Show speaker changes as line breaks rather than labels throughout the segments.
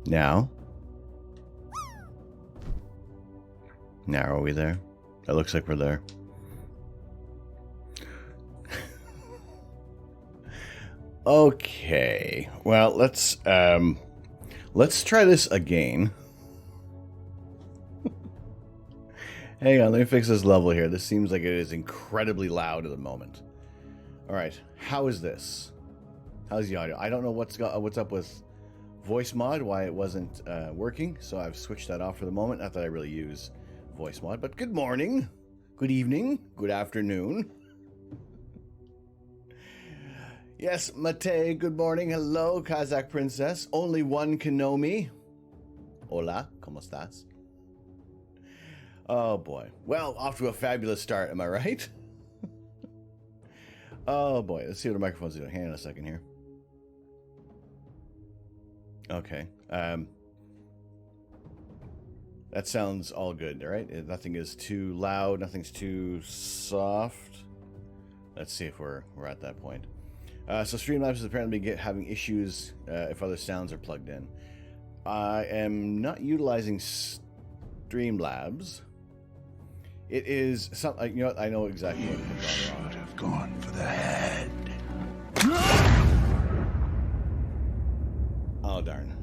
Now, Now, are we there? It looks like we're there. Okay. Well, let's try this again. Hang on, let me fix this level here. This seems like it is incredibly loud at the moment. All right, how is this? How's the audio? I don't know what's up with voice mod, why it wasn't working, so I've switched that off for the moment. Not that I really use voice mod, but good morning, good evening, good afternoon. Yes, Mate, good morning. Hello, Kazakh princess. Only one can know me. Hola, ¿cómo estás? Oh boy. Well, off to a fabulous start, am I right? Oh boy, let's see what the microphone's doing. Hang on a second here. Okay. That sounds all good, all right? Nothing is too loud, nothing's too soft. Let's see if we're at that point. So Streamlabs is apparently having issues if other sounds are plugged in. I am not utilizing Streamlabs. It is something, you know what? I know exactly what could have gone wrong.
Should have gone for the head.
Oh, darn.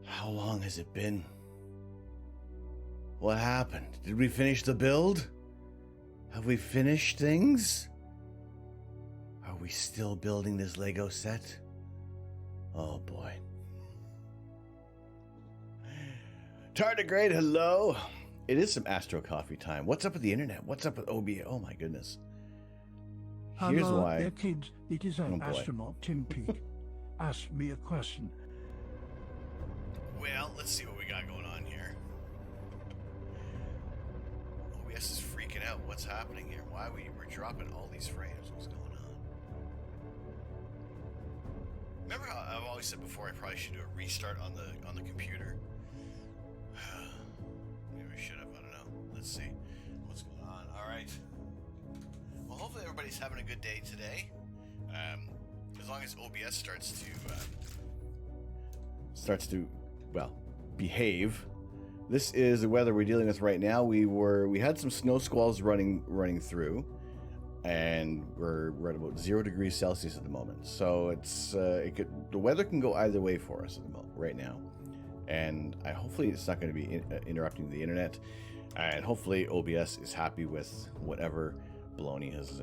How long has it been? What happened? Did we finish the build? Have we finished things? Are we still building this Lego set? Oh boy. Tardigrade, hello. It is some Astro Coffee time. What's up with the internet? What's up with OBS? Oh my goodness. Here's
Hello,
why.
there, kids. It is an
Oh, boy.
astronaut, Tim Peake. Ask me a question.
Well, let's see what we got going on here. OBS is freaking out. What's happening here? Why we're dropping all these frames? What's going on? Remember how I've always said before I probably should do a restart on the computer? Maybe I should have. I don't know. Let's see what's going on. All right. Well, hopefully everybody's having a good day today. As long as OBS starts to well, behave. This is the weather we're dealing with right now. We had some snow squalls running through, and we're at about 0 degrees Celsius at the moment. So it's the weather can go either way for us at the moment, right now, and hopefully it's not going to be interrupting the internet, and hopefully OBS is happy with whatever baloney has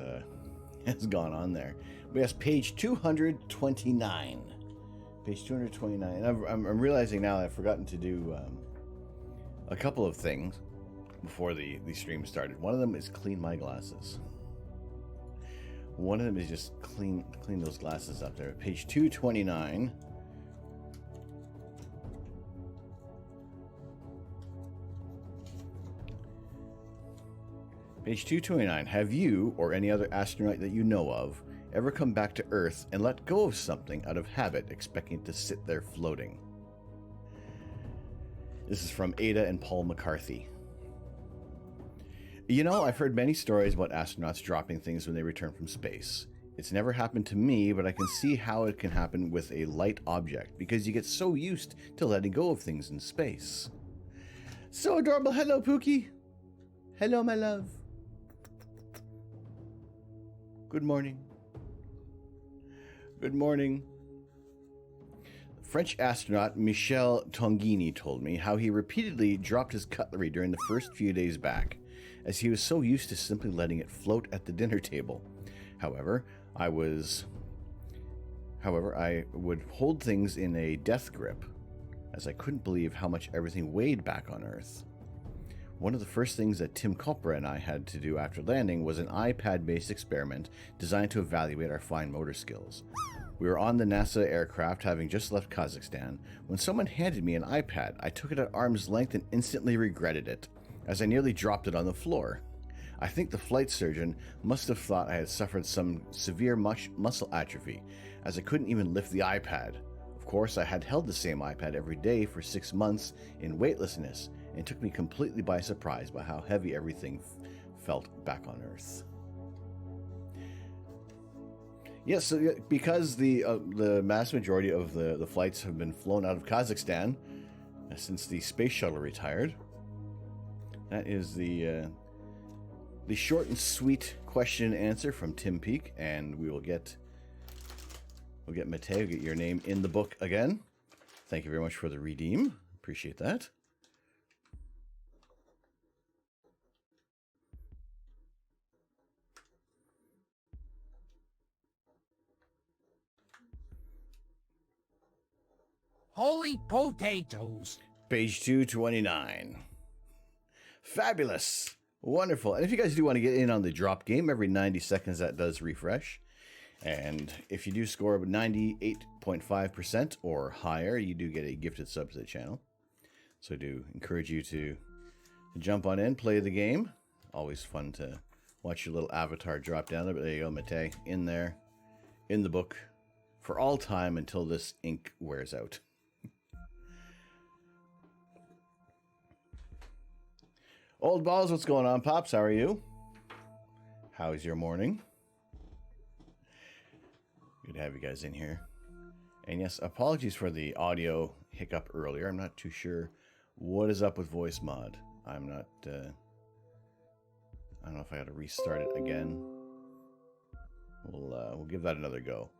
gone on there. We have page 229. Page 229, and I'm realizing now that I've forgotten to do a couple of things before the stream started. One of them is clean my glasses. One of them is just clean those glasses up there. Page 229. Page 229. Have you, or any other astronaut that you know of, ever come back to Earth and let go of something out of habit, expecting it to sit there floating? This is from Ada and Paul McCarthy. You know, I've heard many stories about astronauts dropping things when they return from space. It's never happened to me, but I can see how it can happen with a light object, because you get so used to letting go of things in space. So adorable. Hello, Pookie. Hello, my love. Good morning. Good morning. French astronaut Michel Tongini told me how he repeatedly dropped his cutlery during the first few days back, as he was so used to simply letting it float at the dinner table. However, I would hold things in a death grip, as I couldn't believe how much everything weighed back on Earth. One of the first things that Tim Kopra and I had to do after landing was an iPad-based experiment designed to evaluate our fine motor skills. We were on the NASA aircraft, having just left Kazakhstan, when someone handed me an iPad. I took it at arm's length and instantly regretted it, as I nearly dropped it on the floor. I think the flight surgeon must have thought I had suffered some severe muscle atrophy, as I couldn't even lift the iPad. Of course, I had held the same iPad every day for 6 months in weightlessness, and it took me completely by surprise by how heavy everything felt back on Earth. Yes, so because the mass majority of the flights have been flown out of Kazakhstan since the space shuttle retired. That is the short and sweet question and answer from Tim Peake, and we'll get Mateo, get your name in the book again. Thank you very much for the redeem. Appreciate that.
Holy potatoes.
Page 229. Fabulous. Wonderful. And if you guys do want to get in on the drop game, every 90 seconds that does refresh. And if you do score 98.5% or higher, you do get a gifted sub to the channel. So I do encourage you to jump on in, play the game. Always fun to watch your little avatar drop down there. But there you go, Matei, in there, in the book, for all time until this ink wears out. Old Balls, what's going on, Pops? How are you? How's your morning? Good to have you guys in here. And yes, apologies for the audio hiccup earlier. I'm not too sure what is up with voice mod. I'm not, I don't know if I got to restart it again. We'll give that another go.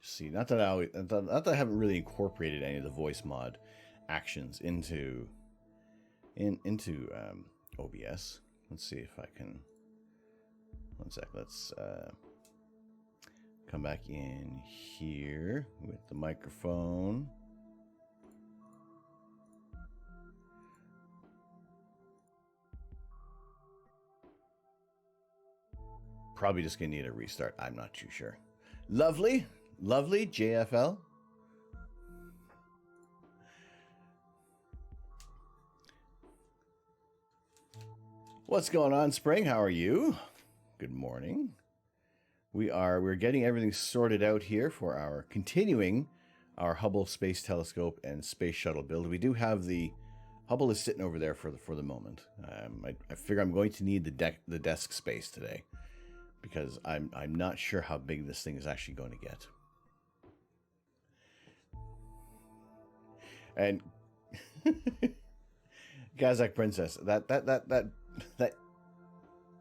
See, not that I haven't really incorporated any of the voice mod actions into OBS. Let's see if I can. One sec. Let's come back in here with the microphone. Probably just gonna need a restart. I'm not too sure. Lovely, JFL. What's going on, Spring? How are you? Good morning. We're getting everything sorted out here for our continuing our Hubble Space Telescope and Space Shuttle build. We do have the Hubble is sitting over there for the moment. I figure I'm going to need the desk space today because I'm not sure how big this thing is actually going to get. And Kazakh Princess, that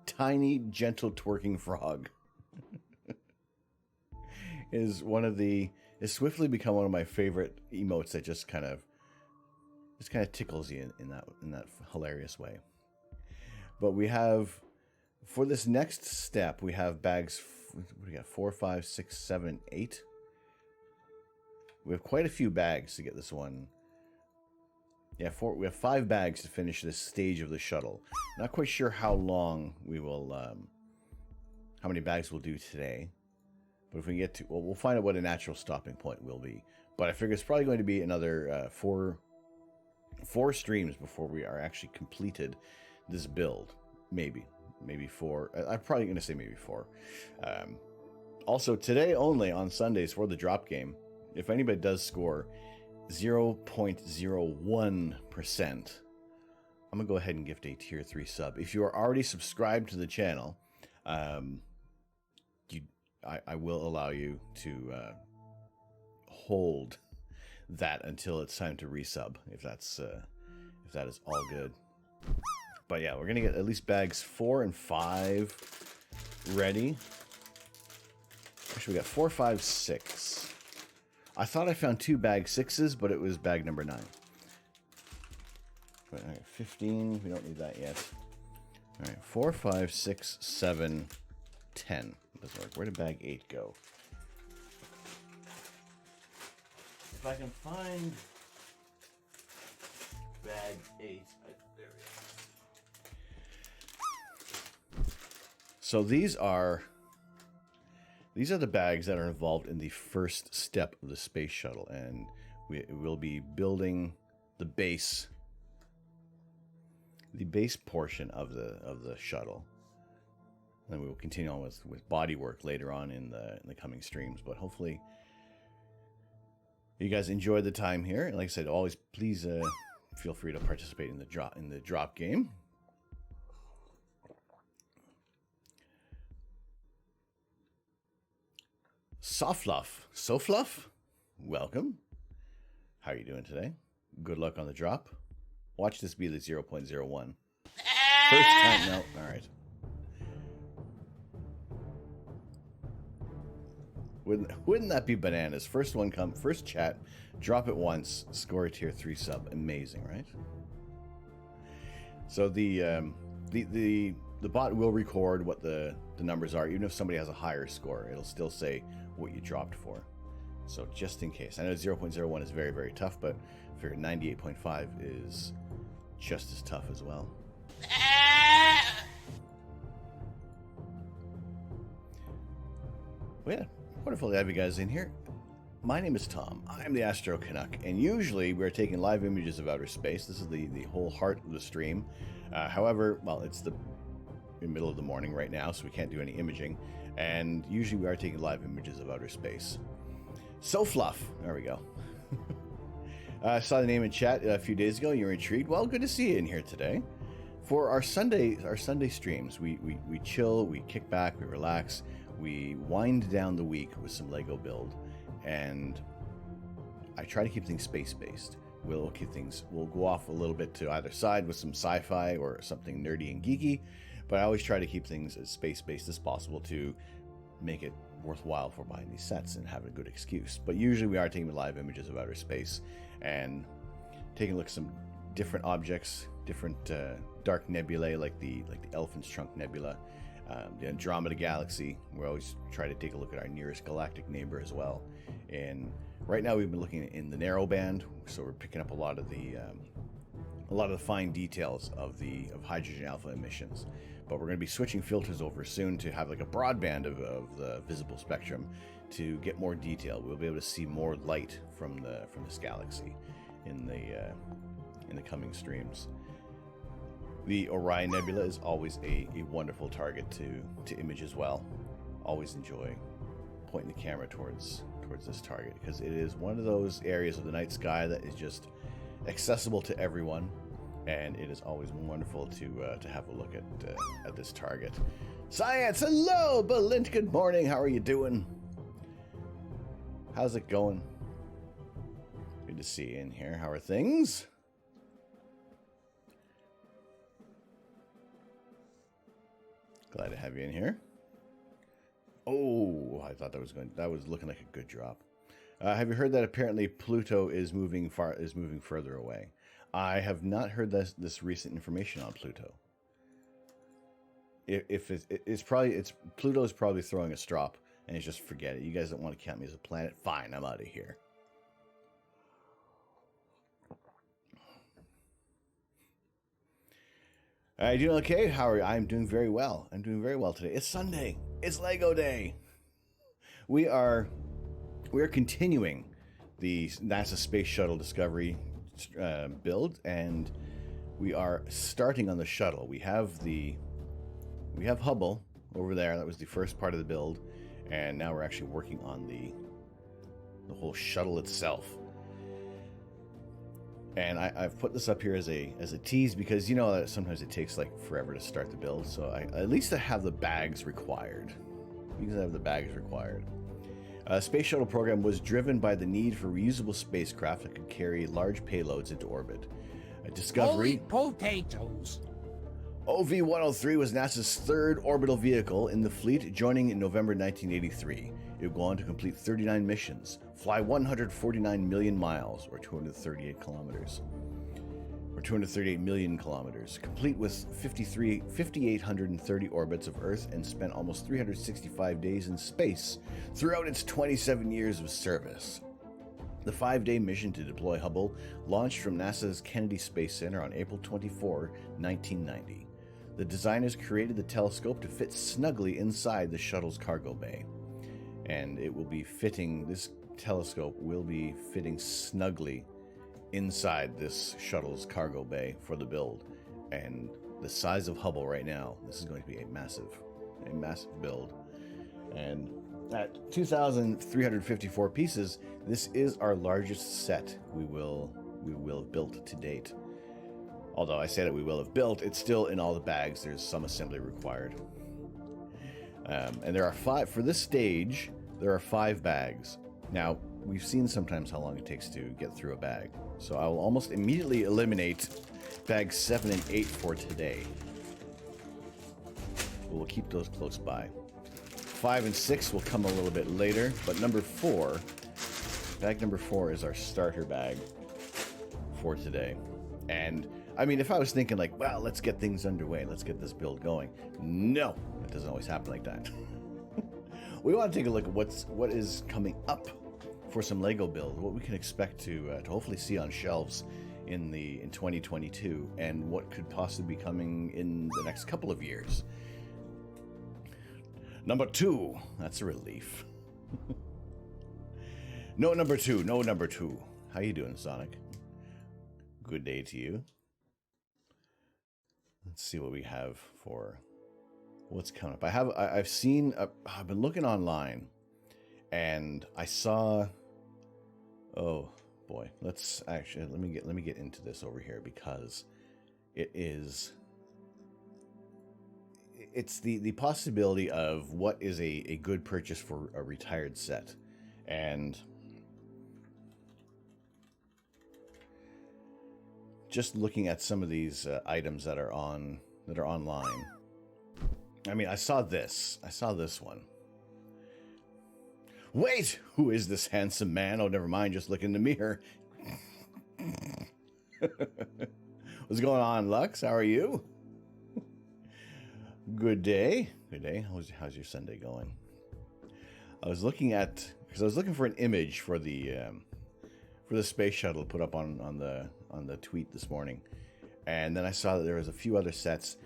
tiny, gentle twerking frog is swiftly become one of my favorite emotes that just kind of tickles you in that hilarious way. But we have, for this next step, we have bags, what do we got, 4, 5, 6, 7, 8. We have quite a few bags to get this one. Yeah, we have 5 bags to finish this stage of the shuttle. Not quite sure how long we will, how many bags we'll do today. But if we get to, well, we'll find out what a natural stopping point will be. But I figure it's probably going to be another 4 streams before we are actually completed this build. Maybe 4. I'm probably going to say maybe 4. Also, today only on Sundays for the drop game, if anybody does score 0.01%, I'm gonna go ahead and gift a tier 3 sub. If you are already subscribed to the channel, I will allow you to hold that until it's time to resub, if that is all good. But yeah, we're gonna get at least bags 4 and 5 ready. Actually, we got 4, 5, 6. I thought I found 2 bag 6s, but it was bag number 9. All right, 15. We don't need that yet. All right, 4, 5, 6, 7, 10. Doesn't work. Where did bag 8 go? If I can find bag 8, there we go. So these are the bags that are involved in the first step of the space shuttle, and we will be building the base base portion of the shuttle. Then we will continue on with body work later on in the coming streams. But hopefully you guys enjoyed the time here. Like I said, always please feel free to participate in the drop game. Sofluff, welcome. How are you doing today? Good luck on the drop. Watch this be the 0.01. First time, no, all right. Wouldn't that be bananas? First one come, first chat, drop it once, score a tier 3 sub. Amazing, right? So the bot will record what the numbers are. Even if somebody has a higher score, it'll still say what you dropped for. So just in case. I know 0.01 is very, very tough, but I figure 98.5 is just as tough as well. Well, yeah, wonderful to have you guys in here. My name is Tom. I'm the Astro Canuck, and usually we're taking live images of outer space. This is the whole heart of the stream. However, well, it's the middle of the morning right now, so we can't do any imaging. And usually we are taking live images of outer space. So fluff. There we go. I saw the name in chat a few days ago. You were intrigued. Well, good to see you in here today. For our Sunday streams, we chill, we kick back, we relax, we wind down the week with some Lego build, and I try to keep things space-based. We'll go off a little bit to either side with some sci-fi or something nerdy and geeky, but I always try to keep things as space-based as possible to make it worthwhile for buying these sets and have a good excuse. But usually we are taking live images of outer space and taking a look at some different objects, different dark nebulae like the Elephant's Trunk Nebula, the Andromeda Galaxy. We always try to take a look at our nearest galactic neighbor as well. And right now we've been looking in the narrow band, so we're picking up a lot of the fine details of hydrogen alpha emissions. But we're going to be switching filters over soon to have like a broadband of the visible spectrum to get more detail. We'll be able to see more light from this galaxy in the coming streams. The Orion Nebula is always a wonderful target to image as well. Always enjoy pointing the camera towards this target because it is one of those areas of the night sky that is just accessible to everyone. And it is always wonderful to have a look at this target. Science, hello, Belint. Good morning. How are you doing? How's it going? Good to see you in here. How are things? Glad to have you in here. Oh, I thought that was looking like a good drop. Have you heard that apparently Pluto is moving further away? I have not heard this recent information on Pluto. If Pluto is probably throwing a strop and it's just forget it. You guys don't want to count me as a planet. Fine, I'm out of here. Are you doing okay? How are you? I'm doing very well. I'm doing very well today. It's Sunday. It's Lego Day. We are continuing the NASA Space Shuttle Discovery build, and we are starting on the shuttle. We have Hubble over there. That was the first part of the build, and now we're actually working on the whole shuttle itself. And I've put this up here as a tease because you know that sometimes it takes like forever to start the build. So at least I have the bags required. Space Shuttle program was driven by the need for reusable spacecraft that could carry large payloads into orbit. Discovery.
Holy potatoes!
OV-103 was NASA's third orbital vehicle in the fleet, joining in November 1983. It would go on to complete 39 missions, fly 149 million miles, or 238 kilometers, or 238 million kilometers, complete with 5,830 orbits of Earth, and spent almost 365 days in space throughout its 27 years of service. The 5-day mission to deploy Hubble launched from NASA's Kennedy Space Center on April 24, 1990. The designers created the telescope to fit snugly inside the shuttle's cargo bay. And this telescope will be fitting snugly inside this shuttle's cargo bay for the build. and the size of Hubble right now, this is going to be a massive build. And at 2,354 pieces, this is our largest set we will have built to date. Although I say that we will have built, it's still in all the bags. There's some assembly required. And there are 5 for this stage. There are 5 bags. Now, we've seen sometimes how long it takes to get through a bag. So I will almost immediately eliminate bags 7 and 8 for today. We'll keep those close by. 5 and 6 will come a little bit later, but number 4, bag number 4 is our starter bag for today. And I mean, if I was thinking like, well, let's get things underway, let's get this build going. No, it doesn't always happen like that. We want to take a look at what is coming up for some Lego build, what we can expect to hopefully see on shelves in 2022, and what could possibly be coming in the next couple of years. Number 2, that's a relief. No number 2. How you doing, Sonic? Good day to you. Let's see what we have for what's coming up. I've been looking online, and I saw. Oh boy, let me get into this over here, because it's the possibility of what is a good purchase for a retired set, and just looking at some of these items that are online. I mean, I saw this one. Wait, who is this handsome man? Oh, never mind, just look in the mirror. What's going on, Lux? How are you? Good day. How's your Sunday going? I was looking for an image for the space shuttle put up on the tweet this morning, and then I saw that there was a few other sets.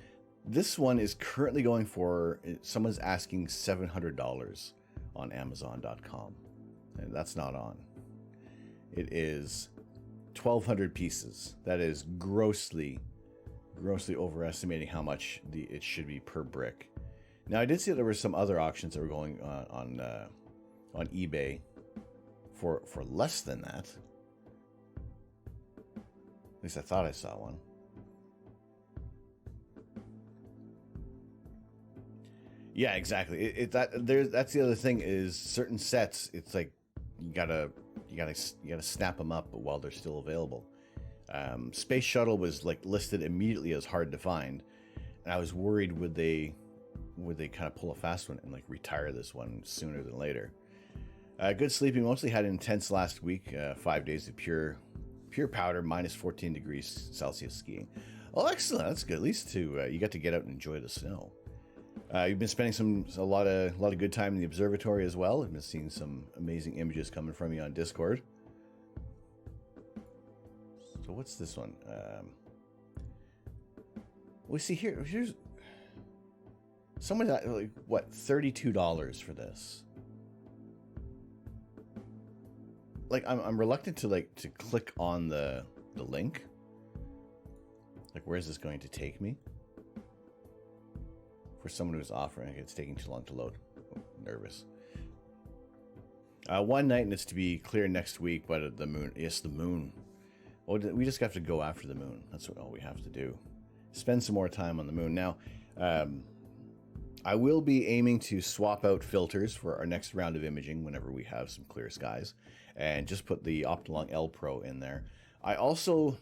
This one is currently going for, someone's asking $700 on Amazon.com, and that's not on. It is 1,200 pieces. That is grossly overestimating how much it should be per brick. Now, I did see that there were some other auctions that were going on eBay for less than that. At least I thought I saw one. Yeah, exactly. That's the other thing, is certain sets. It's like you gotta snap them up while they're still available. Space Shuttle was like listed immediately as hard to find, and I was worried would they kind of pull a fast one and like retire this one sooner than later. Good sleeping. Mostly had intense last week. 5 days of pure powder, minus 14 degrees Celsius skiing. Oh, excellent. That's good. At least you got to get out and enjoy the snow. You've been spending a lot of good time in the observatory as well. I've been seeing some amazing images coming from you on Discord. So what's this one? We see here's someone like what, $32 for this. Like I'm reluctant to click on the link. Like, where is this going to take me? For someone who's offering, it's taking too long to load. Oh, nervous. One night, and it's to be clear next week, but the moon. Yes, the moon. Well, we just have to go after the moon. That's all we have to do. Spend some more time on the moon. Now, I will be aiming to swap out filters for our next round of imaging whenever we have some clear skies, and just put the Optilong L Pro in there. I also,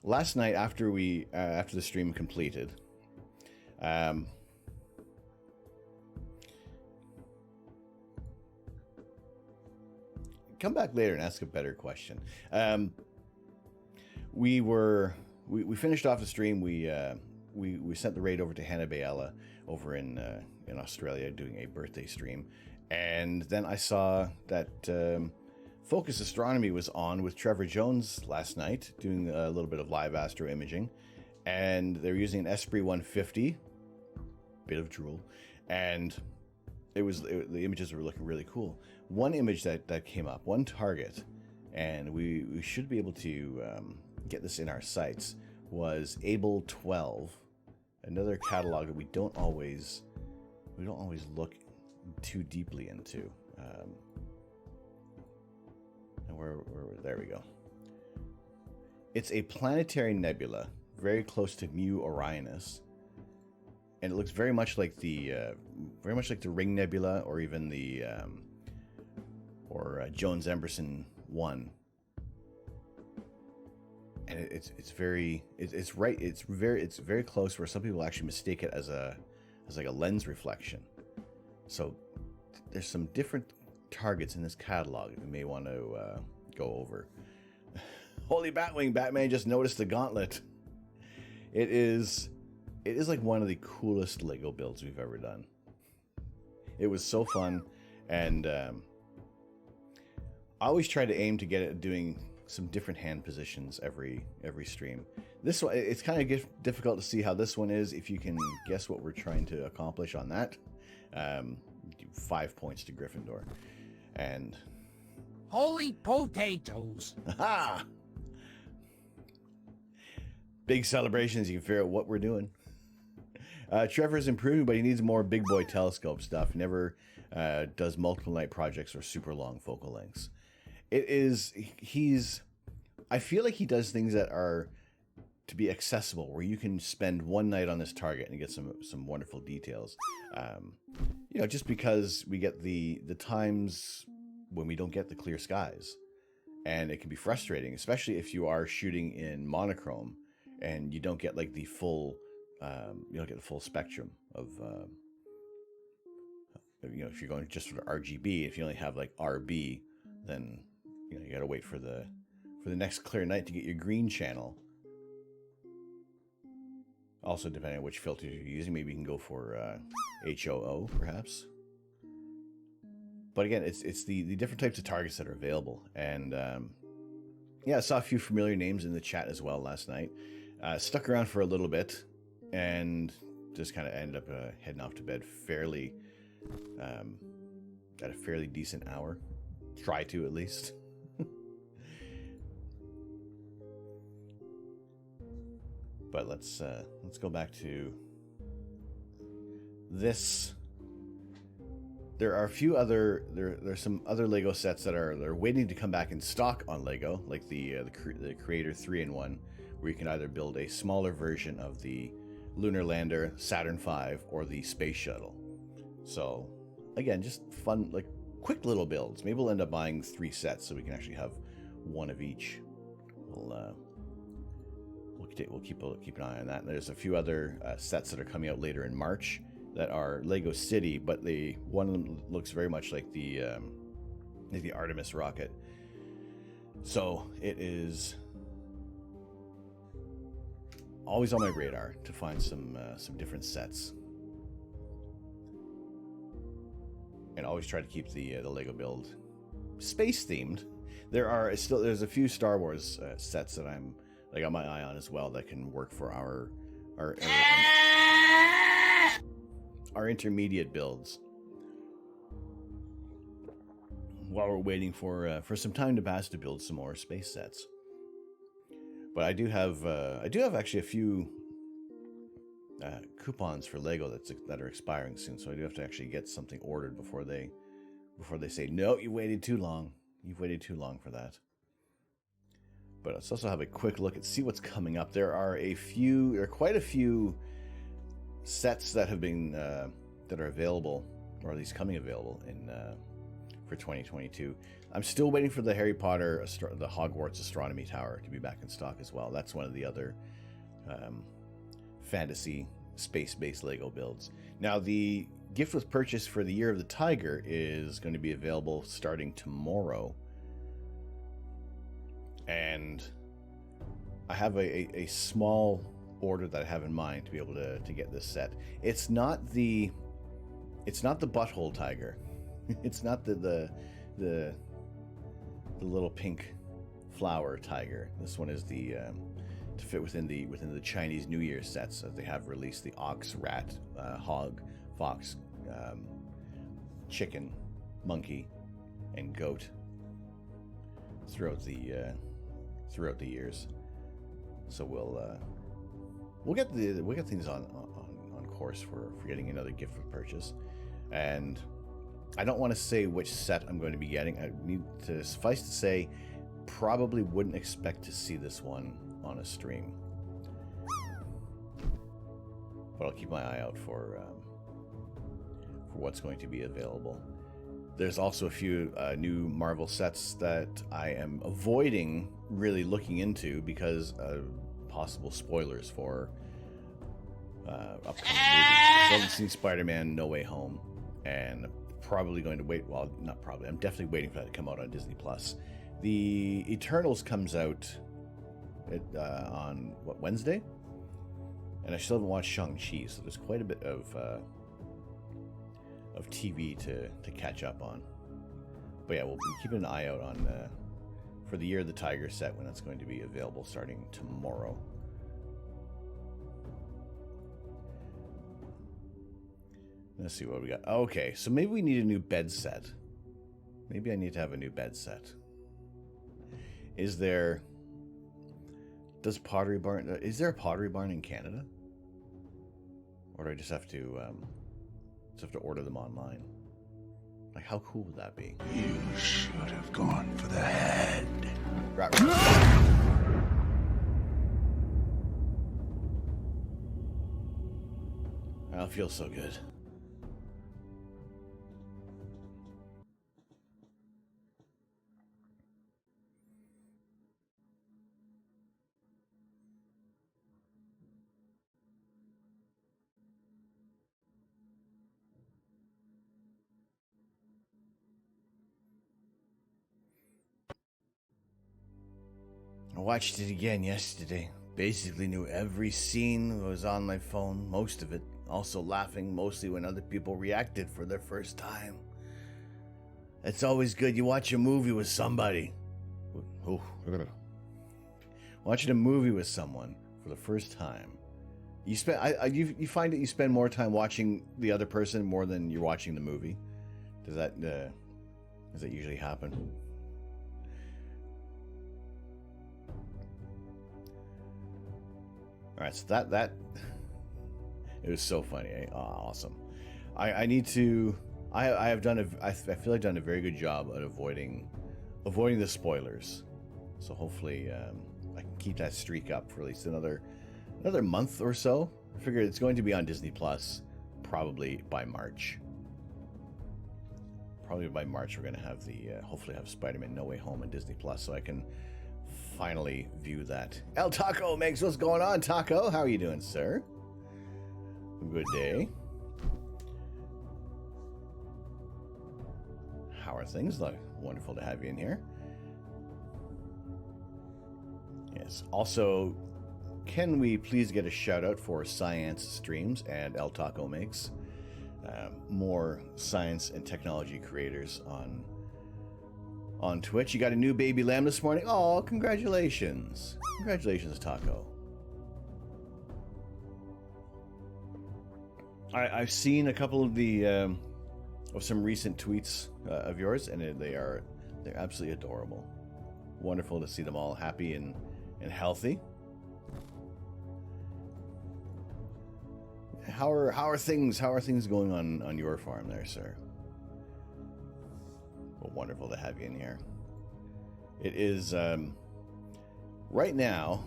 last night after the stream completed, come back later and ask a better question. We finished off the stream. We sent the raid over to Hannah Bayella over in Australia, doing a birthday stream, and then I saw that Focus Astronomy was on with Trevor Jones last night, doing a little bit of live astro imaging, and they're using an Esprit 150, bit of drool, and the images were looking really cool. One image that came up, one target, and we should be able to get this in our sights, was Able 12, another catalog that we don't always look too deeply into. And there we go. It's a planetary nebula, very close to Mu Orionis, and it looks very much like the Ring Nebula, or even the Jones-Emberson 1. And it's very close, where some people actually mistake it as like a lens reflection. So there's some different targets in this catalog that we may want to go over. Holy Batwing, Batman just noticed the gauntlet. It is like one of the coolest Lego builds we've ever done. It was so fun, and I always try to aim to get it doing some different hand positions every stream. This one, it's kind of difficult to see how this one is. If you can guess what we're trying to accomplish on that, 5 points to Gryffindor. And
Holy potatoes!
aha! Big celebrations. You can figure out what we're doing. Trevor's improving, but he needs more big boy telescope stuff. He never does multiple night projects or super long focal lengths. I feel like he does things that are to be accessible, where you can spend one night on this target and get some wonderful details. Just because we get the times when we don't get the clear skies, and it can be frustrating, especially if you are shooting in monochrome and you don't get like the full, spectrum of, if you're going just for the RGB. If you only have like RB, then you got to wait for the next clear night to get your green channel. Also, depending on which filter you're using, maybe you can go for HOO, perhaps. But again, it's the different types of targets that are available. And I saw a few familiar names in the chat as well last night. Stuck around for a little bit, and just kind of ended up heading off to bed at a fairly decent hour. Try to, at least. But let's go back to this. There are a few other there's some other Lego sets that are waiting to come back in stock on Lego, like the Creator 3-in-1, where you can either build a smaller version of the Lunar Lander, Saturn V, or the Space Shuttle. So again, just fun, like quick little builds. Maybe we'll end up buying 3 sets so we can actually have one of each. We'll keep an eye on that. And there's a few other sets that are coming out later in March that are Lego City, but one of them looks very much like the Artemis rocket. So it is always on my radar to find some different sets, and always try to keep the Lego build space themed. There's a few Star Wars sets that I'm got my eye on as well that can work for our intermediate builds, while we're waiting for some time to pass to build some more space sets. But I do have actually a few coupons for Lego that are expiring soon, so I do have to actually get something ordered before they say, no, you waited too long. You've waited too long for that. But let's also have a quick look and see what's coming up. There are quite a few sets that have been that are available, or at least coming available for 2022. I'm still waiting for the Harry Potter, the Hogwarts Astronomy Tower to be back in stock as well. That's one of the other fantasy space-based Lego builds. Now, the gift with purchase for the Year of the Tiger is going to be available starting tomorrow. And I have a small order that I have in mind to be able to get this set. It's not the butthole tiger. It's not the little pink flower tiger. This one is to fit within the Chinese New Year sets that they have released: the ox, rat, hog, fox, chicken, monkey, and goat throughout the years. So we'll get things on course for getting another gift for purchase. And I don't want to say which set I'm going to be getting. I need to suffice to say, probably wouldn't expect to see this one on a stream. But I'll keep my eye out for what's going to be available. There's also a few new Marvel sets that I am avoiding really looking into because of possible spoilers for upcoming movies. I haven't seen Spider-Man No Way Home, and probably going to wait. Well, not probably. I'm definitely waiting for that to come out on Disney Plus. The Eternals comes out on Wednesday, and I still haven't watched Shang-Chi, so there's quite a bit of TV to catch up on. But yeah, we'll be keeping an eye out on for the Year of the Tiger set when that's going to be available starting tomorrow. Let's see what we got. Okay, so maybe we need a new bed set. Maybe I need to have a new bed set. Is there a Pottery Barn in Canada? Or do I just have to order them online? Like, how cool would that be?
You should have gone for the head.
Right. I don't feel so good. I watched it again yesterday. Basically knew every scene that was on my phone, most of it. Also laughing mostly when other people reacted for their first time. It's always good. You watch a movie with somebody. Watching a movie with someone for the first time. You find that you spend more time watching the other person more than you're watching the movie. Does that usually happen? All right, so that it was so funny. Awesome. I need to. I have done I feel I've done a very good job at avoiding the spoilers. So hopefully I can keep that streak up for at least another month or so. I figure it's going to be on Disney Plus probably by March. Probably by March we're going to have hopefully have Spider-Man No Way Home on Disney Plus, so I can finally view that. El Taco makes what's going on, Taco? How are you doing, sir? Good day. How are things? Wonderful to have you in here. Yes. Also, can we please get a shout out for Science Streams and El Taco Makes? More science and technology creators on Twitch. You got a new baby lamb this morning? Oh, congratulations. Congratulations, Taco. I've seen a couple of of some recent tweets of yours, and they're absolutely adorable. Wonderful to see them all happy and healthy. How are things going on your farm there, sir? Well, wonderful to have you in here. It is right now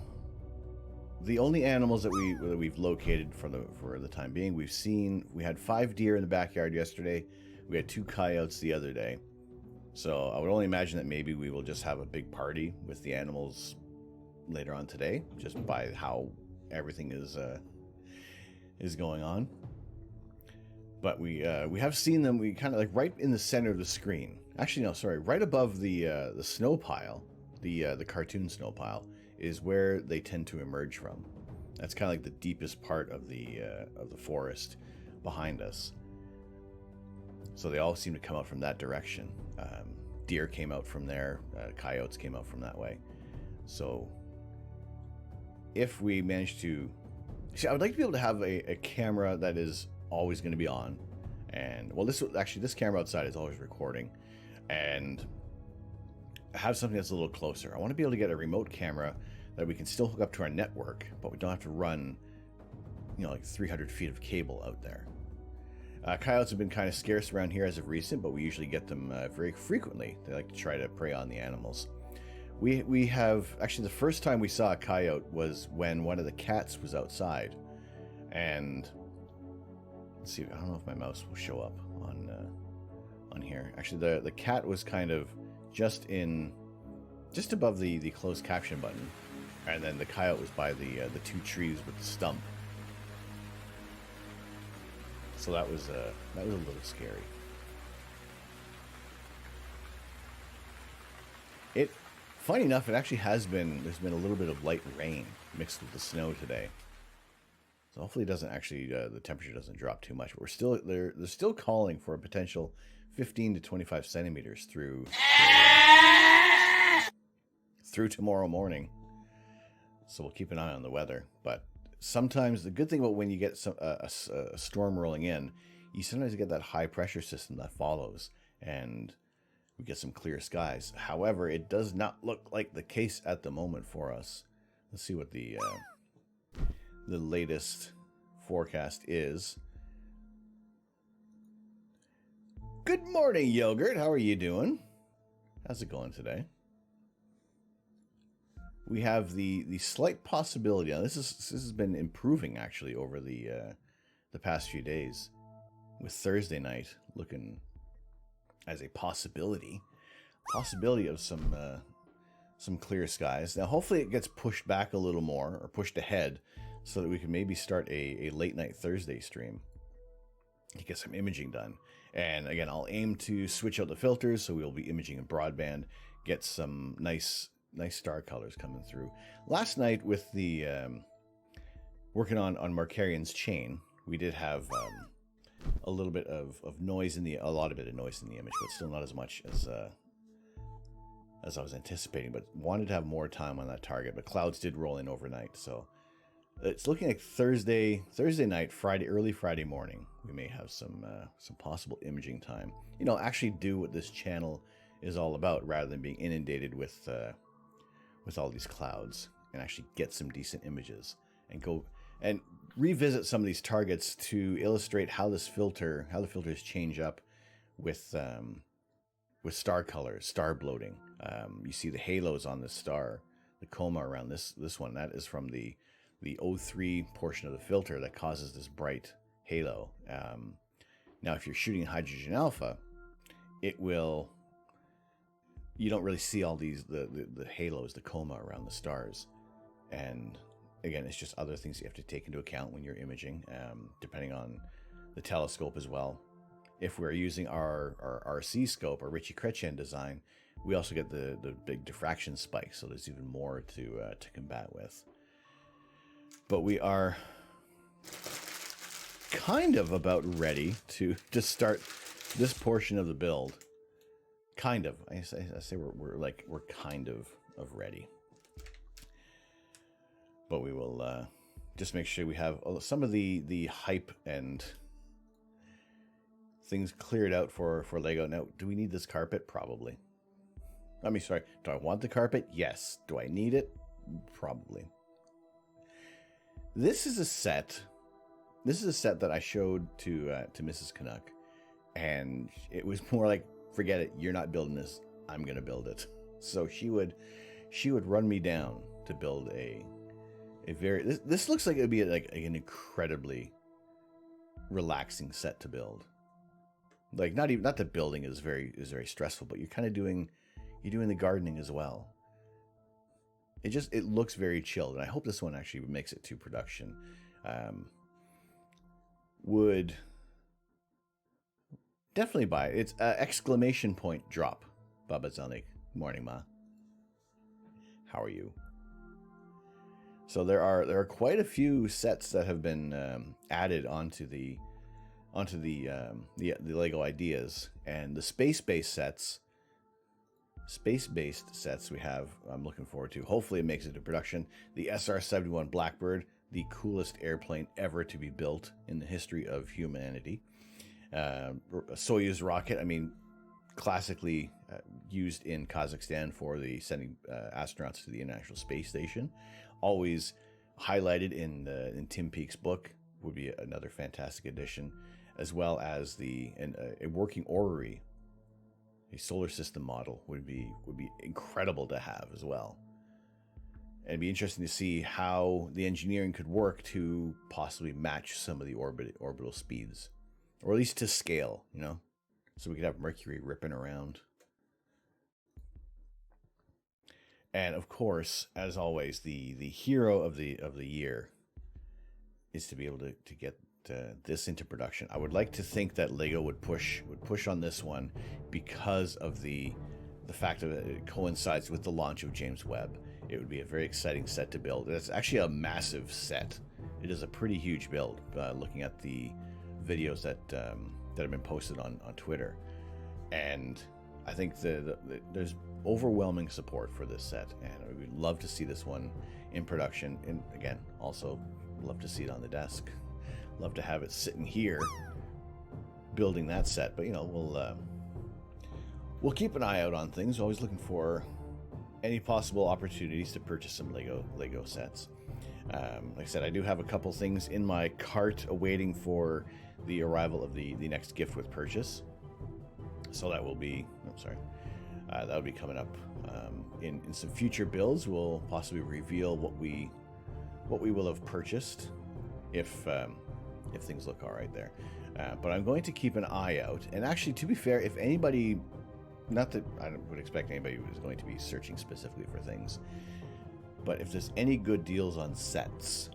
the only animals that we've located for the time being. We had 5 deer in the backyard yesterday. We had 2 coyotes the other day. So I would only imagine that maybe we will just have a big party with the animals later on today, just by how everything is going on. But we have seen them. We kind of like right in the center of the screen. Actually, no, sorry, right above the snow pile, the cartoon snow pile is where they tend to emerge from. That's kind of like the deepest part of the forest behind us. So they all seem to come out from that direction. Deer came out from there. Coyotes came out from that way. So if we manage to... See, I would like to be able to have a camera that is always going to be on. And, well, this camera outside is always recording. And have something that's a little closer. I want to be able to get a remote camera that we can still hook up to our network, but we don't have to run like 300 feet of cable out there. Coyotes have been kind of scarce around here as of recent, but we usually get them very frequently. They like to try to prey on the animals. We have, actually the first time we saw a coyote was when one of the cats was outside. And let's see, I don't know if my mouse will show up on here. Actually, the cat was kind of just above the closed caption button. And then the coyote was by the 2 trees with the stump. So that was a little scary. Funny enough, it actually there's been a little bit of light rain mixed with the snow today. So hopefully it doesn't actually, the temperature doesn't drop too much. But they're still calling for a potential 15 to 25 centimeters through tomorrow morning. So we'll keep an eye on the weather. But sometimes the good thing about when you get a storm rolling in, you sometimes get that high pressure system that follows, and we get some clear skies. However, it does not look like the case at the moment for us. Let's see what the latest forecast is. Good morning, Yogurt. How are you doing? How's it going today? We have the slight possibility. Now, this has been improving actually over the past few days, with Thursday night looking as a possibility of some clear skies. Now, hopefully, it gets pushed back a little more or pushed ahead, so that we can maybe start a late night Thursday stream to get some imaging done. And again, I'll aim to switch out the filters, so we'll be imaging in broadband, get some nice star colors coming through. Last night with the working on Markarian's chain, we did have a little bit of noise a lot of noise in the image, but still not as much as I was anticipating. But wanted to have more time on that target. But clouds did roll in overnight, so it's looking like Thursday night, early Friday morning, we may have some possible imaging time. Actually do what this channel is all about, rather than being inundated with all these clouds, and actually get some decent images and go and revisit some of these targets to illustrate how the filters change up with star colors, star bloating. You see the halos on this star, the coma around this one. That is from the O3 portion of the filter that causes this bright halo. Now, if you're shooting hydrogen alpha, you don't really see all these the halos, the coma around the stars. And again, it's just other things you have to take into account when you're imaging, depending on the telescope as well. If we're using our RC scope, our Ritchie-Chrétien design, we also get the big diffraction spike, so there's even more to combat with. But we are kind of about ready to start this portion of the build. Kind of. I say we're kind of ready. But we will just make sure we have some of the hype and things cleared out for Lego. Now, do we need this carpet? Probably. Sorry. Do I want the carpet? Yes. Do I need it? Probably. This is a set that I showed to Mrs. Canuck, and it was more like, forget it, you're not building this, I'm gonna build it. So she would run me down to build a very, this looks like it would be like an incredibly relaxing set to build. Like not the building is very stressful, but you're kind of doing the gardening as well. It looks very chilled, and I hope this one actually makes it to production. Would definitely buy it. It's exclamation point drop. Baba Zelnik. Morning, Ma. How are you? So there are quite a few sets that have been added onto the Lego ideas, and the space-based sets we have, I'm looking forward to. Hopefully it makes it to production. The SR-71 Blackbird, the coolest airplane ever to be built in the history of humanity. A Soyuz rocket, classically used in Kazakhstan for the sending astronauts to the International Space Station. Always highlighted in Tim Peake's book, would be another fantastic addition, as well as a working orrery. A solar system model would be incredible to have as well. And it'd be interesting to see how the engineering could work to possibly match some of the orbital speeds, or at least to scale, you know, so we could have Mercury ripping around. And of course, as always, the hero of the year is to be able to get this into production. I would like to think that Lego would push on this one because of the fact that it coincides with the launch of James Webb. It would be a very exciting set to build. It's actually a massive set. It is a pretty huge build, looking at the videos that have been posted on Twitter. And I think there's overwhelming support for this set, and I would love to see this one in production. And again, also love to see it on the desk. Love to have it sitting here building that set. But you know, we'll keep an eye out on things. Always looking for any possible opportunities to purchase some Lego sets. Like I said, I do have a couple things in my cart awaiting for the arrival of the next gift with purchase. So that will be, that'll be coming up in some future builds. We'll possibly reveal what we will have purchased if things look all right there. But I'm going to keep an eye out. And actually, to be fair, if anybody, not that I would expect anybody who is going to be searching specifically for things, but if there's any good deals on sets,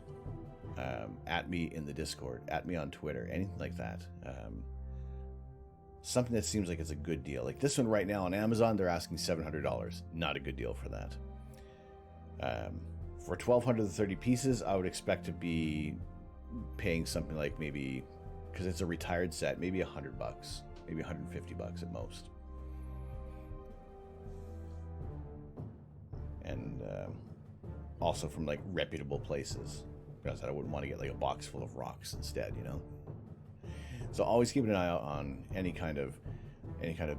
at me in the Discord, at me on Twitter, anything like that. Something that seems like it's a good deal. Like this one right now on Amazon, they're asking $700. Not a good deal for that. For 1,230 pieces, I would expect to be paying something like, maybe, because it's a retired set, maybe $100, maybe $150 at most. And also from like reputable places, because I wouldn't want to get like a box full of rocks instead, you know. So always keeping an eye out on any kind of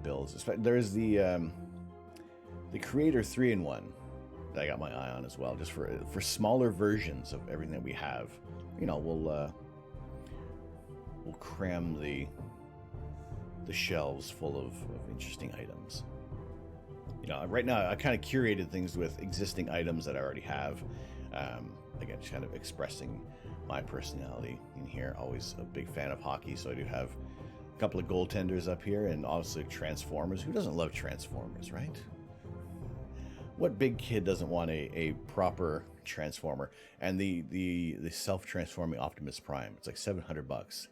builds. There is the Creator 3-in-1 that I got my eye on as well, just for smaller versions of everything that we have. You know, we'll cram the shelves full of interesting items. You know, right now I kind of curated things with existing items that I already have. Again, just kind of expressing my personality in here. Always a big fan of hockey, so I do have a couple of goaltenders up here, and obviously Transformers. Who doesn't love Transformers, right? What big kid doesn't want a proper Transformer? And the self-transforming Optimus Prime. It's like $700.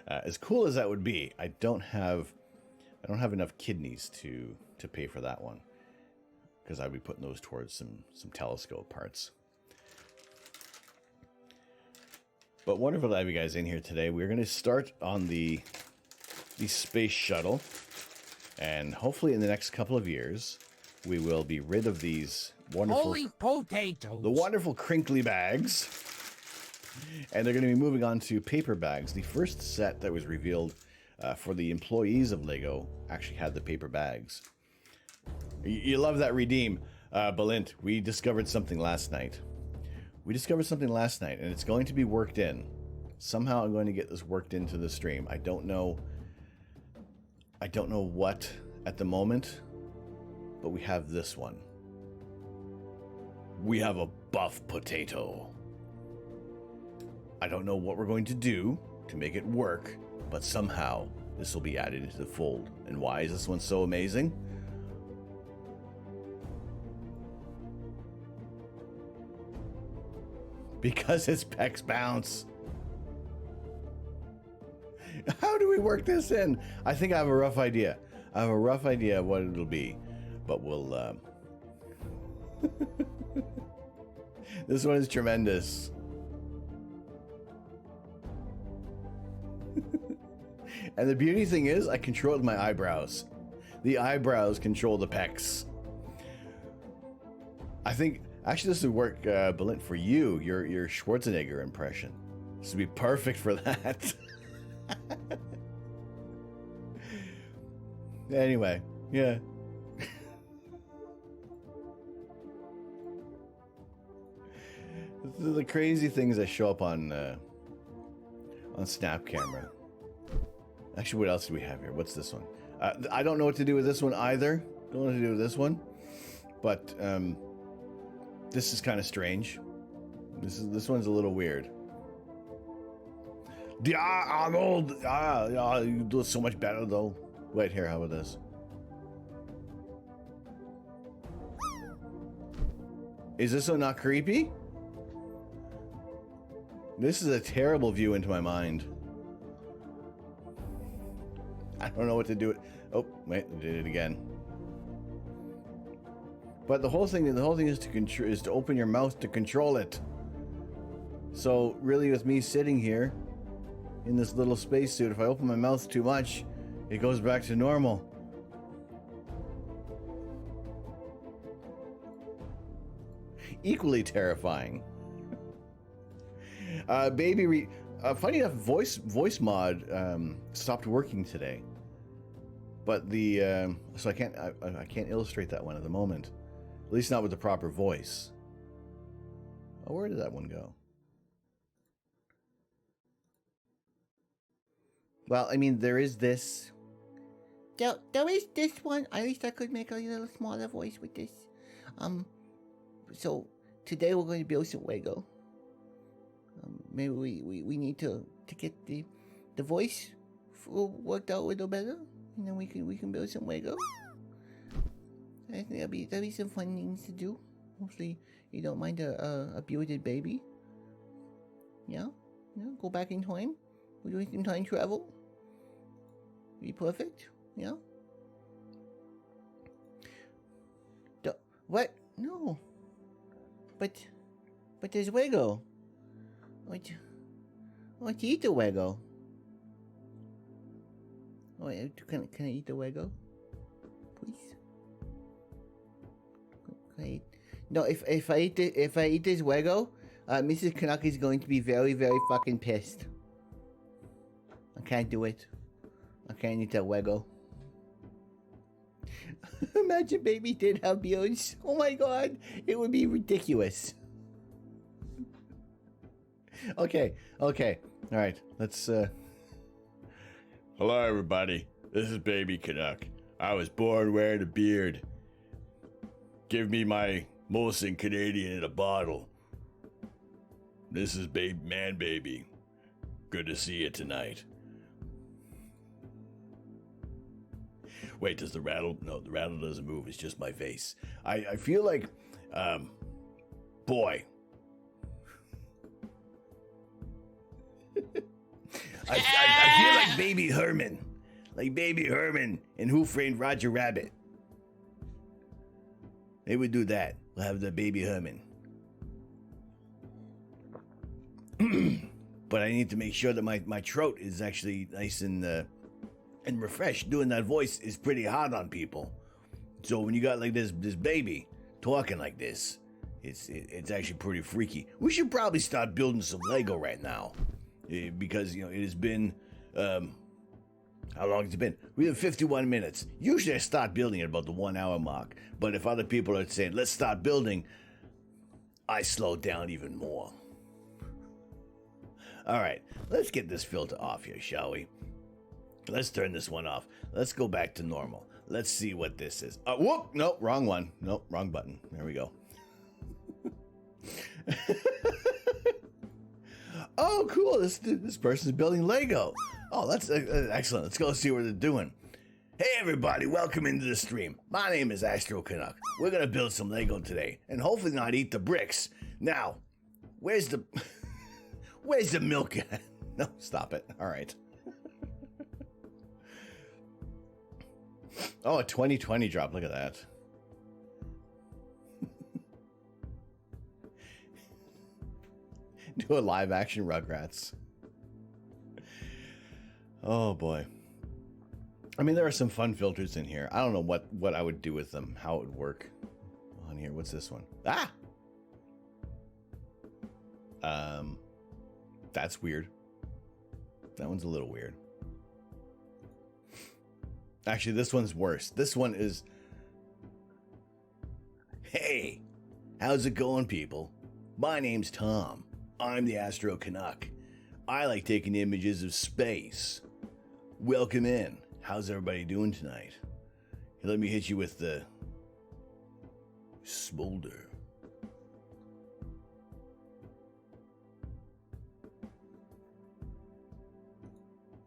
As cool as that would be, I don't have enough kidneys to pay for that one, because I'd be putting those towards some telescope parts. But wonderful to have you guys in here today. We're going to start on the space shuttle, and hopefully in the next couple of years we will be rid of these wonderful
Holy potatoes.
The wonderful crinkly bags, and they're going to be moving on to paper bags. The first set that was revealed for the employees of Lego actually had the paper bags. You love that redeem. Balint, we discovered something last night. And it's going to be worked in. Somehow I'm going to get this worked into the stream. I don't know what at the moment, but we have this one. We have a buff potato. I don't know what we're going to do to make it work, but somehow this will be added into the fold. And why is this one so amazing? Because it's Pecs Bounce. How do we work this in? I think I have a rough idea. of what it'll be, but we'll... This one is tremendous. And the beauty thing is, I control it with my eyebrows. The eyebrows control the pecs. I think... Actually, this would work, Balint, for you, your Schwarzenegger impression. This would be perfect for that. Anyway, yeah. The crazy things that show up on on snap camera. Actually, what else do we have here? What's this one? I don't know what to do with this one either. Don't know what to do with this one. But this is kind of strange. This one's a little weird. Yeah, Arnold. You do it so much better though. Wait here. How about this? Is this one not creepy? This is a terrible view into my mind. I don't know what to do with. Oh, wait, I did it again. But the whole thing is to open your mouth to control it. So really, with me sitting here in this little spacesuit, if I open my mouth too much, it goes back to normal. Equally terrifying. Funny enough, voice mod stopped working today, but so I can't illustrate that one at the moment, at least not with the proper voice. Oh, where did that one go? Well, I mean, there is this. There is this one. At least I could make a little smaller voice with this. So today we're going to build some Lego. Maybe we need to get the voice worked out a little better, and then we can build some Lego. I think that'll be some fun things to do. Hopefully you don't mind a bearded baby. Yeah, go back in time. We're doing some time travel. Be perfect. Yeah. What? No. But there's Lego. What? To eat the Lego? Oh, can I eat the Lego? Please. Can I eat? No. If I eat this Lego, Mrs. Canuck is going to be very, very fucking pissed. I can't do it. I can't eat that Lego. Imagine baby did have beards. Oh my god, it would be ridiculous. Okay. All right, let's Hello everybody. This is Baby Canuck. I was born wearing a beard. Give me my Molson Canadian in a bottle. This is Man Baby. Good to see you tonight. Wait, does the rattle? No, the rattle doesn't move. It's just my face. I feel like, boy. I feel like Baby Herman. Like Baby Herman in Who Framed Roger Rabbit. They would do that. We'll have the Baby Herman. But I need to make sure that my throat is actually nice and refreshed. Doing that voice is pretty hard on people. So when you got like this baby talking like this, it's actually pretty freaky. We should probably start building some Lego right now, because it has been how long has it been? We have 51 minutes. Usually I start building at about the 1 hour mark, but if other people are saying let's start building, I slow down even more. All right, let's get this filter off here, shall we? Let's turn this one off. Let's go back to normal. Let's see what this is. Whoop! Nope, wrong one. Nope, wrong button. There we go. Oh, cool. This person's building Lego. Oh, that's excellent. Let's go see what they're doing. Hey, everybody. Welcome into the stream. My name is Astro Canuck. We're going to build some Lego today and hopefully not eat the bricks. Now, where's the milk at? No, stop it. All right. Oh, a 2020 drop. Look at that. Do a live action Rugrats. Oh boy. I mean, there are some fun filters in here. I don't know what I would do with them, how it would work on here. What's this one? That's weird. That one's a little weird. Actually, this one's worse. This one is... Hey, how's it going, people? My name's Tom. I'm the Astro Canuck. I like taking images of space. Welcome in. How's everybody doing tonight? Let me hit you with the smolder.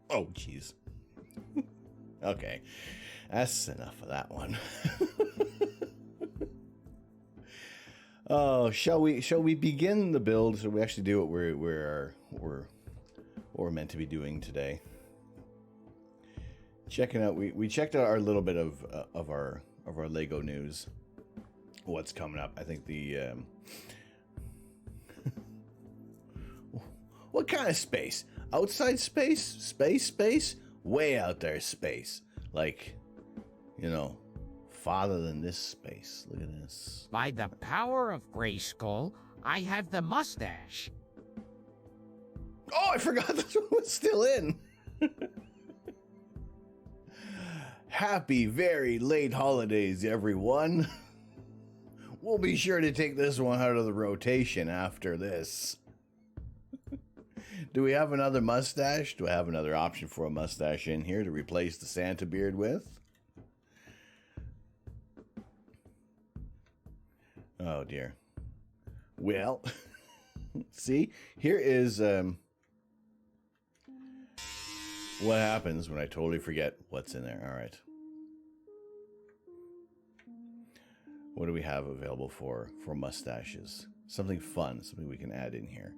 Oh, jeez. Okay, that's enough of that one. Oh, shall we begin the build? So we actually do what we're meant to be doing today. Checking out, we checked out our little bit of our Lego news. What's coming up? I think the what kind of space? Outside space? Space? Way out there space. Like, you know, farther than this space. Look at this.
By the power of Grayskull, I have the mustache.
Oh, I forgot this one was still in. Happy very late holidays, everyone. We'll be sure to take this one out of the rotation after this. Do we have another mustache? Do I have another option for a mustache in here to replace the Santa beard with? Oh dear. Well, see, here is what happens when I totally forget what's in there. All right. What do we have available for mustaches? Something fun, something we can add in here.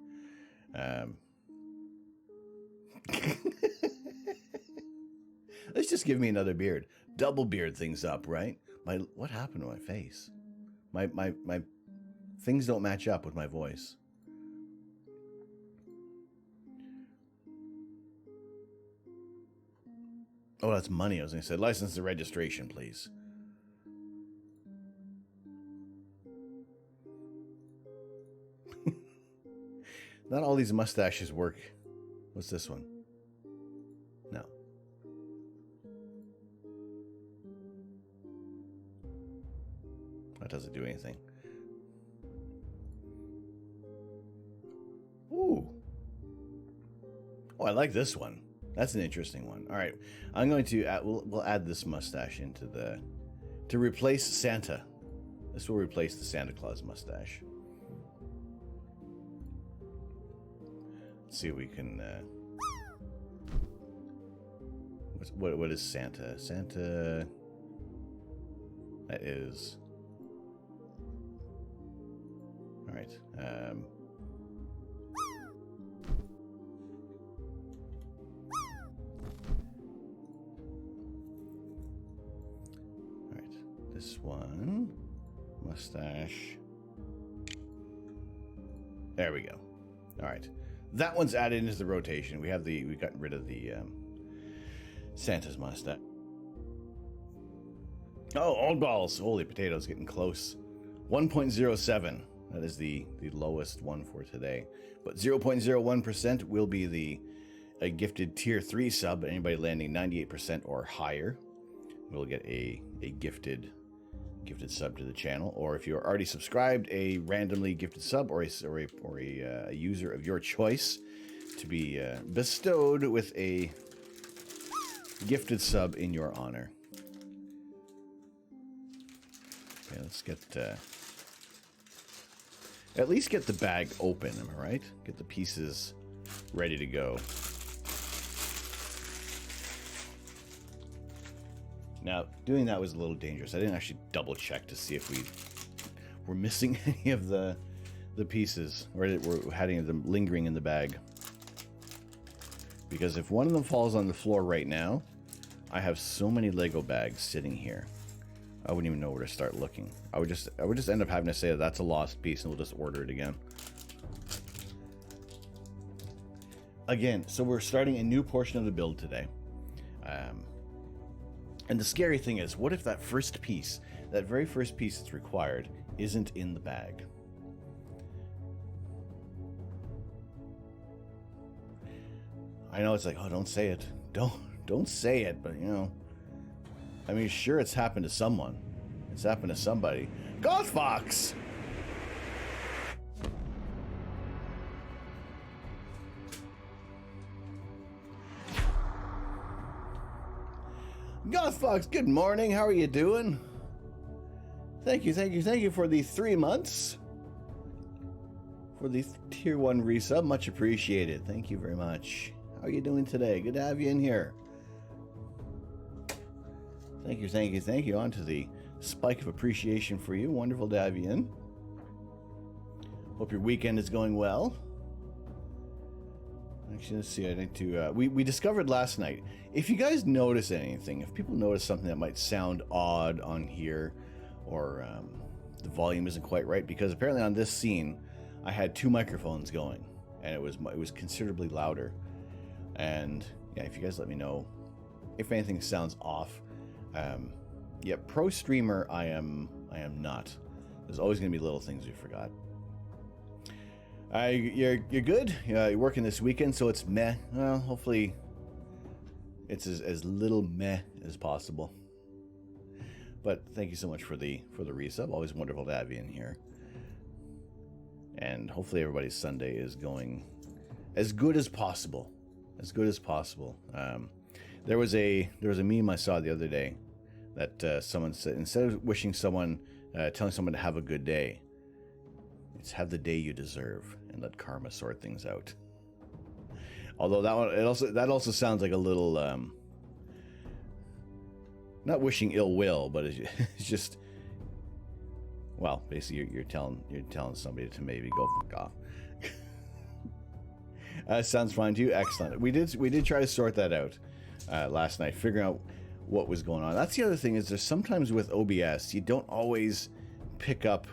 Let's just give me another beard. Double beard things up, right? What happened to my face? My things don't match up with my voice. Oh, that's money. I was going to say, license and registration, please. Not all these mustaches work. What's this one? No. That doesn't do anything. Ooh. Oh, I like this one. That's an interesting one. All right, I'm going to add, we'll add this mustache into to replace Santa. This will replace the Santa Claus mustache. Let's see if we can. What is Santa? Santa. That is. All right. This one, mustache. There we go. All right, that one's added into the rotation. We got rid of the Santa's mustache. Oh, old balls! Holy potatoes, getting close. 1.07. That is the lowest one for today. But 0.01% will be a gifted tier 3 sub. Anybody landing 98% or higher will get a gifted sub to the channel, or if you're already subscribed, a randomly gifted sub, or a user of your choice to be bestowed with a gifted sub in your honor. Okay, let's get at least get the bag open. Am I right? Get the pieces ready to go. Now, doing that was a little dangerous. I didn't actually double check to see if we were missing any of the pieces, or we're having them lingering in the bag. Because if one of them falls on the floor right now, I have so many Lego bags sitting here, I wouldn't even know where to start looking. I would just end up having to say that's a lost piece, and we'll just order it again. Again, so we're starting a new portion of the build today. And the scary thing is, what if that first piece, that very first piece that's required, isn't in the bag? I know it's like, oh, don't say it. Don't say it, but you know. I mean, sure, it's happened to someone. It's happened to somebody. Goth Fox! Fox, good morning. How are you doing? Thank you for the 3 months. For the tier 1 resub. Much appreciated. Thank you very much. How are you doing today? Good to have you in here. Thank you. On to the spike of appreciation for you. Wonderful to have you in. Hope your weekend is going well. Actually, let's see. I need to. We discovered last night. If you guys notice anything, if people notice something that might sound odd on here, or the volume isn't quite right, because apparently on this scene, I had 2 microphones going, and it was considerably louder. And yeah, if you guys let me know if anything sounds off. Yeah, pro streamer I am not. There's always going to be little things we forgot. You're good. You're working this weekend, so it's meh. Well, hopefully it's as little meh as possible. But thank you so much for the resub. Always wonderful to have you in here. And hopefully everybody's Sunday is going as good as possible. As good as possible. There was a meme I saw the other day that someone said, instead of wishing someone, telling someone to have a good day, it's have the day you deserve and let karma sort things out. Although that also sounds like a little not wishing ill will, but it's just, well, basically you're telling somebody to maybe go fuck off. Sounds fine to you. Excellent. We did try to sort that out last night, figuring out what was going on. That's the other thing, is there's sometimes with OBS you don't always pick up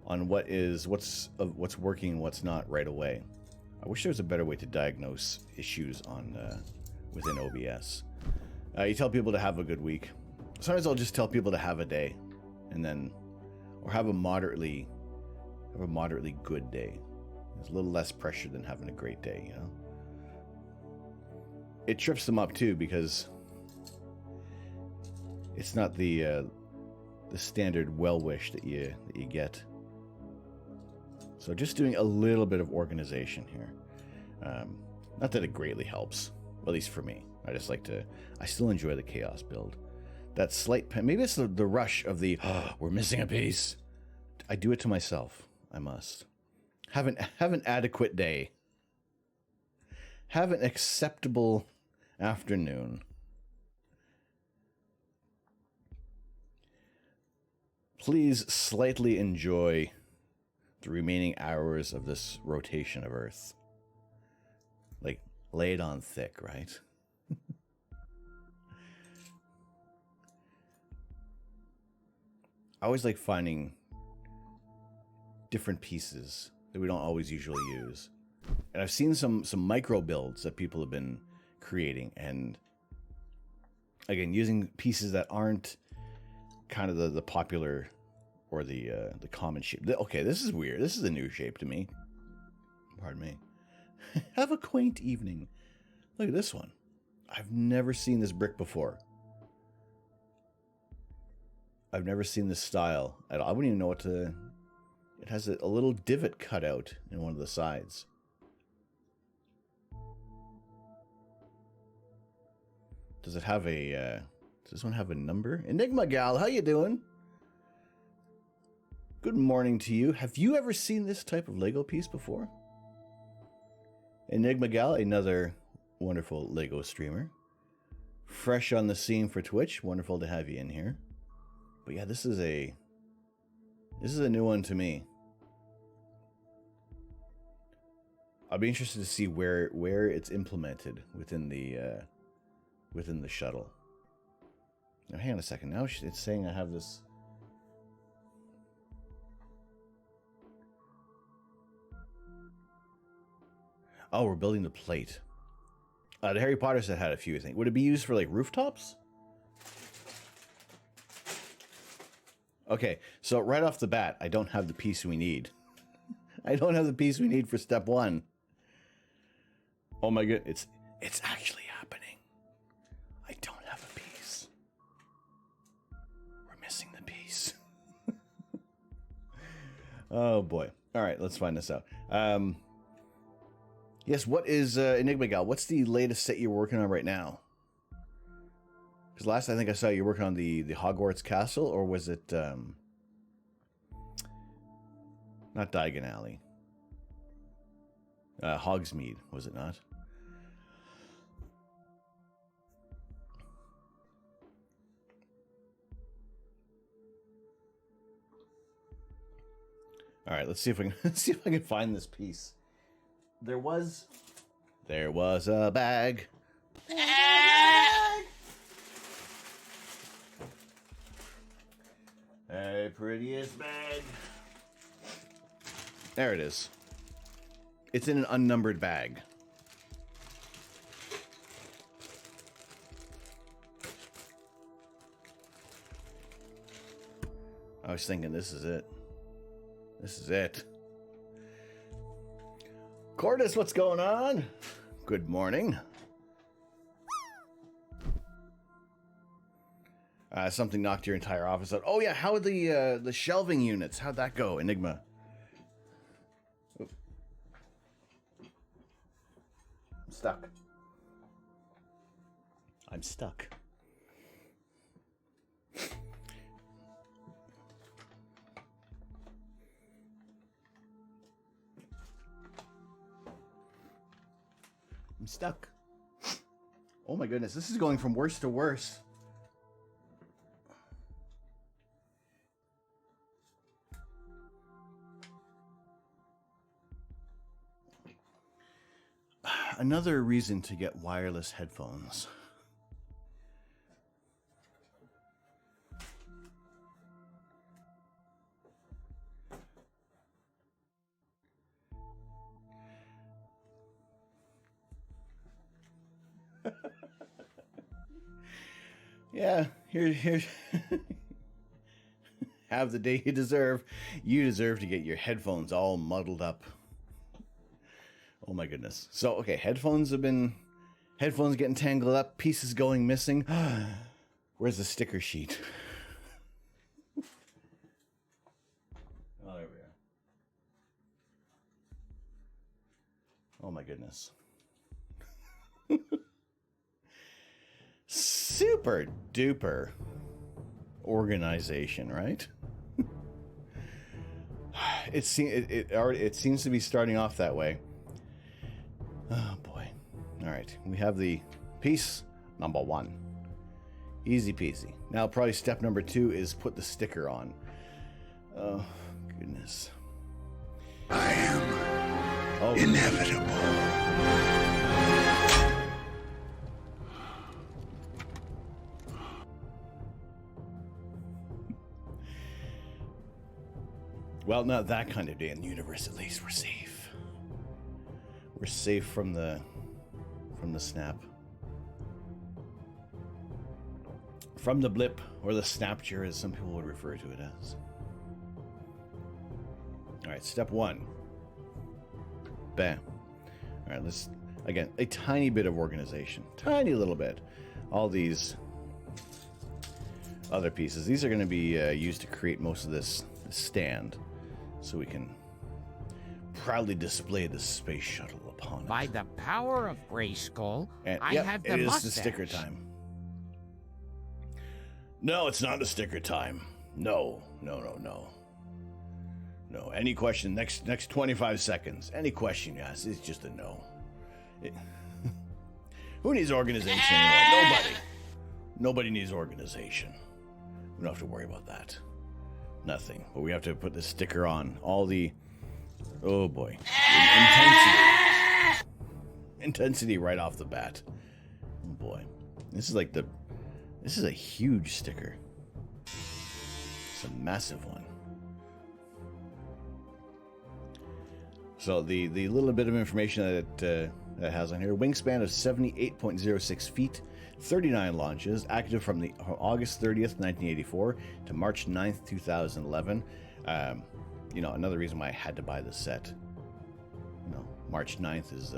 on what's working and what's not right away. I wish there was a better way to diagnose issues on within OBS. You tell people to have a good week. Sometimes I'll just tell people to have a day, and then, or have a moderately good day. There's a little less pressure than having a great day, you know. It trips them up too, because it's not the standard well wish that you get. So just doing a little bit of organization here. Not that it greatly helps, at least for me. I still enjoy the chaos build. That slight maybe it's the rush of the we're missing a piece. I do it to myself. I must have an adequate day. Have an acceptable afternoon. Please slightly enjoy the remaining hours of this rotation of Earth. Like, lay it on thick, right? I always like finding different pieces that we don't always usually use. And I've seen some micro builds that people have been creating, and again, using pieces that aren't kind of the popular or the common shape. Okay, this is weird. This is a new shape to me. Pardon me. Have a quaint evening. Look at this one. I've never seen this brick before. I've never seen this style at all. I wouldn't even know what to... It has a little divot cut out in one of the sides. Does it have a... does this one have a number? Enigma Gal, how you doing? Good morning to you. Have you ever seen this type of Lego piece before? Enigma Gal, another wonderful Lego streamer. Fresh on the scene for Twitch. Wonderful to have you in here. But yeah, this is a new one to me. I'll be interested to see where it's implemented within the shuttle. Now, hang on a second. Now it's saying I have this. Oh, we're building the plate. The Harry Potter set had a few things. Would it be used for like rooftops? Okay, so right off the bat, I don't have the piece we need. I don't have the piece we need for step 1. Oh my god, it's actually happening. I don't have a piece. We're missing the piece. Oh boy. All right, let's find this out. Yes, what is Enigma Gal? What's the latest set you're working on right now? Because last I think I saw you working on the Hogwarts Castle, or was it not Diagon Alley? Hogsmeade, was it not? All right, let's see if I can see if I can find this piece. There was a bag. Hey, prettiest bag. There it is. It's in an unnumbered bag. I was thinking this is it. This is it. Cordis, what's going on? Good morning. Something knocked your entire office out. Oh yeah, how are the shelving units? How'd that go, Enigma? Oop. I'm stuck. I'm stuck. I'm stuck. Oh my goodness, this is going from worse to worse. Another reason to get wireless headphones. Yeah, here's have the day you deserve. You deserve to get your headphones all muddled up. Oh my goodness. So, okay, headphones getting tangled up, pieces going missing. Where's the sticker sheet? Oh, there we are. Oh my goodness. Super duper organization, right? It seems to be starting off that way. Oh boy. All right, we have the piece number 1. Easy peasy. Now probably step number 2 is put the sticker on. Oh goodness.
I am inevitable.
Well, not that kind of day in the universe. At least we're safe. We're safe from the snap, from the blip, or the snapture, as some people would refer to it as. All right, step 1. Bam. All right, let's again a tiny bit of organization, tiny little bit. All these other pieces. These are going to be used to create most of this stand. So we can proudly display the space shuttle upon it.
By the power of Grayskull,
And,
I
yep,
have the
it is
mustache.
the sticker time. No, it's not the sticker time. No. No, any question, next 25 seconds. Any question you ask, it's just a no. Who needs organization anymore? Nobody needs organization. We don't have to worry about that. Nothing. But we have to put the sticker on. All the... Oh boy. Intensity right off the bat. Oh boy. This is a huge sticker. It's a massive one. So the little bit of information that it has on here. Wingspan of 78.06 feet. 39 launches, active from the August 30th, 1984 to March 9th, 2011. Another reason why I had to buy this set. March 9th is...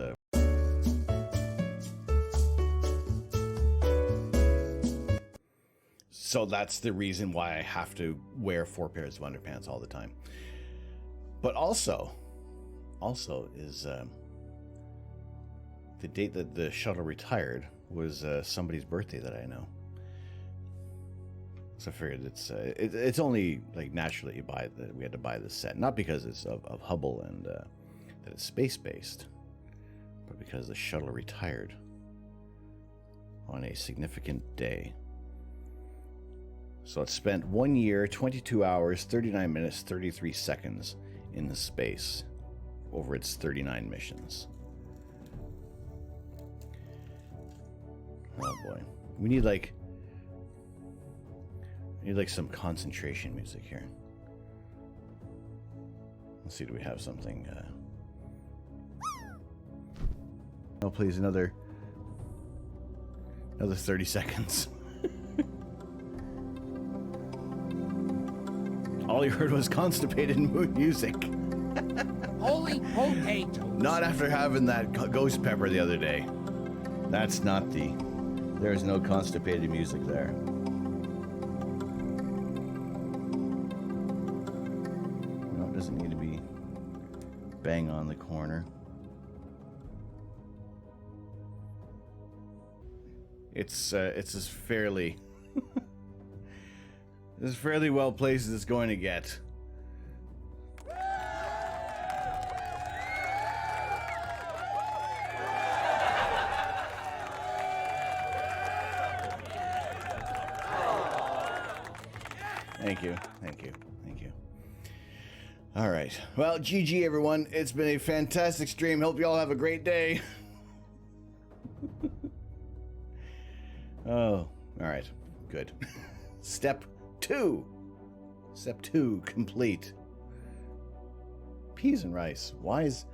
So that's the reason why I have to wear 4 pairs of underpants all the time. But also is the date that the shuttle retired was somebody's birthday that I know. So I figured it's only like naturally we had to buy this set, not because it's of Hubble and that it's space based, but because the shuttle retired on a significant day. So it spent 1 year, 22 hours, 39 minutes, 33 seconds in the space over its 39 missions. Oh boy. We need like some concentration music here. Let's see, do we have something? Oh, please, another 30 seconds. All you heard was constipated music.
Holy potato!
Not after having that ghost pepper the other day. That's not the... There's no constipated music there. No, it doesn't need to be bang on the corner. It's as fairly... as fairly well placed as it's going to get. Thank you. All right. Well, GG, everyone. It's been a fantastic stream. Hope you all have a great day. Oh, all right. Good. Step 2. Step 2 complete. Peas and rice. Why is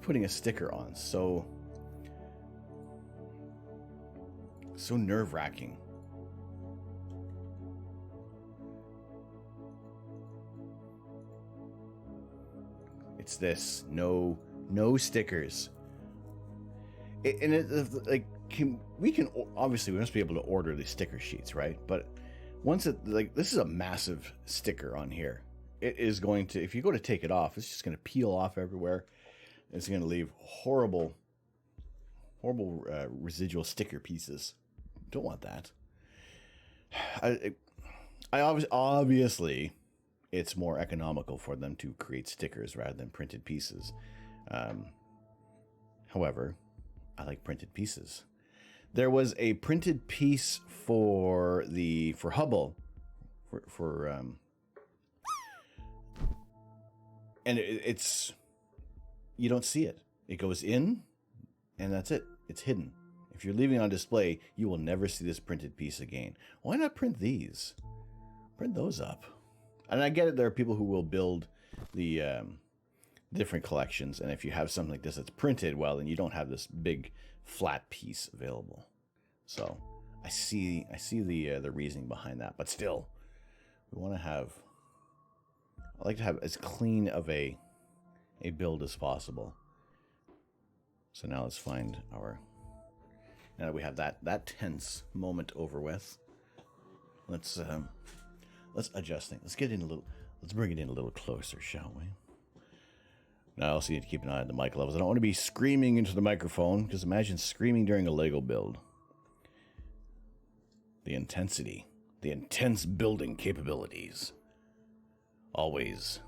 putting a sticker on so nerve-wracking? It's this. No stickers. Obviously we must be able to order the sticker sheets, right? But once this is a massive sticker on here. It is going to, if you go to take it off, it's just going to peel off everywhere. It's going to leave horrible residual sticker pieces. Don't want that. Obviously it's more economical for them to create stickers rather than printed pieces. However, I like printed pieces. There was a printed piece for Hubble, and it's you don't see it. It goes in, and that's it. It's hidden. If you're leaving it on display, you will never see this printed piece again. Why not print these? Print those up. And I get it. There are people who will build the different collections, and if you have something like this that's printed, well, then you don't have this big flat piece available. So I see the reasoning behind that, but still, we want to have. I like to have as clean of a build as possible. So now let's find our. Now that we have that tense moment over with, let's adjust things. Let's bring it in a little closer, shall we? Now I also need to keep an eye on the mic levels. I don't want to be screaming into the microphone, because imagine screaming during a Lego build. The intensity, the intense building capabilities. Always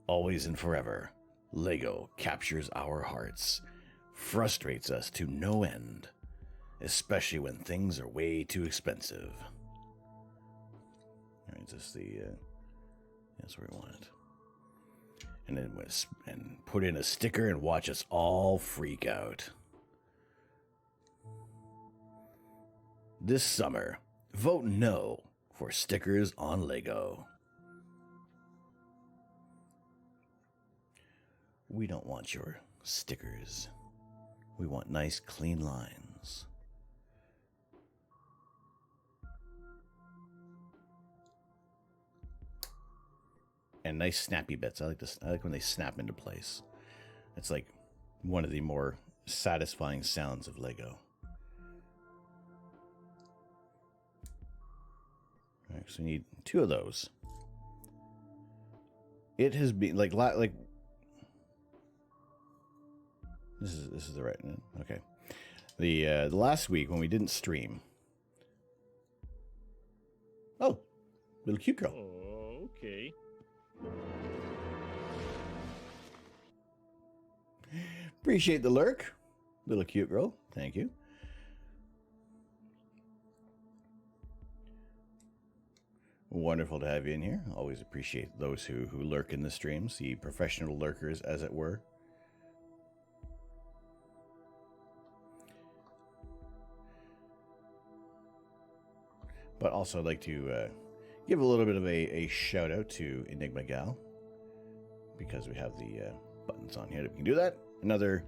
and forever, Lego captures our hearts, frustrates us to no end, especially when things are way too expensive. All right, that's where we want it. And then put in a sticker and watch us all freak out. This summer, vote no for stickers on Lego. We don't want your stickers. We want nice, clean lines. And nice snappy bits. I like this. I like when they snap into place. It's like one of the more satisfying sounds of Lego. All right, so we need 2 of those. It has been like this is the right one. Okay. The last week when we didn't stream, Oh, little cute girl.
Oh, okay.
Appreciate the lurk. Little cute girl. Thank you. Wonderful to have you in here. Always appreciate those who lurk in the streams, the professional lurkers, as it were. But also I'd like to give a little bit of a shout out to Enigma Gal, because we have the buttons on here that we can do that. Another,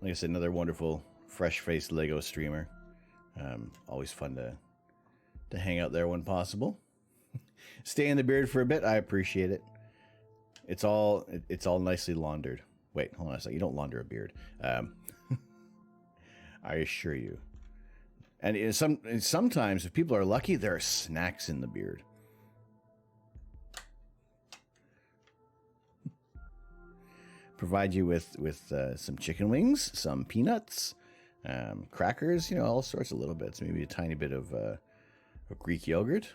like I said, another wonderful fresh-faced Lego streamer. Always fun to hang out there when possible. Stay in the beard for a bit. I appreciate it. It's all nicely laundered. Wait, hold on a second. You don't launder a beard. I assure you. And sometimes, if people are lucky, there are snacks in the beard. Provide you with some chicken wings, some peanuts, crackers, all sorts of little bits. Maybe a tiny bit of Greek yogurt.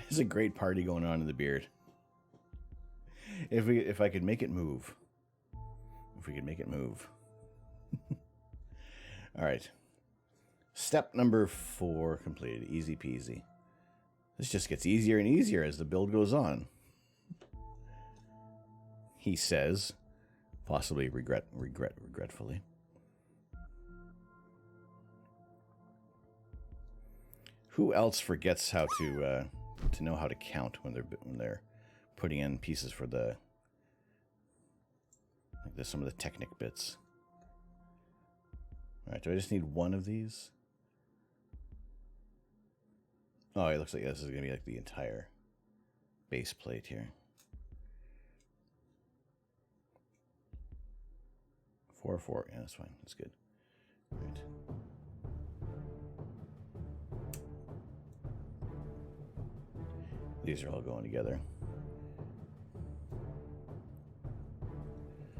There's a great party going on in the beard. If I could make it move. If we could make it move. All right. Step number 4 completed. Easy peasy. This just gets easier and easier as the build goes on. He says, possibly regretfully. Who else forgets how to know how to count when they're putting in pieces for the some of the Technic bits? All right, do I just need one of these? Oh, it looks like this is going to be like the entire base plate here. 4, 4. Yeah, that's fine. That's good. All right. These are all going together.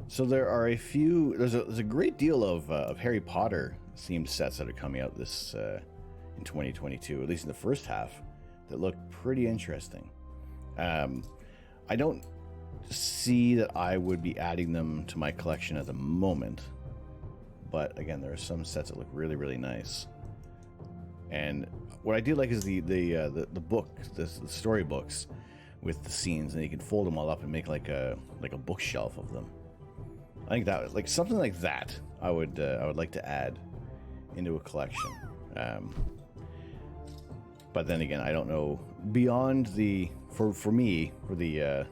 So there are a few. There's a great deal of Harry Potter themed sets that are coming out this in 2022, at least in the first half, that look pretty interesting. I don't see that I would be adding them to my collection at the moment, but again, there are some sets that look really, really nice. And what I do like is the book, the story books with the scenes, and you can fold them all up and make like a bookshelf of them. I think that like something like that I would like to add into a collection. But then again, I don't know beyond for me the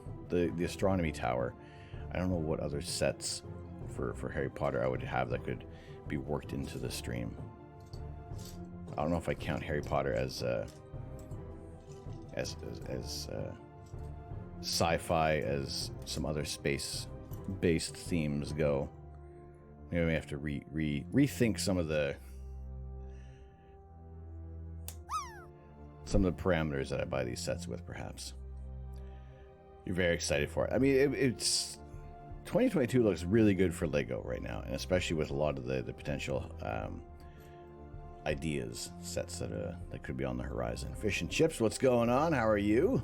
astronomy tower. I don't know what other sets for Harry Potter I would have that could be worked into the stream. I don't know if I count Harry Potter as sci-fi as some other space-based themes go. Maybe we have to rethink some of the parameters that I buy these sets with, perhaps. You're very excited for it. I mean, it's 2022 looks really good for Lego right now, and especially with a lot of the potential ideas, sets that could be on the horizon. Fish and Chips, what's going on? How are you?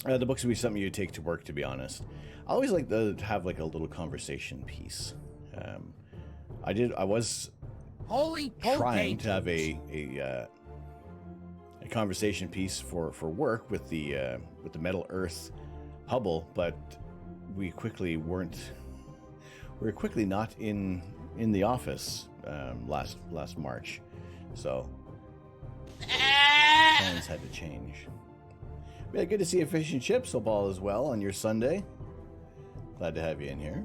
The books would be something you take to work, to be honest. I always like to have like a little conversation piece. I was trying to have a conversation piece for work with the Metal Earth Hubble, but we were quickly not in the office last March, so plans had to change. Yeah, good to see you, Fish and Chips. Hope all is well on your Sunday. Glad to have you in here.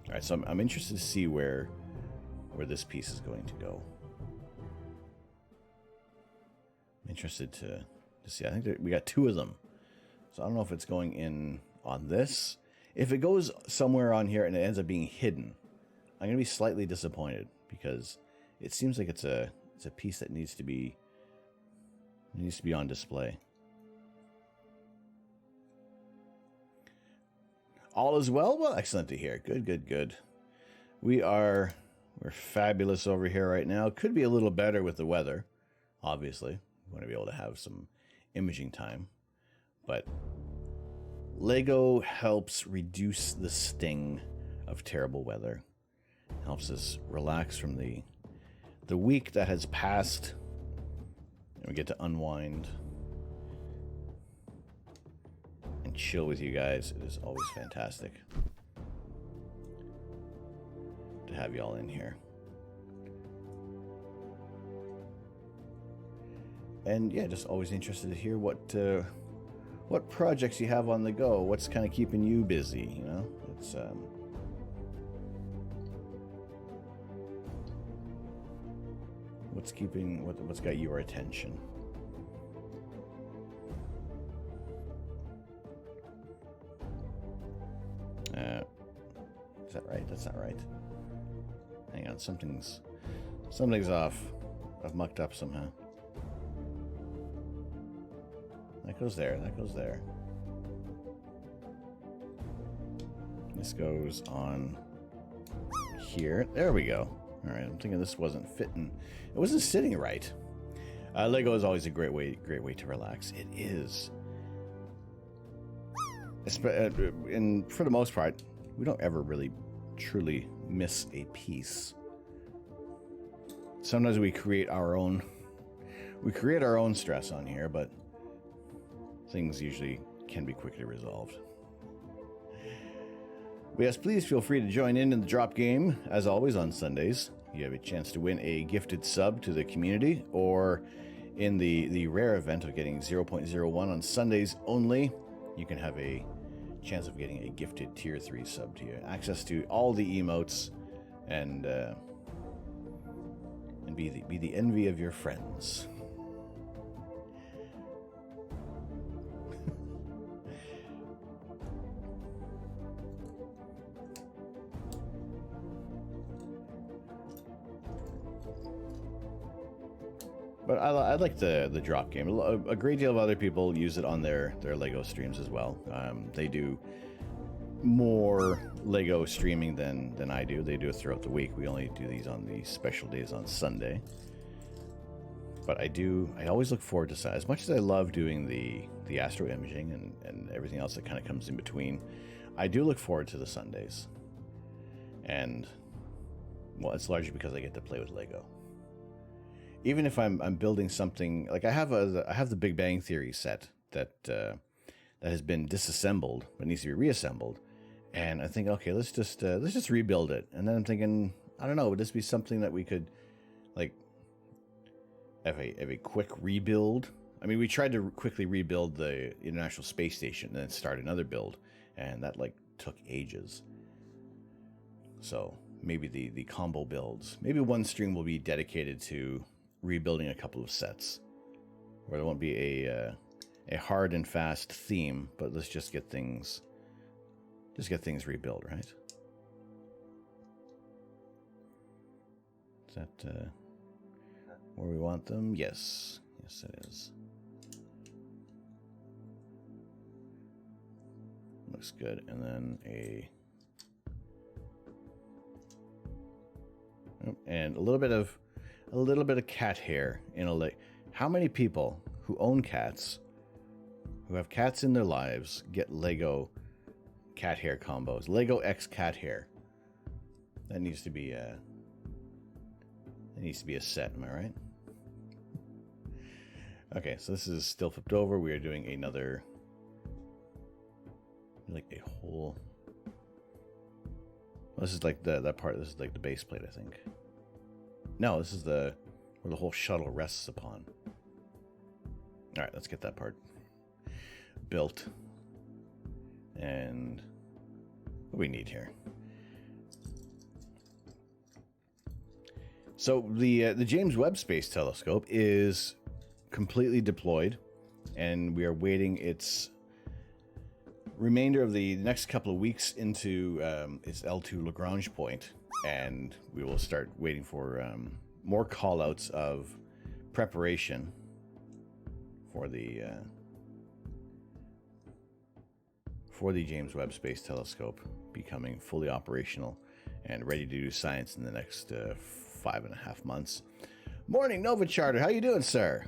All right, so I'm interested to see where this piece is going to go. I'm interested to see. I think we got 2 of them, so I don't know if it's going in on this. If it goes somewhere on here and it ends up being hidden, I'm gonna be slightly disappointed, because it seems like it's a piece that needs to be on display. All is well? Well, excellent to hear. Good, good, good. We're fabulous over here right now. Could be a little better with the weather, obviously. We want to be able to have some imaging time. But Lego helps reduce the sting of terrible weather. Helps us relax from the week that has passed. And we get to unwind and chill with you guys. It is always fantastic to have y'all in here. And yeah, just always interested to hear what projects you have on the go. What's kind of keeping you busy, you know? It's what's got your attention? Is that right? That's not right. Hang on, something's off. I've mucked up somehow. That goes there. That goes there. This goes on here. There we go. All right, I'm thinking this wasn't fitting. It wasn't sitting right. Lego is always a great way to relax. It is. And for the most part, we don't ever really truly miss a piece. Sometimes we create our own stress on here, but things usually can be quickly resolved. But yes, please feel free to join in the drop game. As always on Sundays, you have a chance to win a gifted sub to the community, or in the rare event of getting 0.01 on Sundays only, you can have a chance of getting a gifted tier 3 sub to you. Access to all the emotes and be the envy of your friends. But I like the drop game. A great deal of other people use it on their Lego streams as well. They do more Lego streaming than I do. They do it throughout the week. We only do these on the special days on Sunday. But I always look forward to, as much as I love doing the astro imaging and everything else that kind of comes in between, I do look forward to the Sundays. And, well, it's largely because I get to play with Lego. Even if I'm building something, like I have the Big Bang Theory set that has been disassembled but needs to be reassembled, and I think, okay, let's just rebuild it. And then I'm thinking, I don't know, would this be something that we could like have a quick rebuild? I mean, we tried to quickly rebuild the International Space Station and then start another build, and that like took ages. So maybe the combo builds, maybe one stream will be dedicated to rebuilding a couple of sets, where there won't be a hard and fast theme, but let's just get things rebuilt, right? Is that where we want them? Yes, it is. Looks good. And then and a little bit of cat hair in a leg. How many people who own cats, who have cats in their lives, get Lego cat hair combos? Lego X cat hair. That needs to be a set, am I right? Okay, so this is still flipped over. We are doing another, like a whole. This is like that part. This is like the base plate, I think. No, this is where the whole shuttle rests upon. All right, let's get that part built. And what do we need here? So the James Webb Space Telescope is completely deployed, and we are waiting its remainder of the next couple of weeks into its L2 Lagrange point, and we will start waiting for more call-outs of preparation for for the James Webb Space Telescope becoming fully operational and ready to do science in the next 5.5 months. Morning, Nova Charter. How you doing, sir?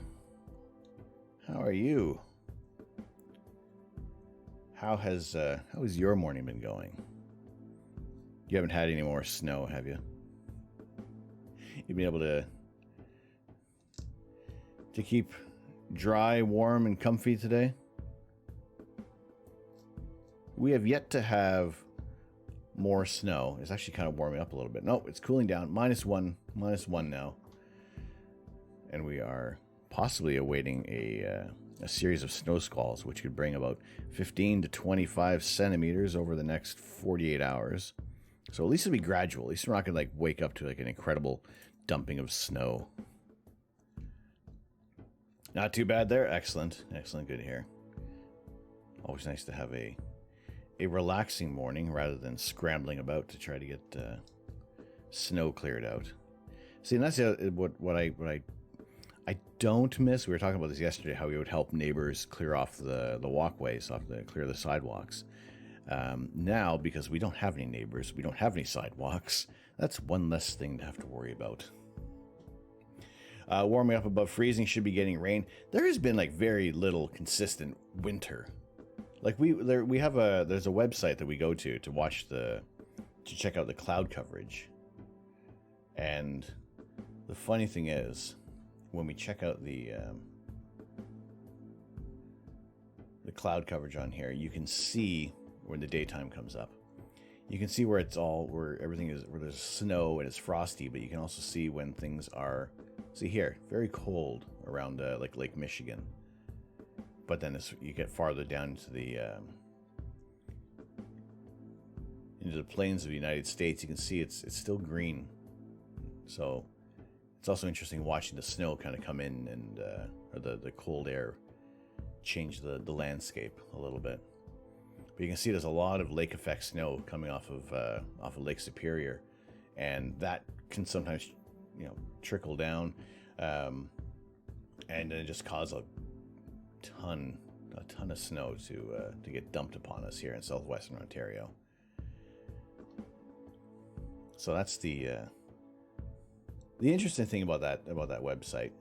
How are you? How has your morning been going? You haven't had any more snow, have you? You've been able to keep dry, warm, and comfy today? We have yet to have more snow. It's actually kind of warming up a little bit. No, it's cooling down. -1 now. And we are possibly awaiting a series of snow squalls, which could bring about 15 to 25 centimeters over the next 48 hours. So at least it'll be gradual. At least we're not going to wake up to an incredible dumping of snow. Not too bad there. Excellent. Excellent. Good to hear. Always nice to have a relaxing morning rather than scrambling about to try to get snow cleared out. See, and that's what I don't miss. We were talking about this yesterday, how we would help neighbors clear off the walkways, clear the sidewalks. Now, because we don't have any neighbors, we don't have any sidewalks, that's one less thing to have to worry about. Warming up above freezing, should be getting rain. There has been very little consistent winter. We have there's a website that we go to watch to check out the cloud coverage. And the funny thing is, when we check out the cloud coverage on here, you can see when the daytime comes up. You can see where everything is, where there's snow and it's frosty, but you can also see when things are, see here, very cold around Lake Michigan. But then as you get farther down into the plains of the United States, you can see it's still green. So it's also interesting watching the snow kind of come in and or the cold air change the landscape a little bit. But you can see there's a lot of lake effect snow coming off of Lake Superior, and that can sometimes trickle down, and then it just cause a ton of snow to get dumped upon us here in southwestern Ontario. So that's the interesting thing about that website,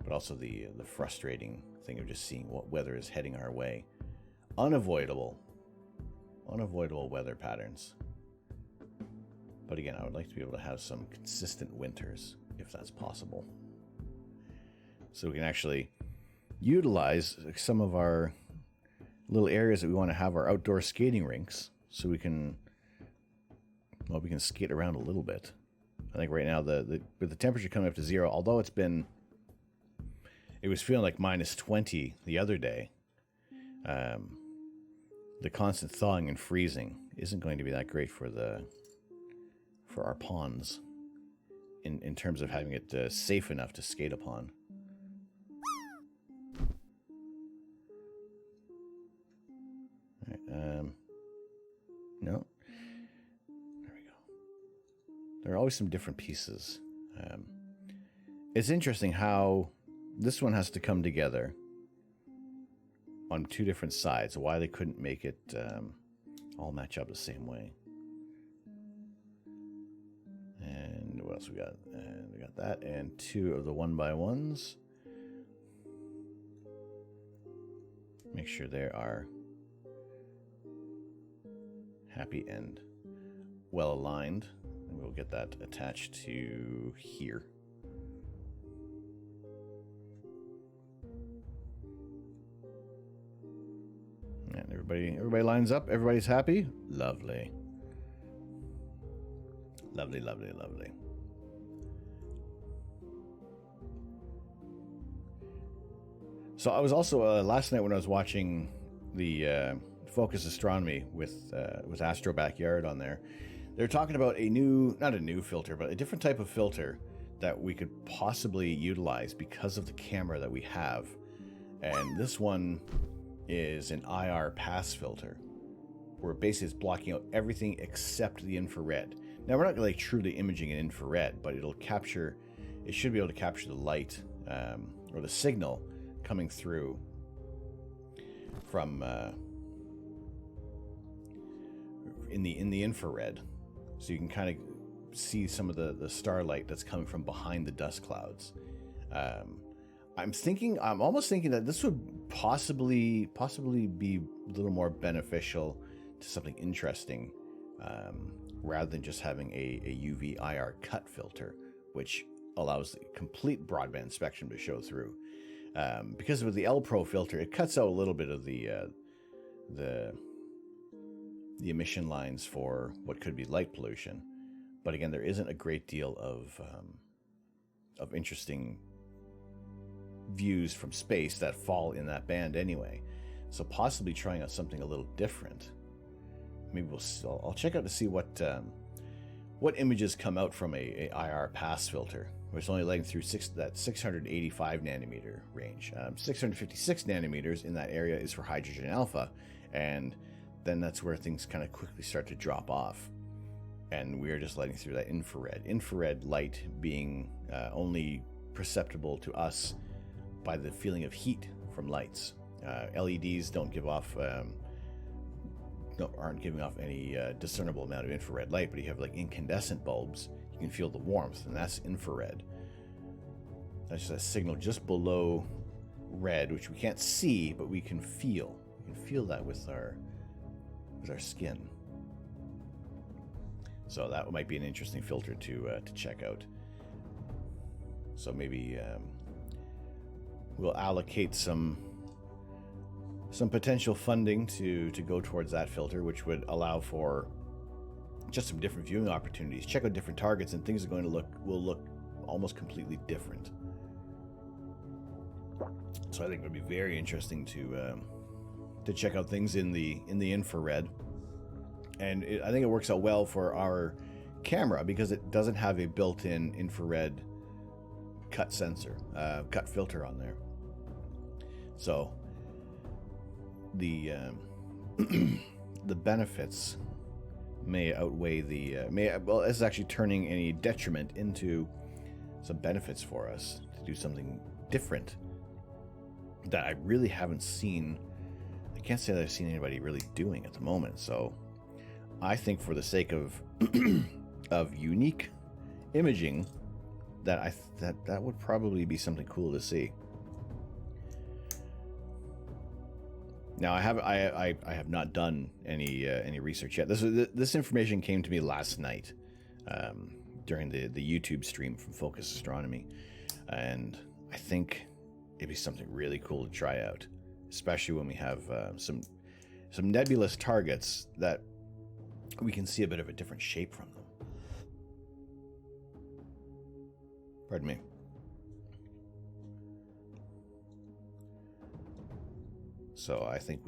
but also the frustrating thing of just seeing what weather is heading our way. Unavoidable weather patterns. But again, I would like to be able to have some consistent winters, if that's possible, so we can actually utilize some of our little areas that we want to have our outdoor skating rinks, so we can skate around a little bit. I think right now with the temperature coming up to 0, although it was feeling like -20 the other day, the constant thawing and freezing isn't going to be that great for our ponds in terms of having it safe enough to skate upon. No. There we go. There are always some different pieces. It's interesting how this one has to come together on 2 different sides. Why they couldn't make it all match up the same way. And what else we got? And we got that and 2 of the 1x1s. Make sure they are happy and well aligned, and we'll get that attached to here. And everybody lines up. Everybody's happy. Lovely. Lovely, lovely, lovely. So I was also last night when I was watching the Focus Astronomy with Astro Backyard on there. They're talking about not a new filter, but a different type of filter that we could possibly utilize because of the camera that we have. And this one is an IR pass filter, where basically it's blocking out everything except the infrared. Now, we're not truly imaging in infrared, but it should be able to capture the light or the signal coming through from in the infrared, so you can kind of see some of the starlight that's coming from behind the dust clouds. I'm almost thinking that this would possibly be a little more beneficial to something interesting, rather than just having a UV IR cut filter, which allows the complete broadband spectrum to show through. Because with the L Pro filter, it cuts out a little bit of the emission lines for what could be light pollution. But again, there isn't a great deal of interesting views from space that fall in that band anyway. So possibly trying out something a little different. Maybe I'll check out to see what images come out from a IR pass filter, which is only letting through that 685 nanometer range. 656 nanometers in that area is for hydrogen alpha, and then that's where things kind of quickly start to drop off. And we're just letting through that infrared light being only perceptible to us by the feeling of heat from lights. LEDs don't give off aren't giving off any discernible amount of infrared light, but you have like incandescent bulbs, you can feel the warmth, and that's infrared. That's just a signal just below red, which we can't see, but we can feel. We can feel that with our skin. So that might be an interesting filter to check out. So maybe we'll allocate some potential funding to go towards that filter, which would allow for just some different viewing opportunities. Check out different targets, and things will look almost completely different. So I think it would be very interesting to check out things in the infrared, and I think it works out well for our camera because it doesn't have a built-in infrared cut filter on there. So the the benefits may outweigh it's actually turning any detriment into some benefits for us to do something different that I really haven't seen. I can't say that I've seen anybody really doing at the moment. So I think for the sake of of unique imaging, that would probably be something cool to see. Now I have not done any research yet. This information came to me last night during the YouTube stream from Focus Astronomy, and I think it'd be something really cool to try out, especially when we have some nebulous targets that we can see a bit of a different shape from them. Pardon me. So I think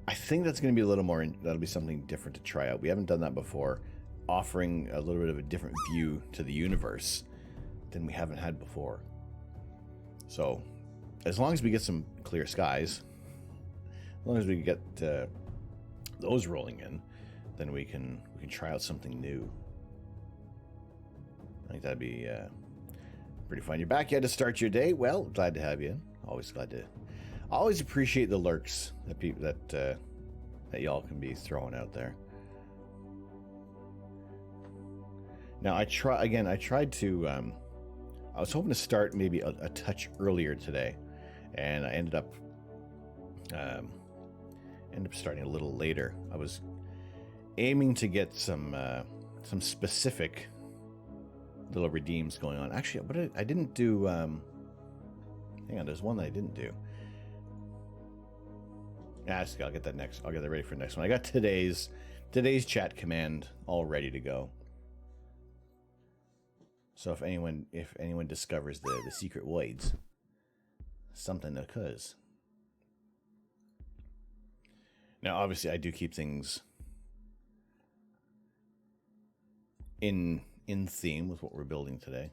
I think that's going to be a little more. That'll be something different to try out. We haven't done that before, offering a little bit of a different view to the universe than we haven't had before. So, as long as we get some clear skies, as long as we get those rolling in, then we can try out something new. I think that'd be pretty fun. You're back yet to start your day? Well, glad to have you in. Always appreciate the lurks that y'all can be throwing out there. Now I tried to I was hoping to start maybe a touch earlier today, and I ended up starting a little later. I was aiming to get some specific little redeems going on. Actually, but I didn't do. Hang on, there's one that I didn't do. I'll get that next. I'll get that ready for the next one. I got today's chat command all ready to go. So if anyone discovers the secret voids, something occurs. Now, obviously, I do keep things in theme with what we're building today.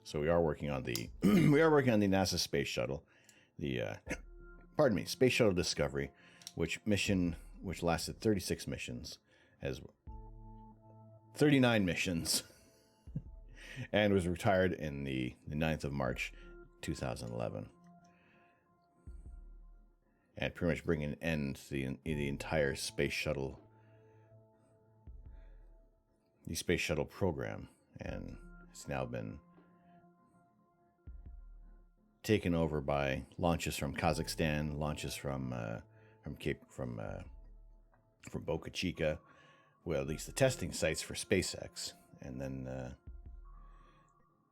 So we are working on the NASA space shuttle, Space Shuttle Discovery, which lasted 36 missions, has 39 missions, and was retired in the 9th of March, 2011. and pretty much bring an end to the entire space shuttle, program, and it's now been taken over by launches from Kazakhstan, launches from Boca Chica, well, at least the testing sites for SpaceX, and then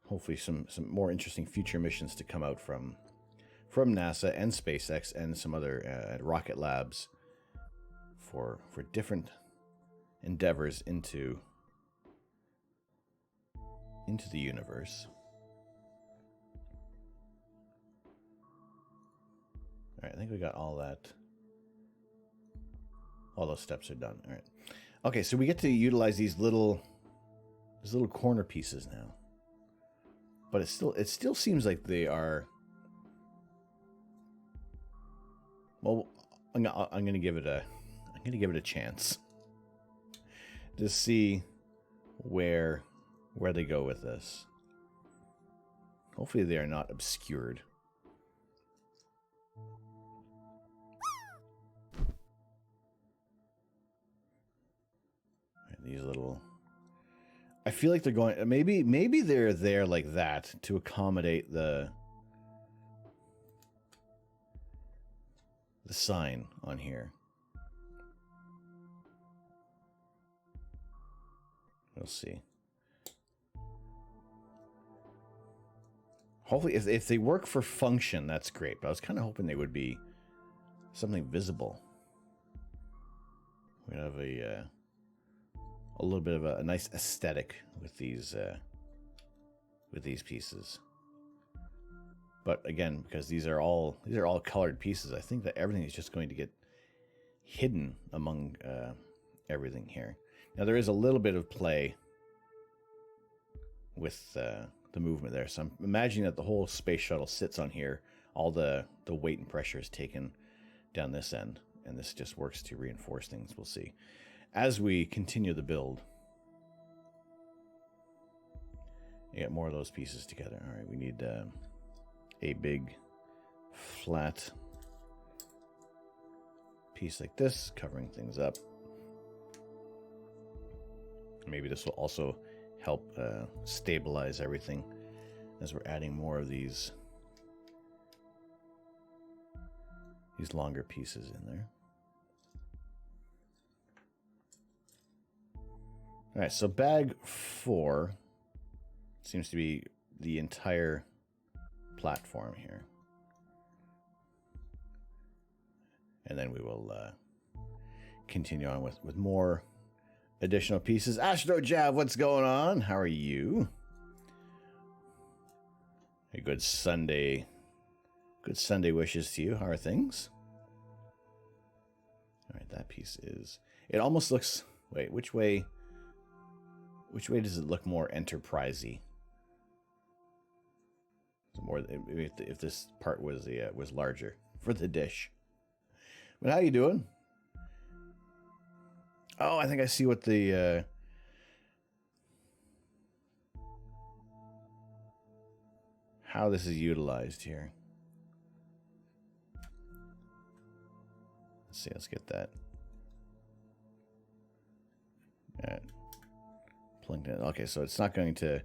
hopefully some more interesting future missions to come out from NASA and SpaceX and some other rocket labs for different endeavors into the universe. All right, I think we got all that. All those steps are done. All right. Okay, so we get to utilize these little corner pieces now. But it still seems like they are. Well, I'm gonna give it a chance to see where they go with this. Hopefully they are not obscured. These little, I feel like they're going, maybe they're there like that to accommodate the sign on here. We'll see. Hopefully, if they work for function, that's great. But I was kind of hoping they would be something visible. We have a little bit of a nice aesthetic with these pieces. But again, because these are all colored pieces, I think that everything is just going to get hidden among everything here. Now there is a little bit of play with the movement there, so I'm imagining that the whole space shuttle sits on here. All the weight and pressure is taken down this end, and this just works to reinforce things. We'll see as we continue the build. You get more of those pieces together. All right, we need a big flat piece like this, covering things up. Maybe this will also help stabilize everything as we're adding more of these longer pieces in there. All right, so bag 4 seems to be the entire platform here. And then we will continue on with more additional pieces. Astro Jav, what's going on? How are you? A good Sunday wishes to you. How are things? All right, that piece is... It almost looks... Wait, which way does it look more enterprisey? More if this part was larger for the dish. But how you doing? Oh, I think I see what the how this is utilized here. Let's see. Let's get that. Plugged in. Okay, so it's not going to.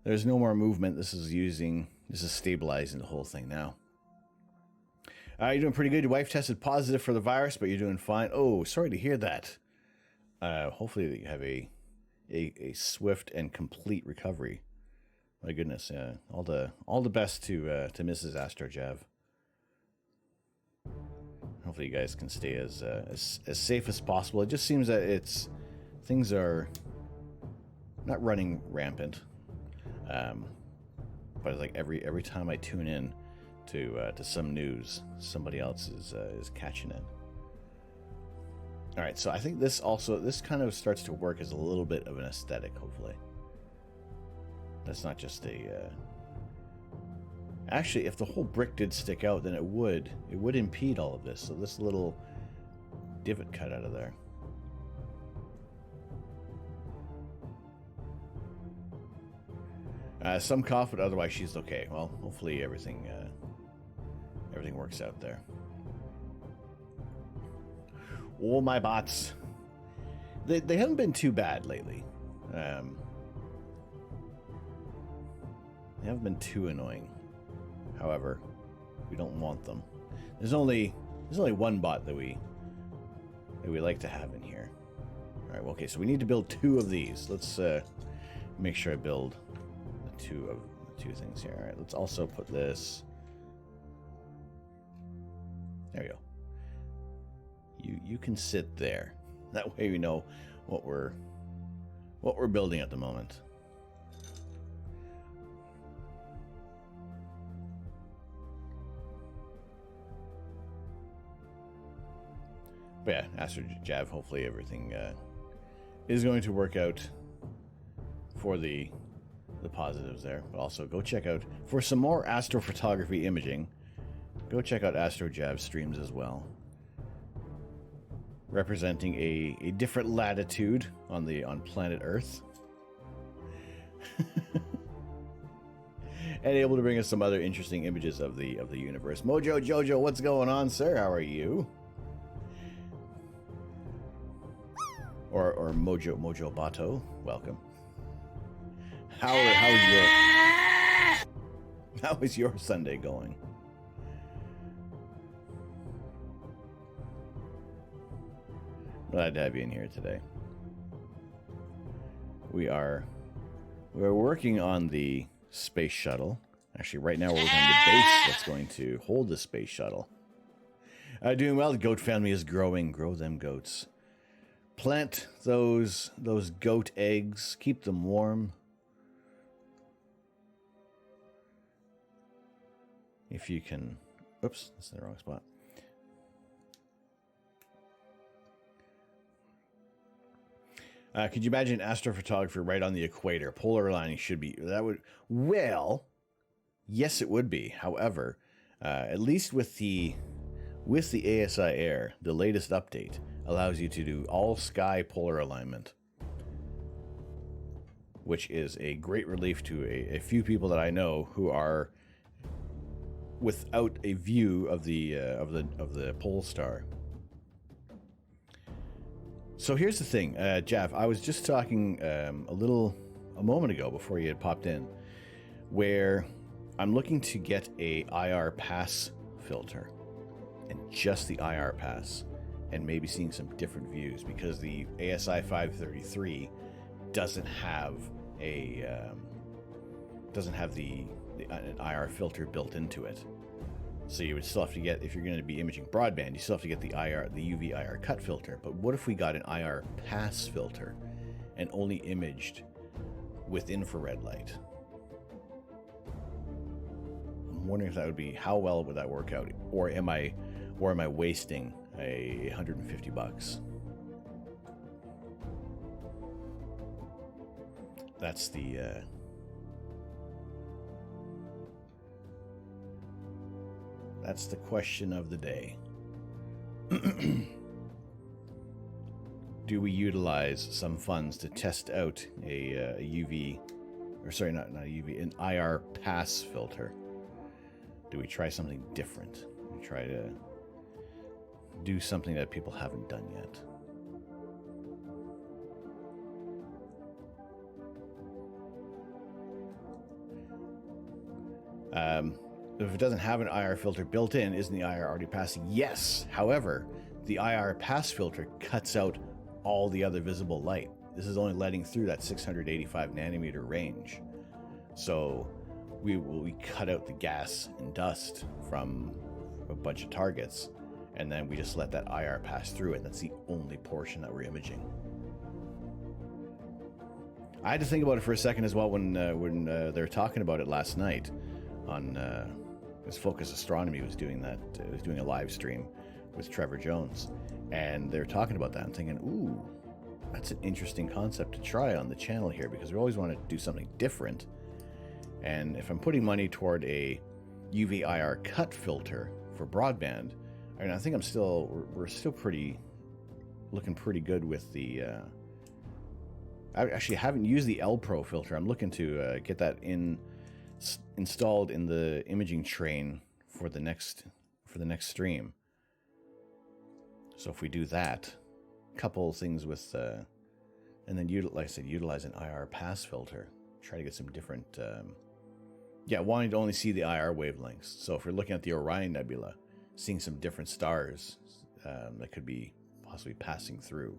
There's no more movement. This is stabilizing the whole thing now. You're doing pretty good. Your wife tested positive for the virus, but you're doing fine. Oh, sorry to hear that. Hopefully you have a swift and complete recovery. My goodness, all the best to Mrs. Astrojav. Hopefully you guys can stay as safe as possible. It just seems that things are not running rampant. But it's like every time I tune in to some news, somebody else is catching it. All right, so I think this kind of starts to work as a little bit of an aesthetic. Hopefully, that's not just a. Actually, if the whole brick did stick out, then it would impede all of this. So this little divot cut out of there. Some cough, but otherwise she's okay. Well, hopefully everything works out there. Oh, my bots. They haven't been too bad lately. They haven't been too annoying. However, we don't want them. There's only one bot that we like to have in here. All right. Well, okay. So we need to build 2 of these. Let's make sure I build the 2 things here. All right. Let's also put this. There we go. You can sit there. That way we know what we're building at the moment. But yeah, Astro Jav, hopefully everything is going to work out for the positives there. But also go check out, for some more astrophotography imaging, go check out Astro Jav's streams as well. Representing a different latitude on planet Earth. And able to bring us some other interesting images of the universe. Mojo Jojo, what's going on, sir? How are you? Or Mojo Bato, welcome. How is your Sunday going? Glad to have you in here today. We're working on the space shuttle. Actually, right now we're working on the base that's going to hold the space shuttle. Doing well. The goat family is growing. Grow them goats. Plant those goat eggs. Keep them warm. If you can... Oops, that's in the wrong spot. Could you imagine astrophotography right on the equator? Polar aligning should be... That would... Well, yes, it would be. However, at least with the ASI Air, the latest update allows you to do all sky polar alignment, which is a great relief to a few people that I know who are without a view of the pole star. So here's the thing, Jeff. I was just talking a moment ago before you had popped in, where I'm looking to get a IR pass filter, and just the IR pass, and maybe seeing some different views, because the ASI 533 doesn't have an IR filter built into it. So you would still have to get, if you're going to be imaging broadband, you still have to get the UV IR cut filter. But what if we got an IR pass filter and only imaged with infrared light? I'm wondering if that would be, how well would that work out? Or am I wasting $150? That's the question of the day. Do we utilize some funds to test out a UV, or sorry, not a UV, an IR pass filter? Do we try something different? Do we try to do something that people haven't done yet? If it doesn't have an IR filter built in, isn't the IR already passing? Yes. However, the IR pass filter cuts out all the other visible light. This is only letting through that 685 nanometer range. So we cut out the gas and dust from a bunch of targets, and then we just let that IR pass through, and that's the only portion that we're imaging. I had to think about it for a second as well when they were talking about it last night on his Focus Astronomy was doing that. Was doing a live stream with Trevor Jones, and they were talking about that and thinking, ooh, that's an interesting concept to try on the channel here, because we always want to do something different. And if I'm putting money toward a UV IR cut filter for broadband, I mean, I think we're still looking pretty good with the. I actually haven't used the L Pro filter. I'm looking to get that installed in the imaging train for the next stream. So if we do that, couple things with, and then like I said, utilize an IR pass filter. Try to get some different, wanting to only see the IR wavelengths. So if we're looking at the Orion Nebula, seeing some different stars that could be possibly passing through.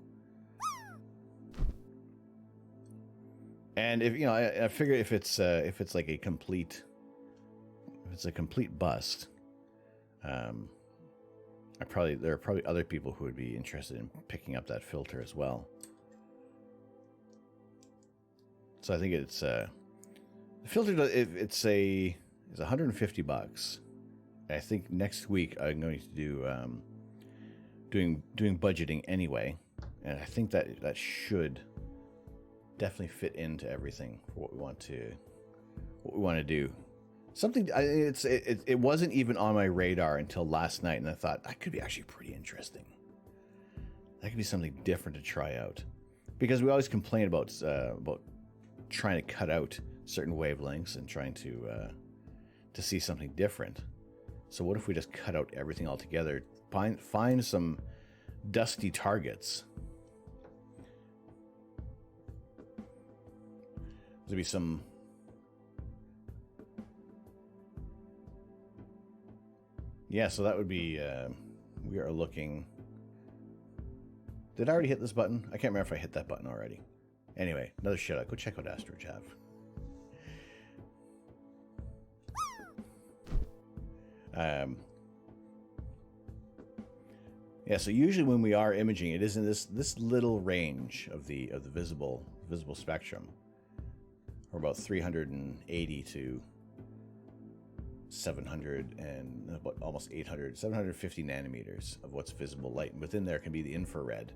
And if I figure if it's like a complete, if it's a complete bust, there are probably other people who would be interested in picking up that filter as well. So I think it's the filter. It's $150. I think next week I'm going to do doing budgeting anyway, and I think that should definitely fit into everything for what we want to do. Something it wasn't even on my radar until last night, and I thought that could be actually pretty interesting. That could be something different to try out, because we always complain about trying to cut out certain wavelengths and trying to see something different. So what if we just cut out everything altogether? Find some dusty targets. There'll be some. Yeah, so that would be. We are looking. Did I already hit this button? I can't remember if I hit that button already. Anyway, another shout out. Go check out AstroChav. Yeah, so usually when we are imaging, it is in this little range of the visible spectrum, or about 380 to 700 and about almost 750 nanometers of what's visible light. And within there can be the infrared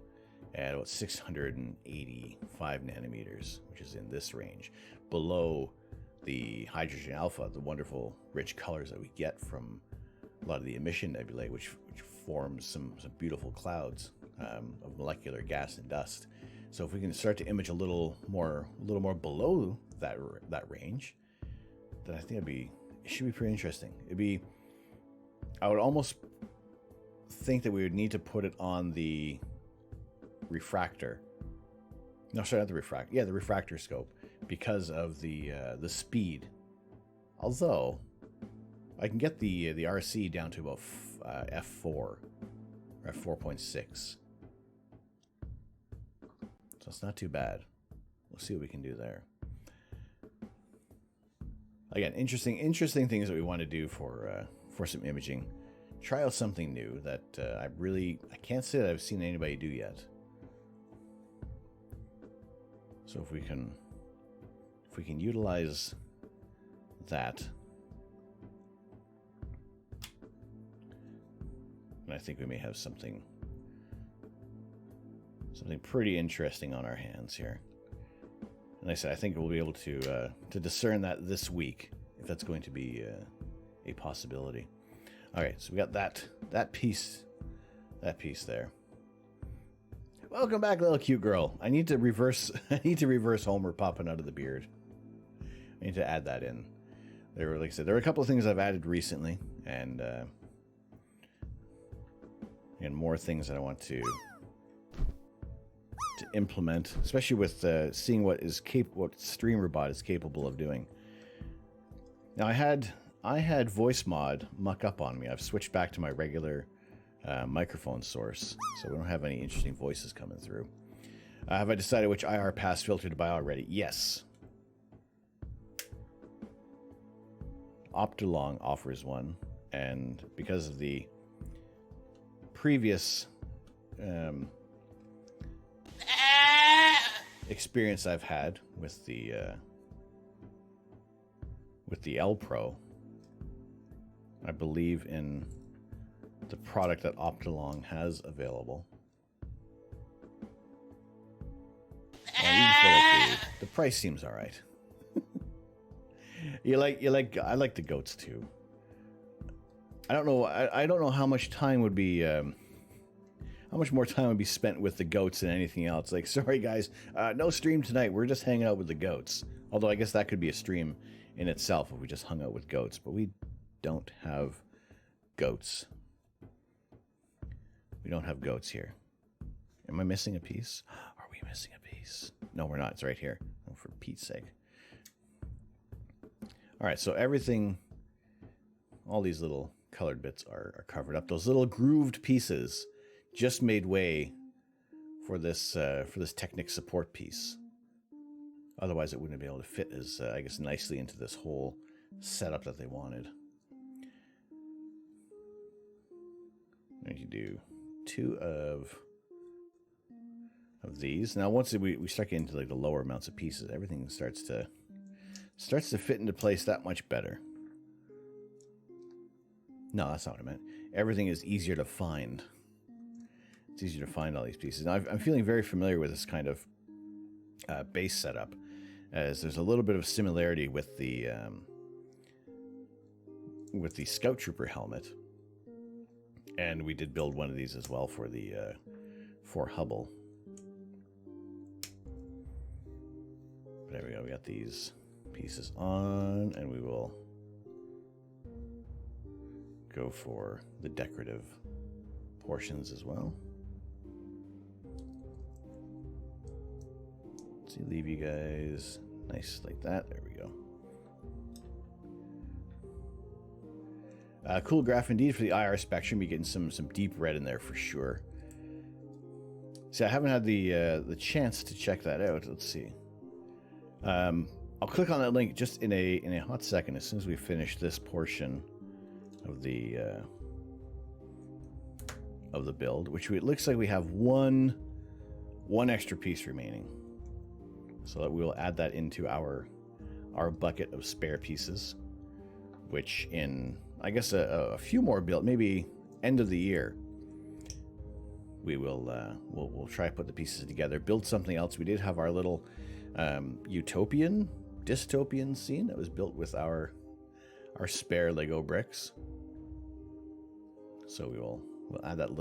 at about 685 nanometers, which is in this range, below the hydrogen alpha, the wonderful rich colors that we get from a lot of the emission nebulae, which forms some beautiful clouds of molecular gas and dust. So if we can start to image a little more below that range, then I think it should be pretty interesting. I would almost think that we would need to put it on the refractor. No, sorry, not the refractor. Yeah, the refractor scope, because of the speed. Although I can get the RC down to about f4 or f4.6, so it's not too bad. We'll see what we can do there. Again, interesting things that we want to do for some imaging. Try out something new that I can't say that I've seen anybody do yet. So if we can utilize that, and I think we may have something pretty interesting on our hands here. And I said, I think we'll be able to discern that this week, if that's going to be a possibility. All right, so we got that piece there. Welcome back, little cute girl. I need to reverse Homer popping out of the beard. I need to add that in. Like I said, there are a couple of things I've added recently, and more things that I want to implement, especially with seeing what StreamerBot is capable of doing. Now I had voice mod muck up on me. I've switched back to my regular microphone source, so we don't have any interesting voices coming through. Have I decided which IR pass filter to buy already? Yes. Optilong offers one, and because of the previous experience I've had with the L Pro, I believe in the product that Optilong has available. The price seems all right. I like the goats too. I don't know how much time would be how much more time would be spent with the goats than anything else. Like, sorry guys, no stream tonight. We're just hanging out with the goats. Although I guess that could be a stream in itself if we just hung out with goats. But we don't have goats. We don't have goats here. Am I missing a piece? Are we missing a piece? No, we're not. It's right here. Oh, for Pete's sake. All right, so everything, all these little colored bits are covered up. Those little grooved pieces just made way for this Technic support piece. Otherwise, it wouldn't be able to fit as, I guess, nicely into this whole setup that they wanted. I'm going to do 2 of these. Now, once we start getting into like the lower amounts of pieces, everything starts to fit into place that much better. No, that's not what I meant. Everything is easier to find. It's easier to find all these pieces. Now, I'm feeling very familiar with this kind of base setup, as there's a little bit of similarity with the Scout Trooper helmet, and we did build one of these as well for the for Hubble. There we go. We got these pieces on, and we will go for the decorative portions as well. So leave you guys nice like that. There we go. Cool graph indeed for the IR spectrum. You're getting some deep red in there for sure. See, I haven't had the chance to check that out. Let's see. I'll click on that link just in a hot second as soon as we finish this portion of the build, which it looks like we have one extra piece remaining. So that we'll add that into our bucket of spare pieces, which in, I guess, a few more build, maybe end of the year, we'll try to put the pieces together, build something else. We did have our little dystopian scene that was built with our spare Lego bricks. So we'll add that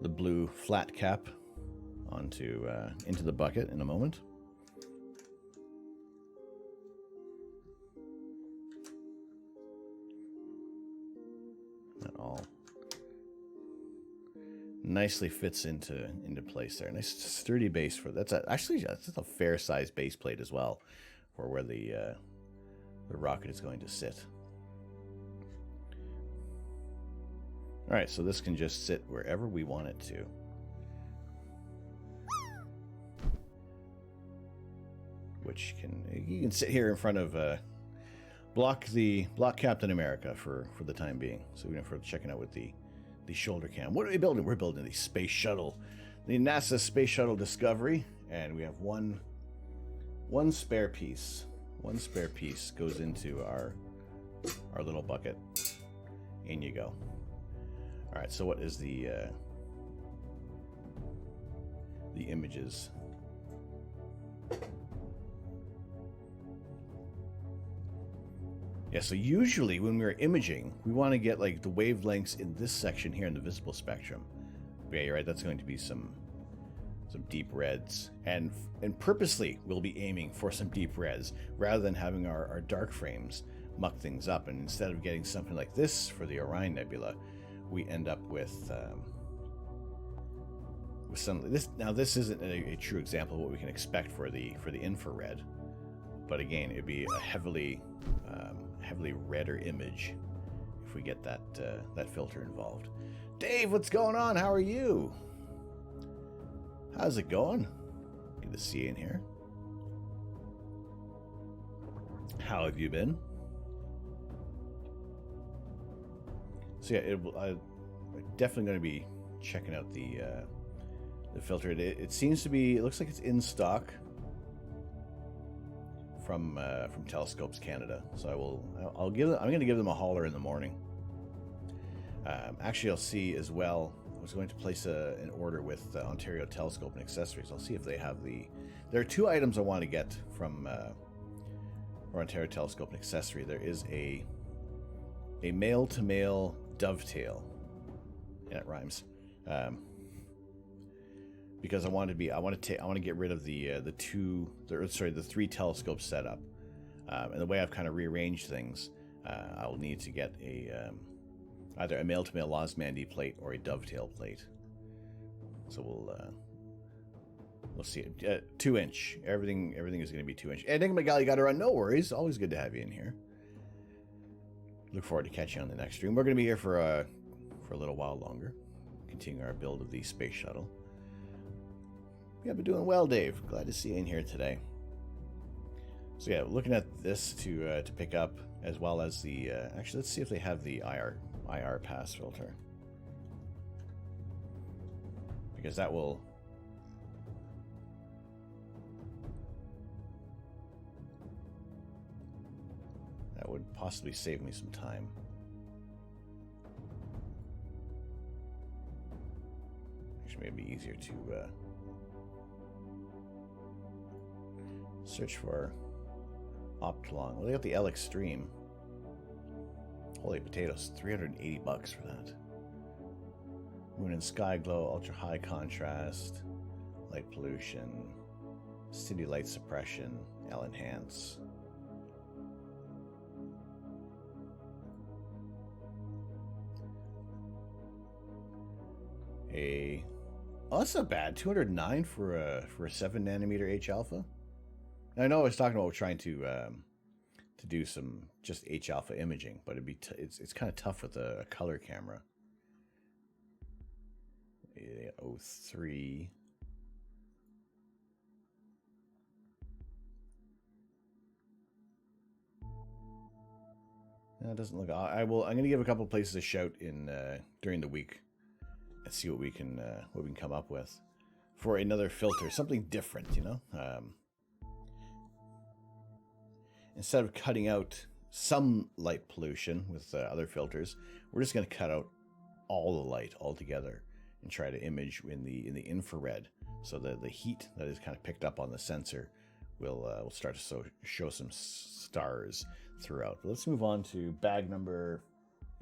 the blue flat cap into the bucket in a moment. That all nicely fits into place there. Nice sturdy base for that's a fair sized base plate as well for where the rocket is going to sit. All right, so this can just sit wherever we want it to. Which you can sit here in front of block Captain America for the time being. So we're checking out with the shoulder cam. What are we building? We're building the space shuttle, the NASA Space Shuttle Discovery, and we have one spare piece. One spare piece goes into our little bucket. In you go. All right. So what is the images? Yeah, so usually when we're imaging, we want to get like the wavelengths in this section here in the visible spectrum. Yeah, you're right. That's going to be some deep reds, and purposely we'll be aiming for some deep reds rather than having our dark frames muck things up. And instead of getting something like this for the Orion Nebula, we end up with some this. Now this isn't a true example of what we can expect for the infrared, but again, it'd be a heavily redder image if we get that filter involved. Dave, what's going on? How are you? How's it going? Good to see you in here. How have you been? So yeah, I'm definitely going to be checking out the filter. It seems to be. It looks like it's in stock from Telescopes Canada. So I'm going to give them a holler in the morning. Actually, I'll see as well. I was going to place an order with Ontario Telescope and Accessories. I'll see if they have there are 2 items I want to get from Ontario Telescope and Accessory. There is a male-to-male dovetail. Yeah, it rhymes. Because I want to get rid of the 3 telescope setup. And the way I've kind of rearranged things, I'll need to get either a male-to-male Osmandy plate or a dovetail plate. So we'll see it. 2-inch. Everything is going to be 2-inch. Enigma Gal, you got to run. No worries. Always good to have you in here. Look forward to catching you on the next stream. We're going to be here for a little while longer. Continue our build of the space shuttle. Yeah, but doing well, Dave. Glad to see you in here today. So yeah, looking at this to pick up, as well as the actually, let's see if they have the IR pass filter, because that will would possibly save me some time. Actually, maybe it'd be easier to search for Optilon. Well, they got the L Extreme. Holy potatoes, $380 for that. Moon and Sky Glow, ultra high contrast, light pollution, city light suppression, L enhance. Oh, that's not bad. 209 for a 7nm H alpha. I know I was talking about trying to do some just H alpha imaging, but it's kind of tough with a color camera. 03. That doesn't look. I'm going to give a couple places a shout in during the week. And see what we can come up with for another filter, something different, you know. Instead of cutting out some light pollution with other filters, we're just going to cut out all the light altogether and try to image in the infrared, so that the heat that is kind of picked up on the sensor will start to show some stars throughout. But let's move on to bag number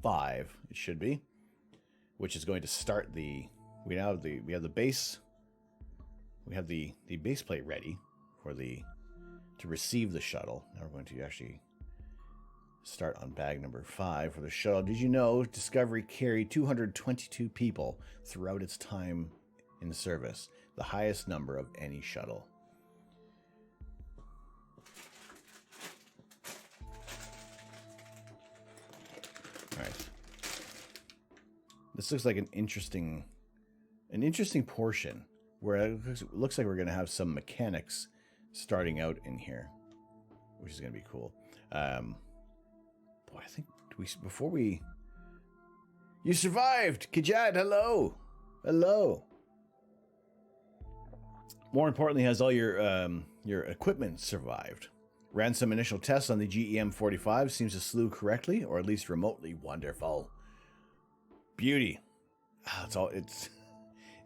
5. It should be. Which is going to start we have the base, we have the base plate ready to receive the shuttle. Now we're going to actually start on bag number 5 for the shuttle. Did you know Discovery carried 222 people throughout its time in service, the highest number of any shuttle? All right. This looks like an interesting portion where it looks like we're going to have some mechanics starting out in here, which is going to be cool. Boy, I think you survived, Kajad. Hello. More importantly, has all your equipment survived? Ran some initial tests on the GEM-45. Seems to slew correctly, or at least remotely wonderful. Beauty.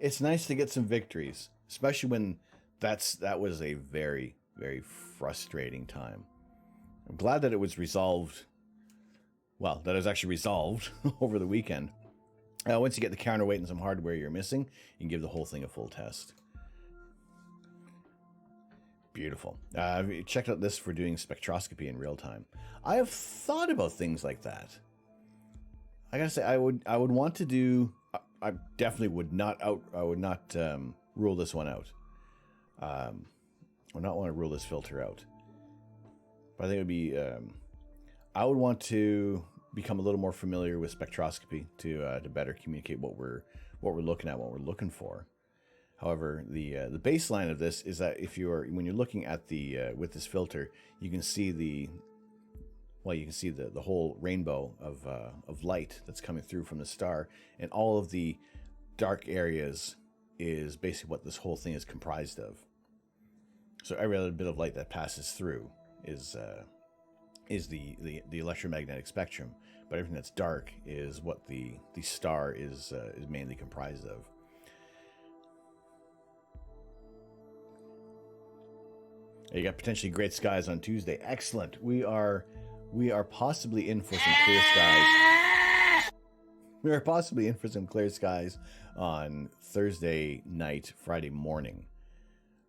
It's nice to get some victories, especially when that was a very, very frustrating time. I'm glad that it was resolved. Well, that it was actually resolved over the weekend. Once you get the counterweight and some hardware you're missing, you can give the whole thing a full test. Beautiful. I've checked out this for doing spectroscopy in real time. I have thought about things like that. I gotta say, I would want to do. I definitely would not rule this one out. I would not want to rule this filter out. But I think it would be. I would want to become a little more familiar with spectroscopy to better communicate what we're looking at, what we're looking for. However, the baseline of this is that when you're looking at with this filter, you can see the whole rainbow of light that's coming through from the star, and all of the dark areas is basically what this whole thing is comprised of. So every other bit of light that passes through is the electromagnetic spectrum, but everything that's dark is what the star is mainly comprised of. You got potentially great skies on Tuesday. Excellent. We are possibly in for some clear skies. We are possibly in for some clear skies on Thursday night, Friday morning,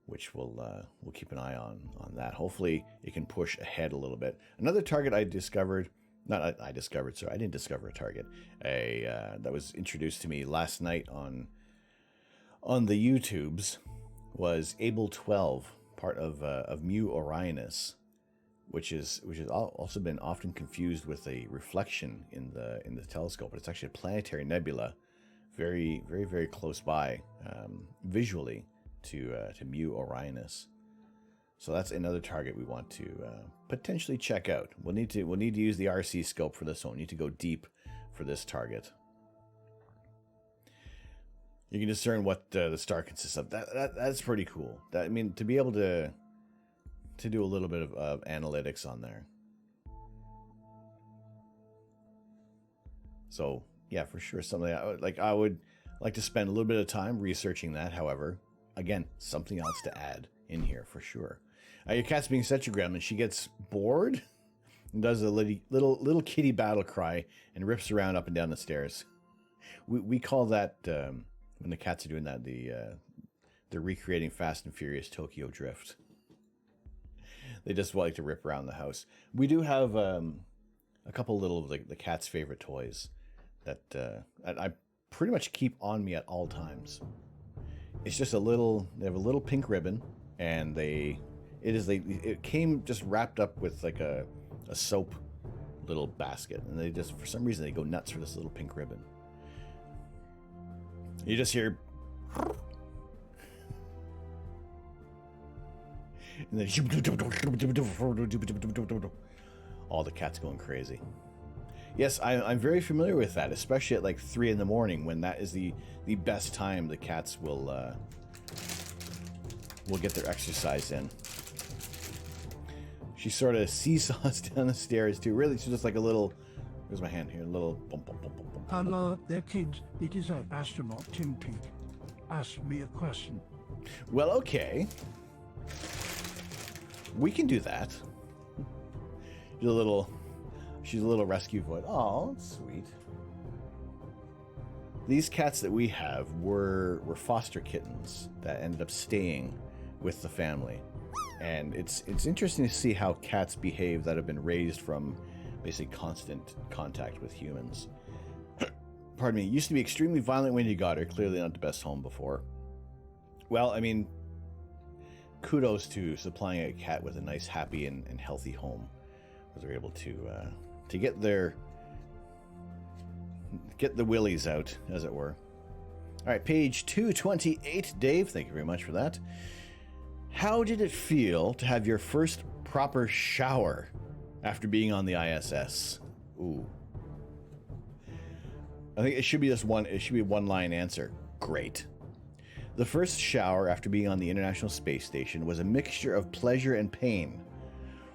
which we'll keep an eye on that. Hopefully, it can push ahead a little bit. Another target I discovered Not I discovered, so I didn't discover a target. That was introduced to me last night on the YouTubes was Able 12, part of Mu Orionis, which is also been often confused with a reflection in the telescope, but it's actually a planetary nebula, very very very close by visually to Mu Orionis. So that's another target we want to potentially check out. We'll need to use the RC scope for this one. We need to go deep for this target. You can discern what the star consists of. That's pretty cool. I mean, to be able to do a little bit of analytics on there. So yeah, for sure, something I would like to spend a little bit of time researching that. However, again, something else to add in here for sure. Your cat's being such a gremlin, she gets bored and does a little kitty battle cry and rips around up and down the stairs. We call that when the cats are doing that, they're recreating Fast and Furious Tokyo Drift. They just like to rip around the house. We do have a couple little of the cat's favorite toys that I pretty much keep on me at all times. It's just they have a little pink ribbon, and it came just wrapped up with like a soap little basket, and they just, for some reason, they go nuts for this little pink ribbon. You just hear, and then all the cats going crazy. Yes, I'm very familiar with that, especially at like 3 in the morning, when that is the best time the cats will get their exercise in. She sort of seesaws down the stairs too. Really, she's just like a little. Where's my hand here? A little bump, bump, bump, bump, bump.
Hello there, kids. It is an astronaut, Tim Peak. Ask me a question.
Well, okay. We can do that. She's a little rescue voice. Oh, that's sweet. These cats that we have were foster kittens that ended up staying with the family. And it's interesting to see how cats behave that have been raised from basically constant contact with humans. Pardon me. Used to be extremely violent when you got her. Clearly not the best home before. Well, I mean, kudos to supplying a cat with a nice, happy, and healthy home. They're able to get the willies out, as it were. All right, page 228. Dave, thank you very much for that. How did it feel to have your first proper shower after being on the ISS? Ooh. I think it should be it should be a one-line answer. Great. The first shower after being on the International Space Station was a mixture of pleasure and pain.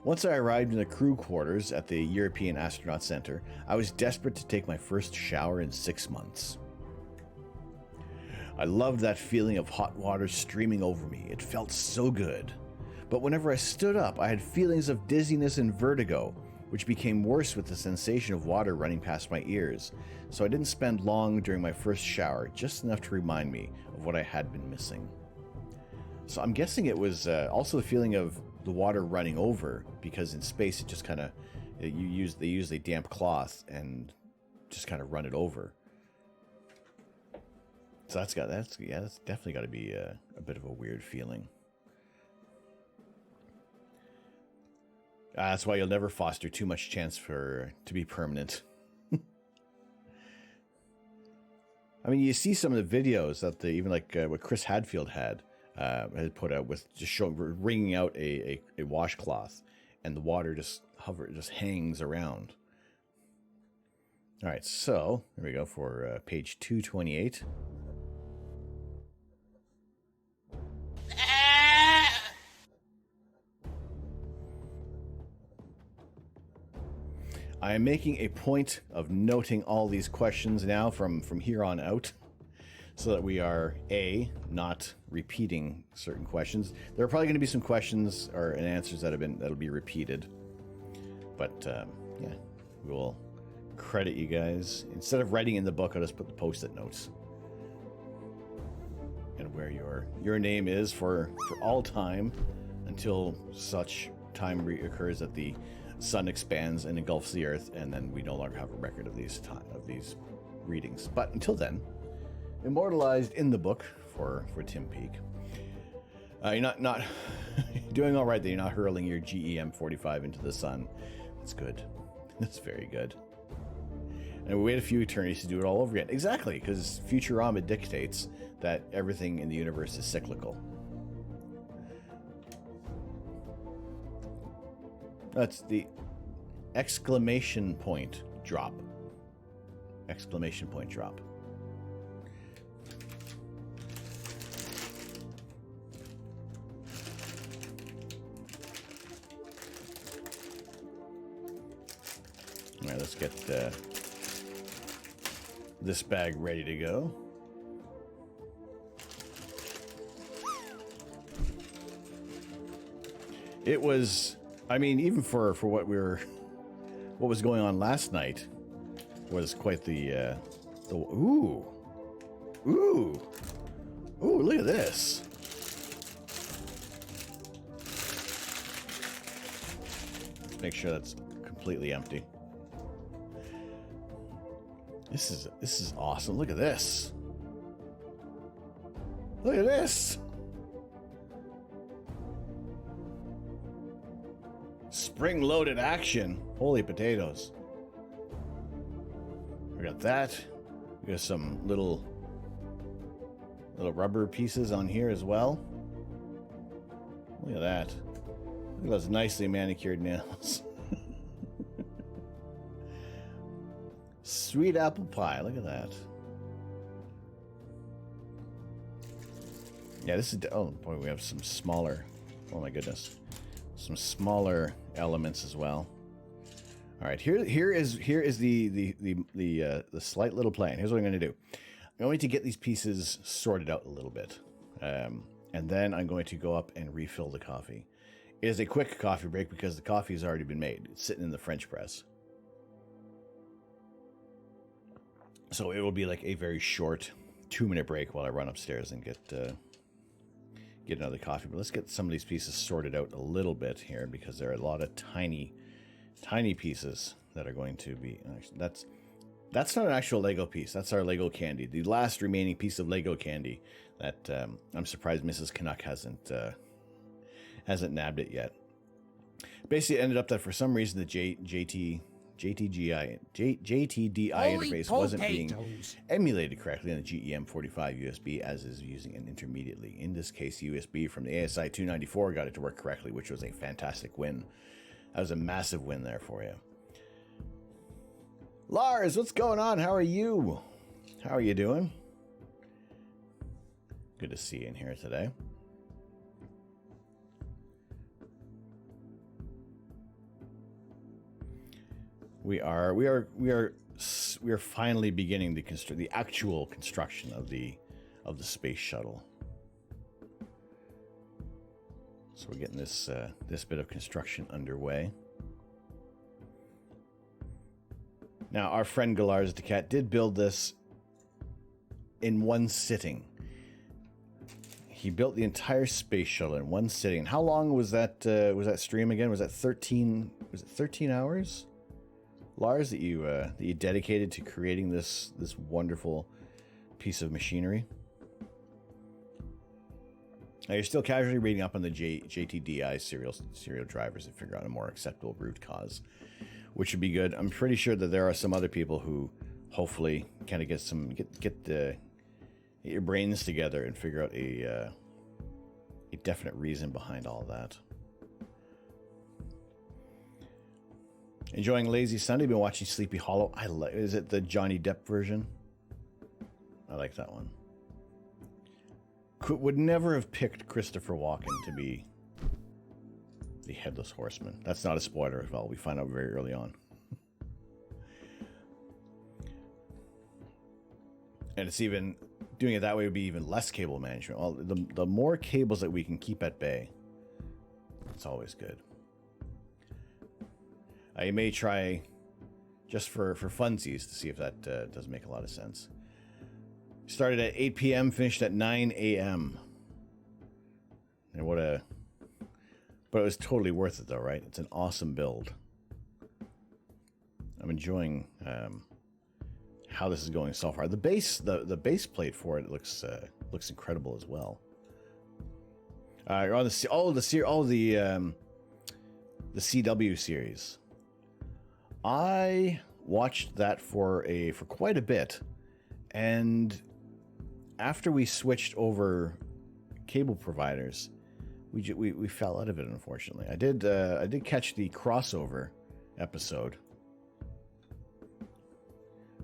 Once I arrived in the crew quarters at the European Astronaut Center, I was desperate to take my first shower in 6 months. I loved that feeling of hot water streaming over me. It felt so good. But whenever I stood up, I had feelings of dizziness and vertigo, which became worse with the sensation of water running past my ears. So I didn't spend long during my first shower, just enough to remind me of what I had been missing. So I'm guessing it was also the feeling of the water running over, because in space it just kind of, they use a damp cloth and just kind of run it over. So that's definitely got to be a bit of a weird feeling. That's why you'll never foster too much chance to be permanent. I mean, you see some of the videos that even what Chris Hadfield had put out with just wringing out a washcloth, and the water just hangs around. All right, so there we go for page 228. I am making a point of noting all these questions now from here on out, so that we are not repeating certain questions. There are probably going to be some questions and answers that'll be repeated, but yeah, we will credit you guys. Instead of writing in the book, I'll just put the post-it notes and where your name is for all time, until such time occurs that the sun expands and engulfs the Earth, and then we no longer have a record of these readings. But until then, immortalized in the book for Tim Peake. You're not doing all right. That you're not hurling your GEM-45 into the sun. That's good. That's very good. And we wait a few eternities to do it all over again. Exactly, because Futurama dictates that everything in the universe is cyclical. That's the exclamation point drop. Exclamation point drop. All right, let's get this bag ready to go. It was, I mean, even for what was going on last night was quite the ooh, look at this. Let's make sure that's completely empty. This is awesome. Look at this. Look at this. Spring-loaded action. Holy potatoes. We got that. We got some little rubber pieces on here as well. Look at that. Look at those nicely manicured nails. Sweet apple pie. Look at that. Yeah, this is... Oh, boy, we have some smaller... Oh, my goodness. Some smaller elements as well. All right, here is the slight little plan. Here's what I'm going to do. I'm going to get these pieces sorted out a little bit. And then I'm going to go up and refill the coffee. It is a quick coffee break because the coffee has already been made. It's sitting in the French press. So it will be like a very short 2-minute break while I run upstairs and get another coffee. But let's get some of these pieces sorted out a little bit here because there are a lot of tiny pieces that are going to be... Actually, that's not an actual Lego piece. That's our Lego candy. The last remaining piece of Lego candy that I'm surprised Mrs. Canuck hasn't nabbed it yet. Basically, it ended up that for some reason the JTDI interface wasn't being emulated correctly on the GEM-45 USB as is using it intermediately. In this case, USB from the ASI 294 got it to work correctly, which was a fantastic win. That was a massive win there for you. Lars, what's going on? How are you? How are you doing? Good to see you in here today. We are finally beginning the actual construction of the space shuttle. So we're getting this bit of construction underway. Now, our friend Galars the Cat did build this in one sitting. He built the entire space shuttle in one sitting. How long was that stream again? Was that 13? Was it 13 hours? Lars, that you dedicated to creating this wonderful piece of machinery. Now you're still casually reading up on the JTDI serial drivers to figure out a more acceptable root cause, which would be good. I'm pretty sure that there are some other people who hopefully kind of get your brains together and figure out a definite reason behind all that. Enjoying Lazy Sunday. Been watching Sleepy Hollow. Is it the Johnny Depp version? I like that one. Would never have picked Christopher Walken to be the Headless Horseman. That's not a spoiler as well. We find out very early on. And it's even... Doing it that way would be even less cable management. Well, the more cables that we can keep at bay, it's always good. I may try, just for funsies, to see if that does make a lot of sense. Started at 8 p.m., finished at 9 a.m. And but it was totally worth it though, right? It's an awesome build. I'm enjoying how this is going so far. The base plate for it looks incredible as well. On the CW series, I watched that for quite a bit, and after we switched over cable providers, we fell out of it. Unfortunately, I did catch the crossover episode,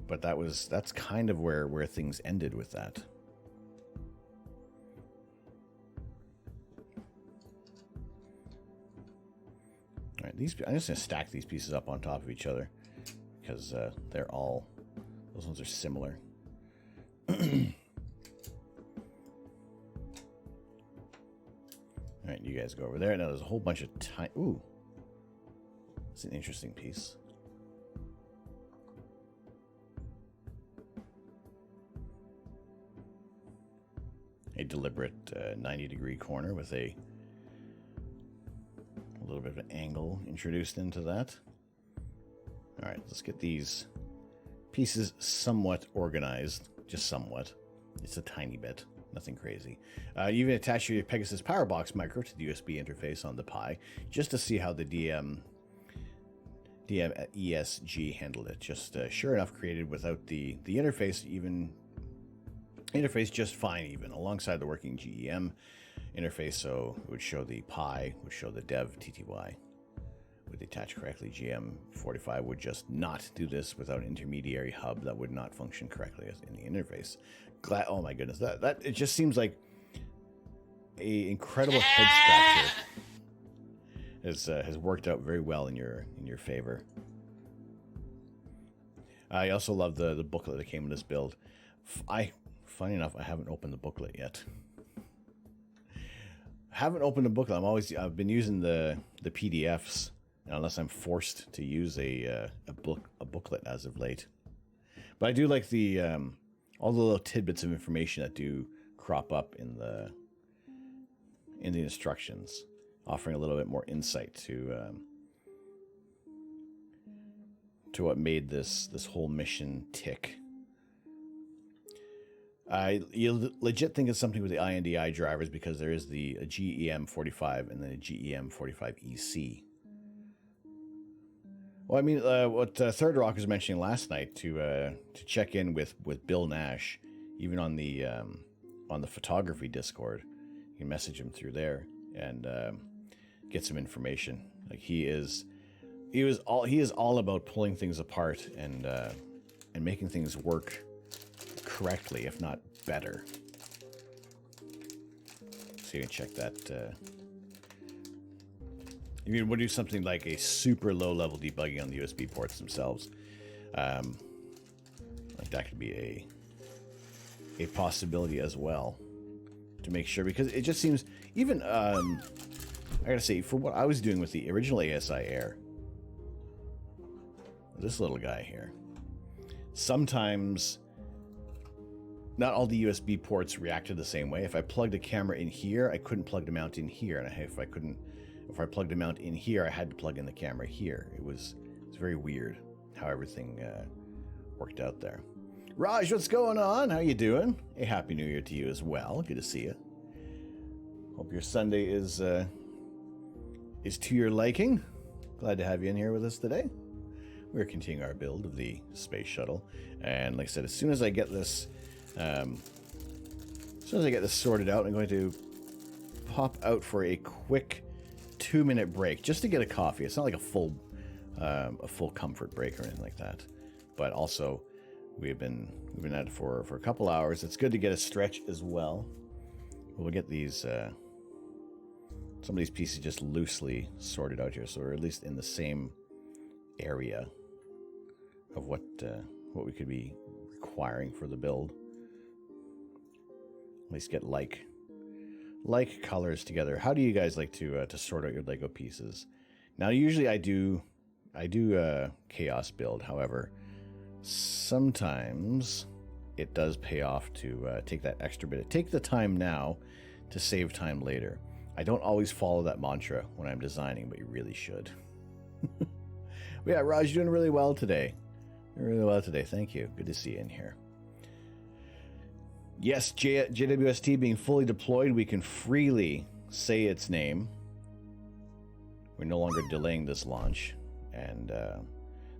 but that's kind of where things ended with that. All right, I'm just gonna stack these pieces up on top of each other because those ones are similar. All right, you guys go over there. Now there's a whole bunch of tiny. Ooh, it's an interesting piece. A deliberate 90-degree corner with a little bit of an angle introduced into that. All right, let's get these pieces somewhat organized, just somewhat. It's a tiny bit, nothing crazy. You even attach your Pegasus Power Box micro to the USB interface on the Pi, just to see how the DMESG handled it. Just sure enough, created without the interface interface just fine, even alongside the working GEM interface. So it would show the Pi, would show the dev TTY. Would attach correctly. GM45 would just not do this without an intermediary hub that would not function correctly in the interface. Oh my goodness, that it just seems like a incredible head scratcher. Has worked out very well in your favor. I also love the booklet that came with this build. Funny enough, I haven't opened the booklet yet. Haven't opened the booklet. I've been using the PDFs, unless I'm forced to use a booklet as of late. But I do like the all the little tidbits of information that do crop up in the instructions, offering a little bit more insight to what made this whole mission tick. You legit think it's something with the INDI drivers because there is the GEM45 and then a GEM45EC. Well, I mean, what Third Rock was mentioning last night to check in with Bill Nash, even on the photography Discord, you can message him through there and get some information. Like he is all about pulling things apart and making things work correctly, if not better. So you can check that. You mean we'll do something like a super low-level debugging on the USB ports themselves. Like that could be a possibility as well, to make sure, because it just seems even I gotta say, for what I was doing with the original ASI Air, this little guy here, sometimes not all the USB ports reacted the same way. If I plugged a camera in here, I couldn't plug the mount in here, and if I plugged a mount in here, I had to plug in the camera here. It's very weird how everything worked out there. Raj, what's going on? How you doing? A happy New Year to you as well. Good to see you. Hope your Sunday is to your liking. Glad to have you in here with us today. We're continuing our build of the space shuttle, and like I said, as soon as I get this sorted out, I'm going to pop out for a quick 2-minute break just to get a coffee. It's not like a full comfort break or anything like that, but also we've been at it for a couple hours. It's good to get a stretch as well. We'll get these some of these pieces just loosely sorted out here, so we're at least in the same area of what we could be requiring for the build. At least get like colors together. How do you guys like to sort out your Lego pieces? Now, usually I do chaos build. However, sometimes it does pay off to take that extra bit. Take the time now to save time later. I don't always follow that mantra when I'm designing, but you really should. Yeah, Raj, you're doing really well today. Doing really well today. Thank you. Good to see you in here. Yes, JWST being fully deployed, we can freely say its name. We're no longer delaying this launch, and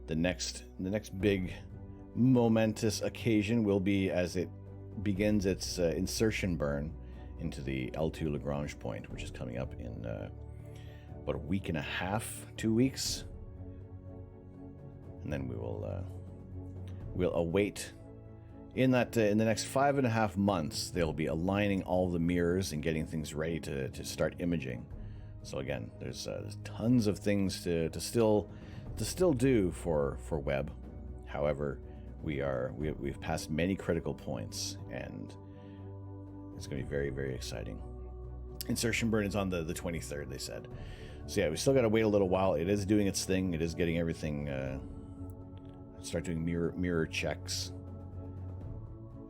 the next big momentous occasion will be as it begins its insertion burn into the L2 Lagrange point, which is coming up in about a week and a half, 2 weeks, and then we will we'll await. In the next 5.5 months, they'll be aligning all the mirrors and getting things ready to start imaging. So again, there's tons of things to still do for Webb. However, we've passed many critical points, and it's going to be very, very exciting. Insertion burn is on the 23rd, they said. So yeah, we still got to wait a little while. It is doing its thing. It is getting everything. Start doing mirror checks,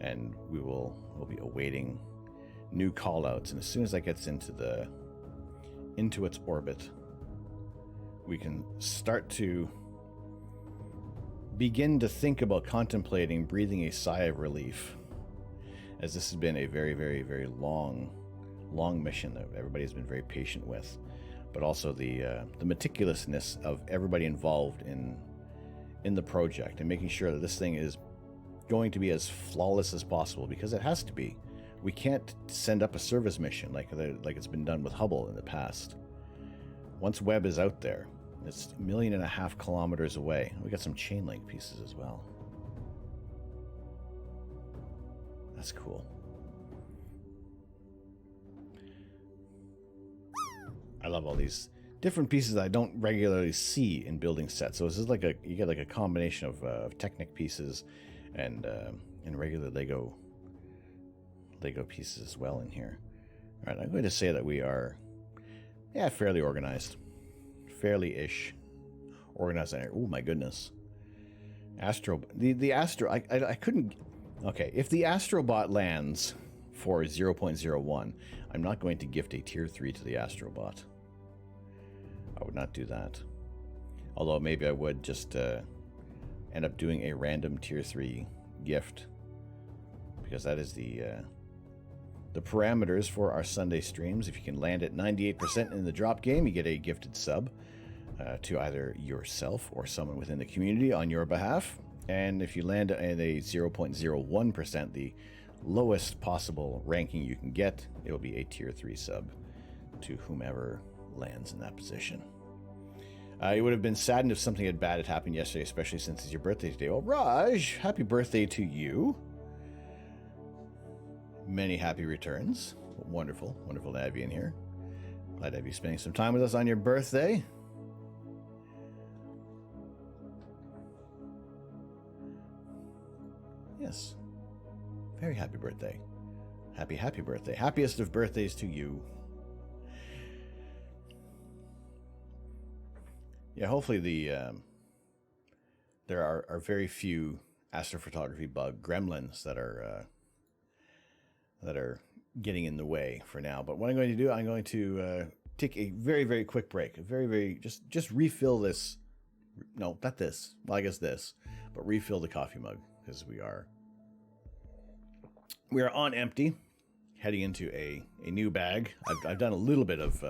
and we'll be awaiting new callouts. And as soon as that gets into its orbit, we can start to begin to think about contemplating breathing a sigh of relief, as this has been a very, very, very long mission that everybody has been very patient with, but also the meticulousness of everybody involved in the project, and making sure that this thing is going to be as flawless as possible, because it has to be. We can't send up a service mission like it's been done with Hubble in the past. Once Webb is out there, it's 1.5 million kilometers away. We got some chain link pieces as well. That's cool. I love all these different pieces that I don't regularly see in building sets. So this is you get like a combination of Technic pieces and regular Lego pieces as well in here. All right, I'm going to say that we are, fairly organized, fairly-ish organized. Oh my goodness, the Astro. I couldn't. Okay, if the Astrobot lands for 0.01, I'm not going to gift a tier 3 to the Astrobot. I would not do that. Although maybe I would just end up doing a random tier 3 gift, because that is the parameters for our Sunday streams. If you can land at 98% in the drop game, you get a gifted sub to either yourself or someone within the community on your behalf. And if you land at a 0.01%, the lowest possible ranking you can get, it will be a tier 3 sub to whomever lands in that position. You would have been saddened if something bad had happened yesterday, especially since it's your birthday today. Well, Raj, happy birthday to you. Many happy returns. Wonderful, wonderful to have you in here. Glad to have you spending some time with us on your birthday. Yes. Very happy birthday. Happy birthday. Happiest of birthdays to you. Yeah, hopefully there are very few astrophotography bug gremlins that are getting in the way for now. But what I'm going to do, I'm going to take a very, very quick break. Just refill this. No, not this. Well, I guess this. But refill the coffee mug, because we are on empty, heading into a new bag. I've done a little bit of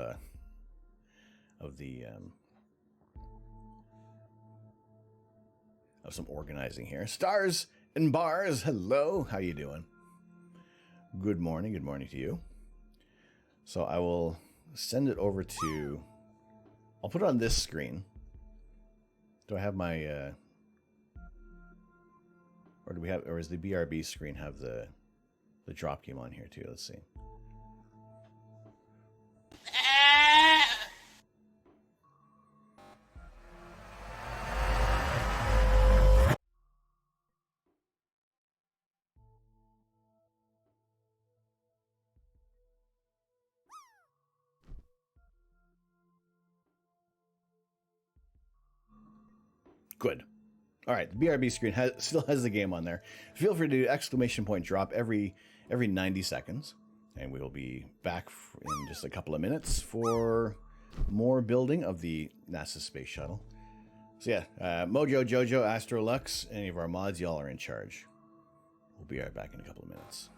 some organizing here. Stars and bars, hello. How you doing? Good morning to you. So I will send it over to, I'll put it on this screen. Do I have my, or is the BRB screen have the drop game on here too? Let's see. Good. All right, the BRB screen still has the game on there. Feel free to do exclamation point drop every 90 seconds, and we will be back in just a couple of minutes for more building of the NASA Space Shuttle. So yeah, Mojo, Jojo, Astrolux, any of our mods, y'all are in charge. We'll be right back in a couple of minutes.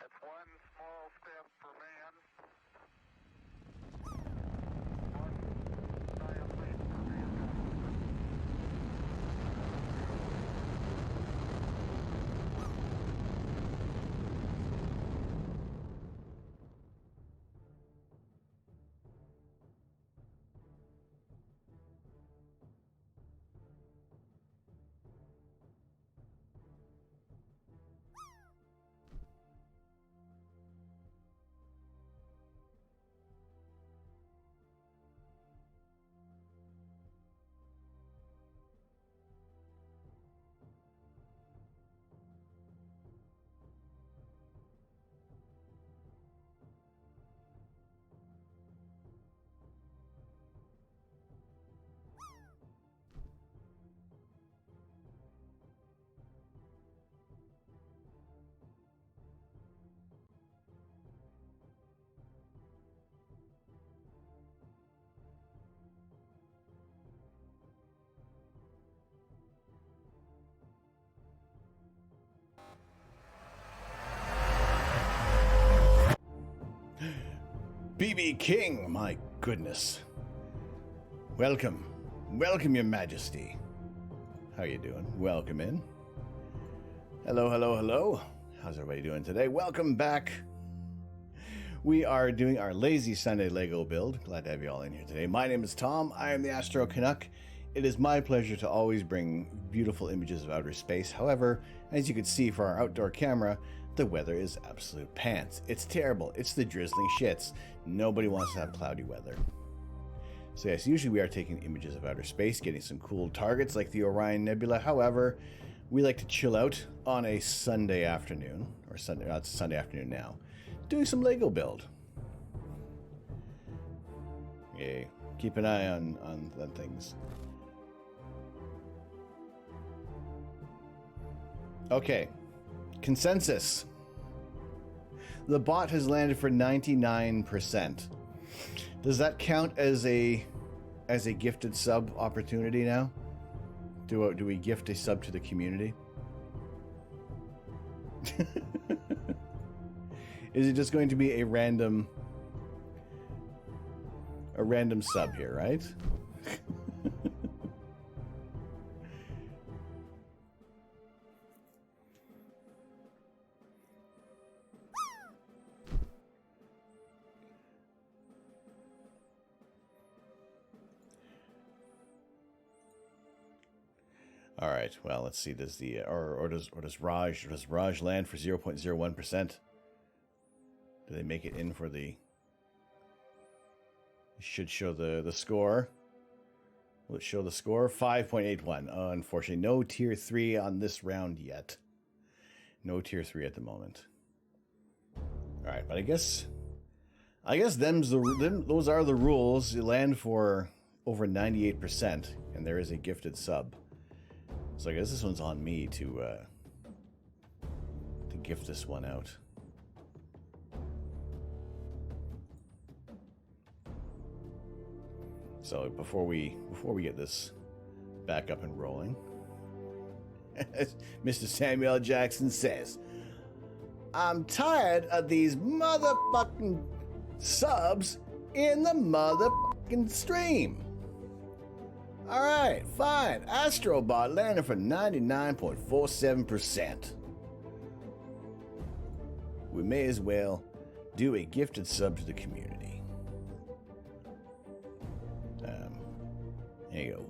That's one small step for man, one giant leap for mankind.
BB King, my goodness. Welcome. Welcome, Your Majesty. How you doing? Welcome in. Hello, hello, hello. How's everybody doing today? Welcome back. We are doing our Lazy Sunday Lego build. Glad to have you all in here today. My name is Tom. I am the Astro Canuck. It is my pleasure to always bring beautiful images of outer space. However, as you can see from our outdoor camera, the weather is absolute pants. It's terrible. It's the drizzling shits. Nobody wants to have cloudy weather. So yes, usually we are taking images of outer space, getting some cool targets like the Orion Nebula. However, we like to chill out on a Sunday afternoon, or Sunday, it's Sunday afternoon now, doing some Lego build. Yay. Keep an eye on things. Okay. Consensus. The bot has landed for 99%. Does that count as a gifted sub opportunity now? Do we gift a sub to the community? Is it just going to be a random sub here, right? All right. Well, let's see. Does the does Raj land for 0.01%? Do they make it in for the? Should show the score. Will it show the score? 5.81. Unfortunately, no tier 3 on this round yet. No tier 3 at the moment. All right, but I guess those are the rules. You land for over 98%, and there is a gifted sub. So I guess this one's on me to gift this one out. So before we get this back up and rolling, Mr. Samuel Jackson says, "I'm tired of these motherfucking subs in the motherfucking stream." All right, fine. Astrobot landed for 99.47%. We may as well do a gifted sub to the community. There you go.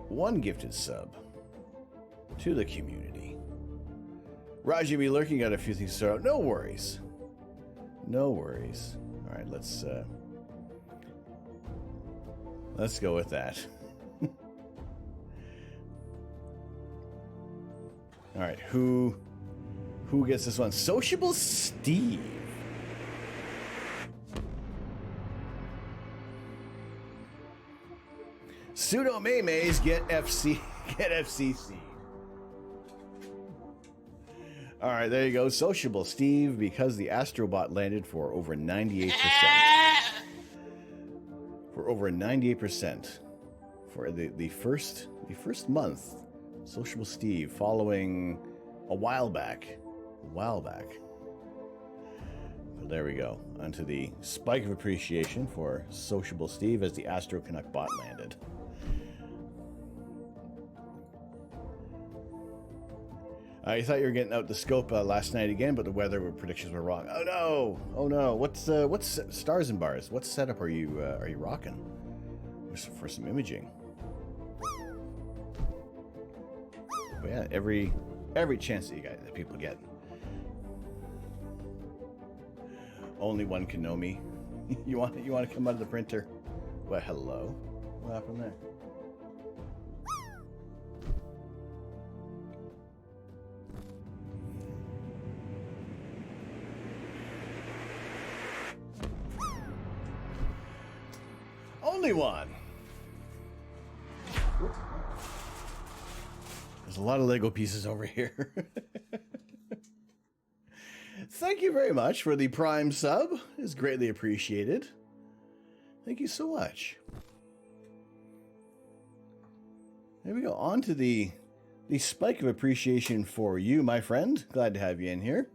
One gifted sub to the community. Raj, you'll be lurking at a few things, so no worries. No worries. All right, let's go with that. All right, who gets this one? Sociable Steve. Pseudo Maymays get FCC. All right, there you go. Sociable Steve, because the Astrobot landed for over 98%. For over 98% for the first month. Sociable Steve, following a while back. But there we go. Onto the spike of appreciation for Sociable Steve as the Astro Canuck bot landed. I thought you were getting out the scope last night again, but the weather predictions were wrong. Oh no! What's stars and bars? What setup are you rocking for some imaging? But yeah, every chance that people get. Only one can know me. You want to come out of the printer? Well, hello. What happened there? Only one. There's a lot of Lego pieces over here. Thank you very much for the Prime sub. It's greatly appreciated. Thank you so much. There we go. On to the spike of appreciation for you, my friend. Glad to have you in here.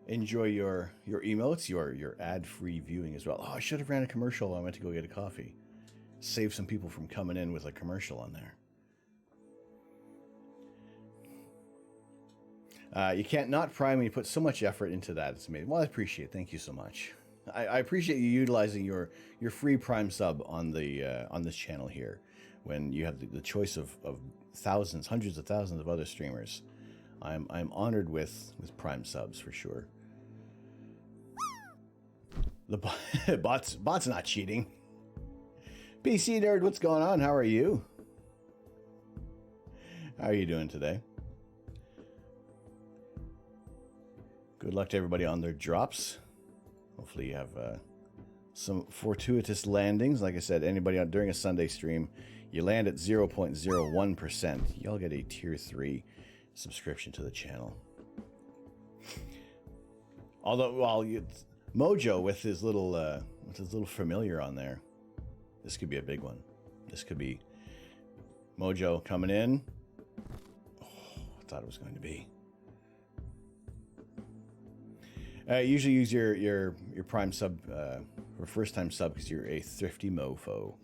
Enjoy your emotes, your ad-free viewing as well. Oh, I should have ran a commercial while I went to go get a coffee. Save some people from coming in with a commercial on there. You can't not prime when you put so much effort into that. It's amazing. Well, I appreciate it. Thank you so much. I appreciate you utilizing your free Prime sub on the on this channel here, when you have the choice of thousands, hundreds of thousands of other streamers. I'm honored with Prime subs for sure. The bot's not cheating. PC Nerd, what's going on? How are you? How are you doing today? Good luck to everybody on their drops. Hopefully you have some fortuitous landings. Like I said, anybody during a Sunday stream, you land at 0.01%. Y'all get a tier 3 subscription to the channel. Although, well, Mojo with his little familiar on there. This could be a big one. This could be Mojo coming in. Oh, I thought it was going to be. Usually use your Prime sub or first time sub because you're a thrifty mofo.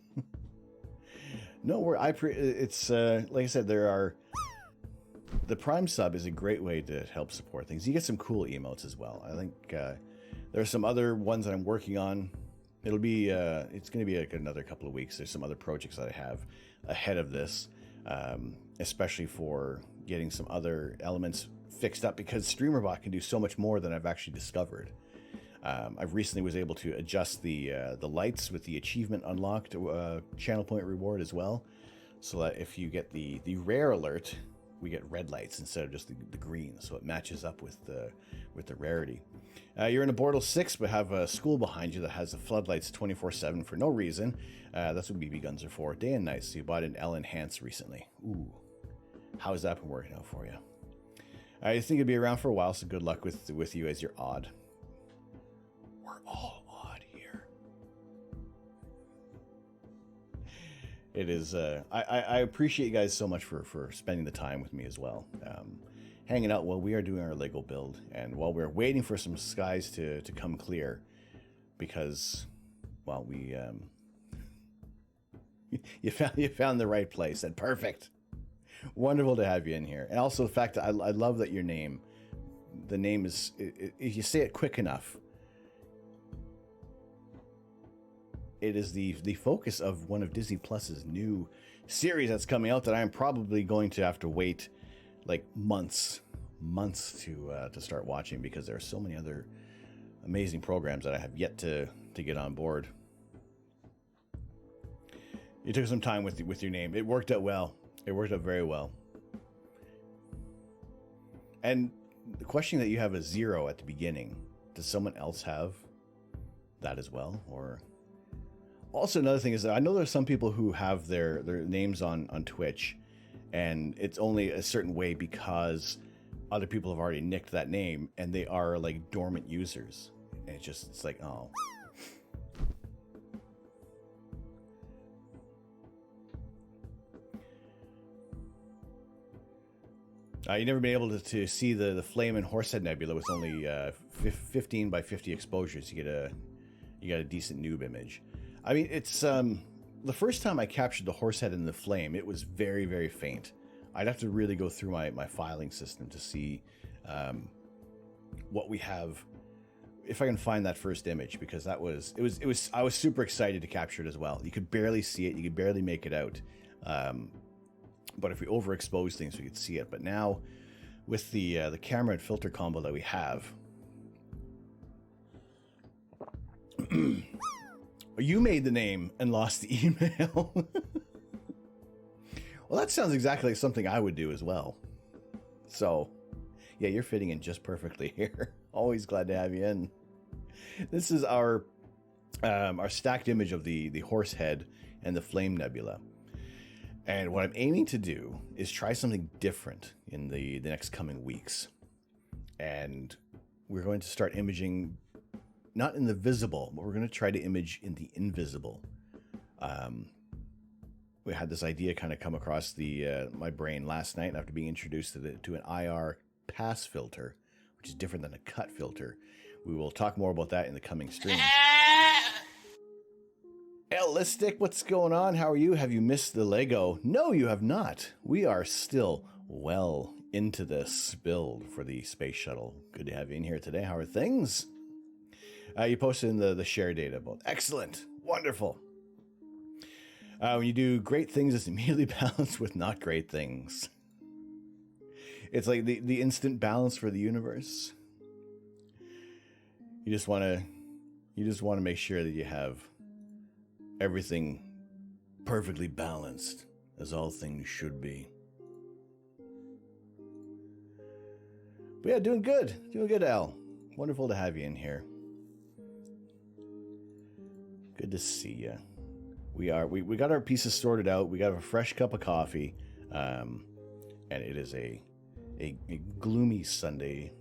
No, it's like I said, the Prime sub is a great way to help support things. You get some cool emotes as well. I think there are some other ones that I'm working on. It'll be it's going to be like another couple of weeks. There's some other projects that I have ahead of this, especially for getting some other elements fixed up because StreamerBot can do so much more than I've actually discovered. I've recently was able to adjust the lights with the achievement unlocked channel point reward as well, so that if you get the rare alert, we get red lights instead of just the green, so it matches up with the rarity. You're in a Bortle 6, but have a school behind you that has the floodlights 24/7 for no reason. That's what BB guns are for, day and night. So you bought an L Enhance recently. Ooh, how's that been working out for you? I think it'll be around for a while, so good luck with you as you're odd. We're all odd here. It is. I appreciate you guys so much for spending the time with me as well. Hanging out while we are doing our Lego build, and while we're waiting for some skies to come clear, because, well, we you found the right place, and perfect. Wonderful to have you in here, and also the fact that I love that your name, the name is, if you say it quick enough, it is the focus of one of Disney Plus's new series that's coming out that I am probably going to have to wait like months to start watching, because there are so many other amazing programs that I have yet to get on board. You took some time with your name. It worked out well. It worked out very well. And the question that you have a 0 at the beginning, does someone else have that as well? Or also another thing is that I know there's some people who have their names on Twitch, and it's only a certain way because other people have already nicked that name and they are like dormant users. And it's like, oh. You never been able to see the Flame and Horsehead Nebula with only 15 by 50 exposures. You got a decent noob image. I mean, it's the first time I captured the Horsehead and the Flame, it was very, very faint. I'd have to really go through my filing system to see what we have, if I can find that first image, because I was super excited to capture it as well. You could barely see it, you could barely make it out. But if we overexpose things, we could see it. But now, with the camera and filter combo that we have, you made the name and lost the email. Well, that sounds exactly like something I would do as well. So, yeah, you're fitting in just perfectly here. Always glad to have you in. This is our stacked image of the Horsehead and the Flame Nebula. And what I'm aiming to do is try something different in the next coming weeks. And we're going to start imaging, not in the visible, but we're going to try to image in the invisible. We had this idea kind of come across my brain last night after being introduced to an IR pass filter, which is different than a cut filter. We will talk more about that in the coming stream. Ellistic, what's going on? How are you? Have you missed the Lego? No, you have not. We are still well into this build for the space shuttle. Good to have you in here today. How are things? You posted in the share data about. Excellent. Wonderful. When you do great things, it's immediately balanced with not great things. It's like the instant balance for the universe. You just want to You just want to make sure that you have everything perfectly balanced, as all things should be. But yeah, doing good. Doing good, Al. Wonderful to have you in here. Good to see you. We got our pieces sorted out. We got a fresh cup of coffee. And it is a gloomy Sunday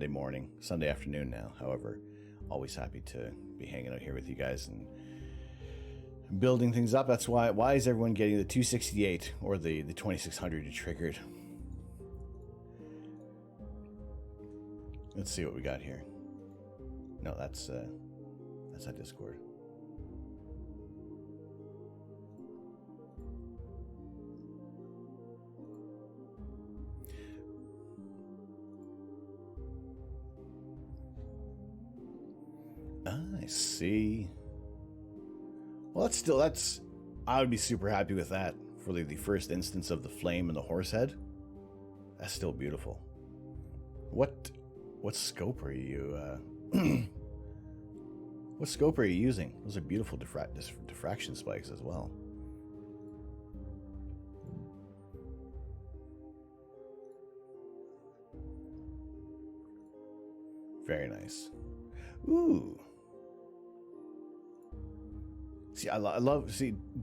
morning, Sunday afternoon now. However, always happy to be hanging out here with you guys and building things up. That's why is everyone getting the 268 or the 2600 you triggered? Let's see what we got here. No, that's not Discord. I see. Well, I would be super happy with that for the first instance of the flame and the horse head. That's still beautiful. What scope are you what scope are you using? Those are beautiful diffraction spikes as well. Very nice. Ooh. See, I love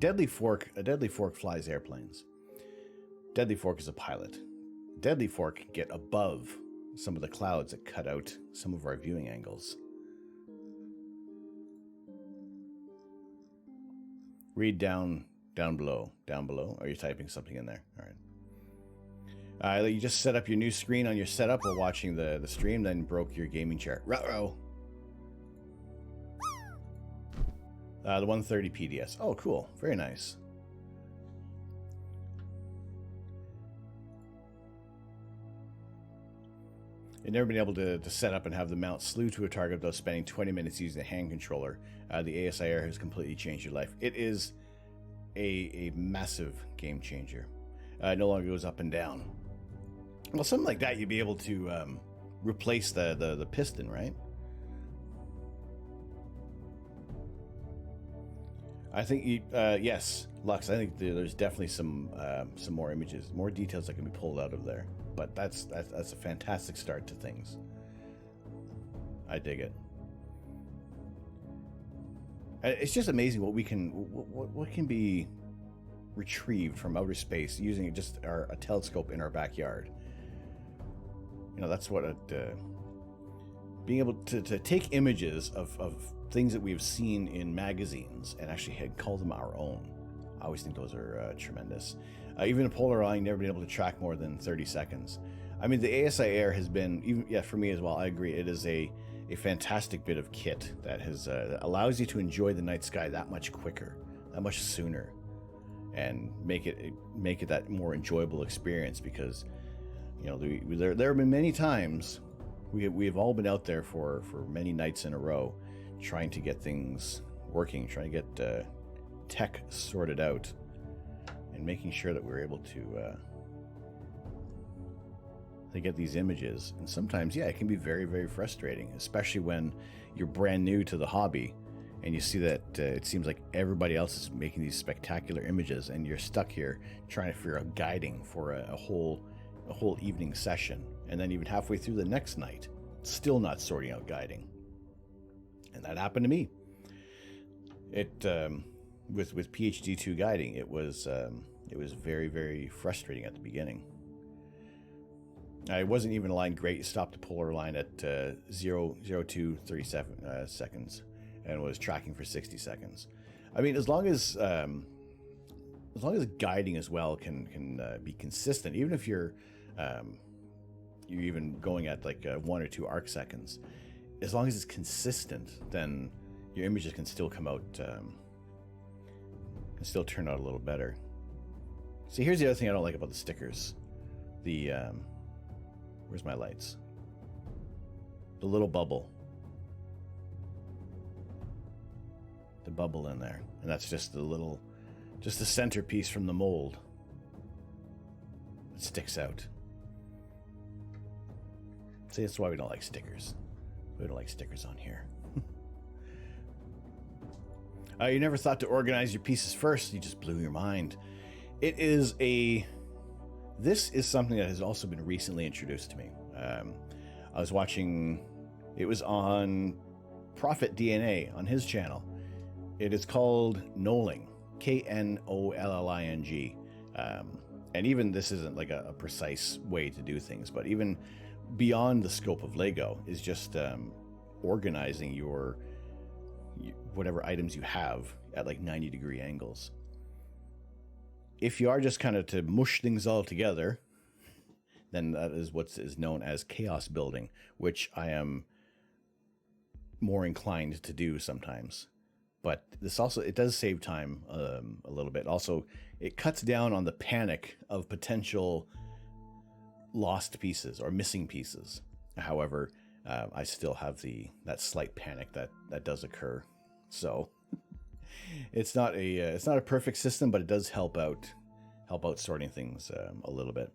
Deadly Fork. A Deadly Fork flies airplanes. Deadly Fork is a pilot. Deadly Fork can get above some of the clouds that cut out some of our viewing angles. Read down below. Down below. Are you typing something in there? All right. You just set up your new screen on your setup while watching the stream, then broke your gaming chair. Ruh-roh. The 130 PDS. Oh, cool. Very nice. You've never been able to set up and have the mount slew to a target without spending 20 minutes using a hand controller. The ASIR has completely changed your life. It is a massive game changer. It no longer goes up and down. Well, something like that, you'd be able to replace the piston, right? I think yes, Lux. I think there's definitely some more images, more details that can be pulled out of there. But that's a fantastic start to things. I dig it. It's just amazing what can be retrieved from outer space using just a telescope in our backyard. You know, that's what being able to take images of things that we've seen in magazines and actually call them our own. I always think those are tremendous. Even a polar line, never been able to track more than 30 seconds. I mean, the ASIR has been, for me as well, I agree, it is a fantastic bit of kit that has allows you to enjoy the night sky that much quicker, that much sooner, and make it that more enjoyable experience. Because, you know, there have been many times we have all been out there for many nights in a row trying to get things working, trying to get tech sorted out, and making sure that we're able to get these images. And sometimes, yeah, it can be very, very frustrating, especially when you're brand new to the hobby and you see that it seems like everybody else is making these spectacular images and you're stuck here trying to figure out guiding for a whole evening session, and then even halfway through the next night still not sorting out guiding. And that happened to me. It with pt.2 guiding, it was very, very frustrating at the beginning. I wasn't even aligned great. Stopped the polar line at 0.0237 seconds, and was tracking for 60 seconds. I mean, as long as guiding as well can be consistent, even if you're even going at like 1 or 2 arc seconds, as long as it's consistent, then your images can still come out, can still turn out a little better. See, here's the other thing I don't like about the stickers. The where's my lights? The little bubble. The bubble in there. And that's just the centerpiece from the mold. It sticks out. See, that's why we don't like stickers. We don't like stickers on here. You never thought to organize your pieces first. You just blew your mind. This is something that has also been recently introduced to me. I was watching, it was on Prophet DNA on his channel. It is called knolling, Knolling. And even this isn't like a precise way to do things, but even beyond the scope of Lego is just organizing your whatever items you have at like 90-degree angles. If you are just kind of to mush things all together, then that is what is known as chaos building, which I am more inclined to do sometimes. But this also, it does save time a little bit. Also, it cuts down on the panic of potential lost pieces or missing pieces. However, I still have that slight panic that does occur. So it's not a perfect system, but it does help out sorting things a little bit.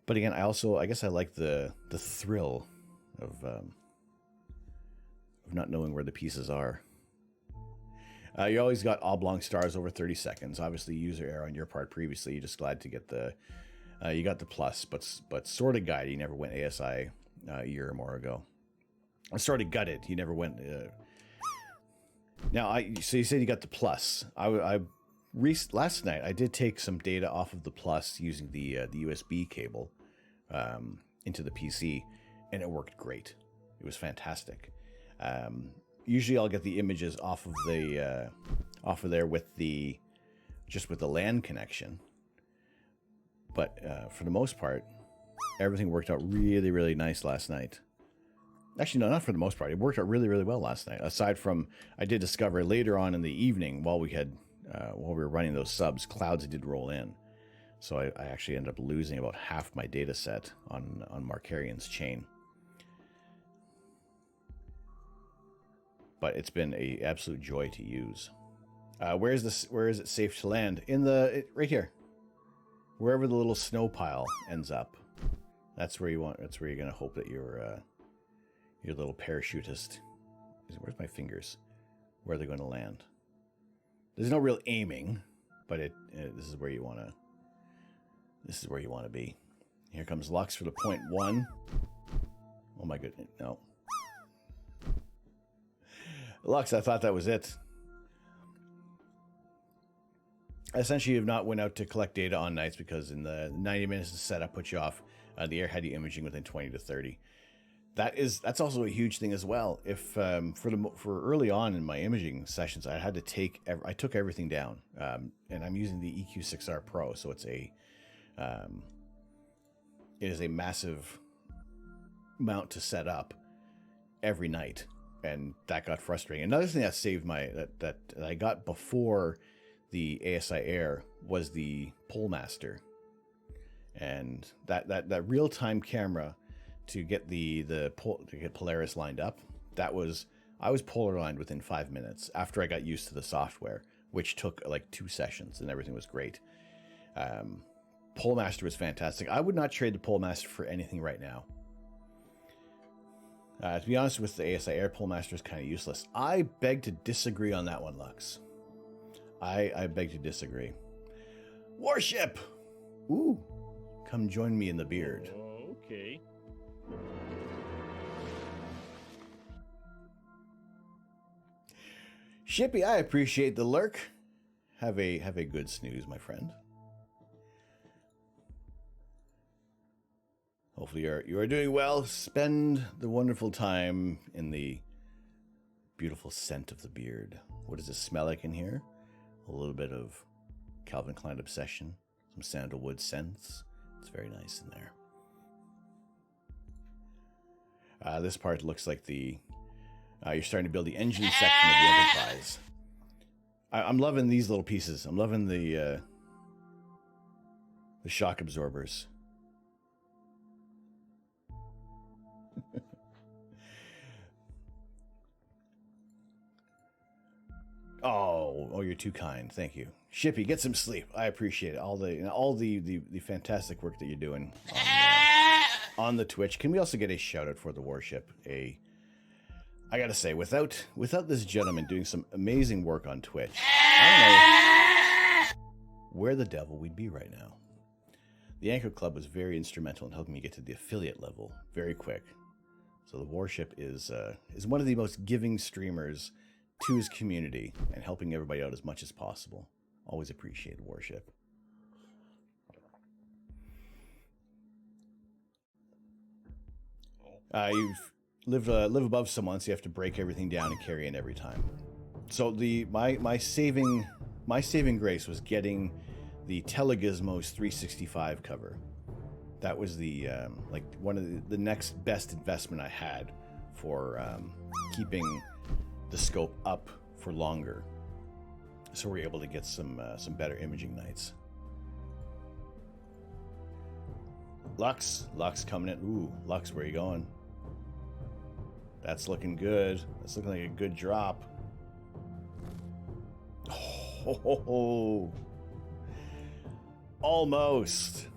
But again, I guess I like the thrill of not knowing where the pieces are. You always got oblong stars over 30 seconds. Obviously, user error on your part previously. You're just glad to get you got the plus, but sorted guide, you never went ASI a year or more ago. Sorted gutted, you never went. So you said you got the plus. Last night I did take some data off of the plus using the USB cable into the PC, and it worked great. It was fantastic. Usually I'll get the images off of there with the LAN connection. But for the most part, everything worked out really, really nice last night. Actually, no, not for the most part. It worked out really, really well last night. Aside from, I did discover later on in the evening while we were running those subs, clouds did roll in. So I actually ended up losing about half my data set on Markarian's chain. But it's been an absolute joy to use. Where is it safe to land? Right here. Wherever the little snow pile ends up. That's where you're going to hope that your little parachutist where's my fingers? Where are they going to land? There's no real aiming, but this is where you want to be. Here comes Lux for the .1. Oh my goodness, no. Lux, I thought that was it. Essentially, you have not went out to collect data on nights because in the 90 minutes of setup put you off. The air had you imaging within 20 to 30. That's also a huge thing as well. If for early on in my imaging sessions, I took everything down, and I'm using the EQ6R Pro, so it is a massive mount to set up every night, and that got frustrating. Another thing that saved that I got before the ASI Air was the Polemaster, and that real time camera to get to get Polaris lined up. I was polar lined within 5 minutes after I got used to the software, which took like 2 sessions, and everything was great. Polemaster was fantastic. I would not trade the Polemaster for anything right now. To be honest with the ASI Air, Polemaster is kind of useless. I beg to disagree on that one, Lux. I beg to disagree. Warship! Ooh, come join me in the beard.
Okay.
Shippy, I appreciate the lurk. Have a good snooze, my friend. Hopefully you are doing well. Spend the wonderful time in the beautiful scent of the beard. What does it smell like in here? A little bit of Calvin Klein Obsession, some sandalwood scents. It's very nice in there. This part looks like you're starting to build the engine section of the Enterprise. I'm loving these little pieces. I'm loving the shock absorbers. Oh, you're too kind. Thank you. Shippy, get some sleep. I appreciate it. All the fantastic work that you're doing on the Twitch. Can we also get a shout out for the warship? I gotta say, without this gentleman doing some amazing work on Twitch, I don't know where the devil we'd be right now. The Anchor Club was very instrumental in helping me get to the affiliate level very quick. So the Warship is one of the most giving streamers to his community and helping everybody out as much as possible. Always appreciate Warship. You've live above someone, so you have to break everything down and carry in every time. So my saving grace was getting the Telegizmos 365 cover. That was the like one of the next best investment I had for keeping the scope up for longer. So we're able to get some better imaging nights. Lux coming in. Ooh, Lux, where are you going? That's looking good. That's looking like a good drop. Oh, almost.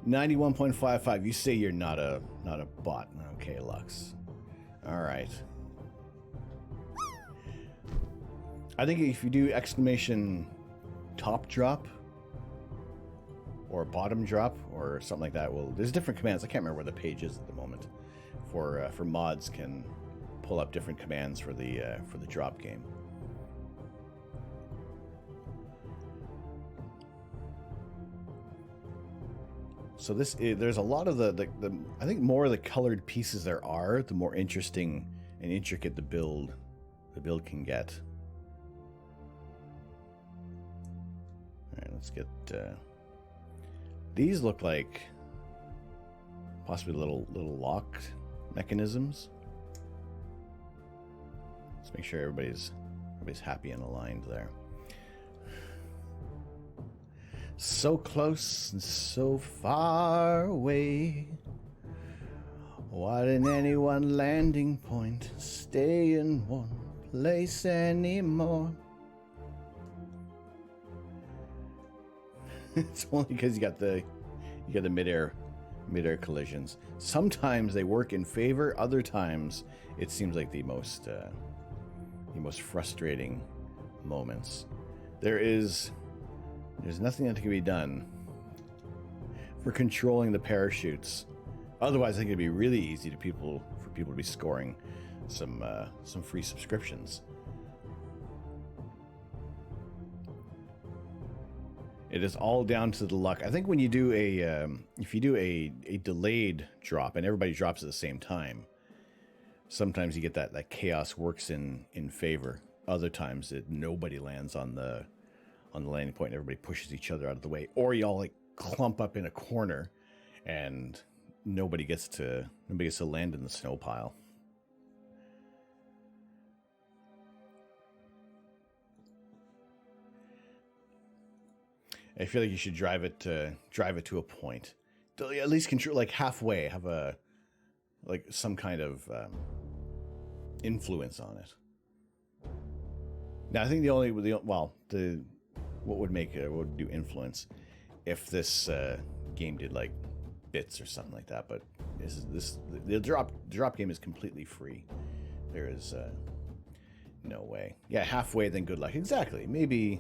91.55. You say you're not a bot. Okay, Lux. All right. I think if you do exclamation top drop or bottom drop or something like that, well, there's different commands. I can't remember where the page is at the moment. For mods can pull up different commands for the drop game. So there's a lot of the I think more of the colored pieces there are, the more interesting and intricate the build can get. All right, let's get these look like possibly little locked mechanisms. Let's make sure everybody's happy and aligned there. So close and so far away. Why didn't any one landing point stay in one place anymore? It's only because you got the midair collisions. Sometimes they work in favor. Other times it seems like the most frustrating moments. There's nothing that can be done for controlling the parachutes. Otherwise, I think it'd be really easy for people to be scoring some free subscriptions. It is all down to the luck. I think when you do if you do a delayed drop and everybody drops at the same time, sometimes you get that chaos works in favor. Other times nobody lands on the landing point and everybody pushes each other out of the way, or you all like clump up in a corner and nobody gets to land in the snow pile. I feel like you should drive it to a point, at least control, like halfway, have some kind of influence on it. Now I think what would do influence if this game did like bits or something like that, but the drop game is completely free. There is no way. Yeah, halfway, then good luck. Exactly. Maybe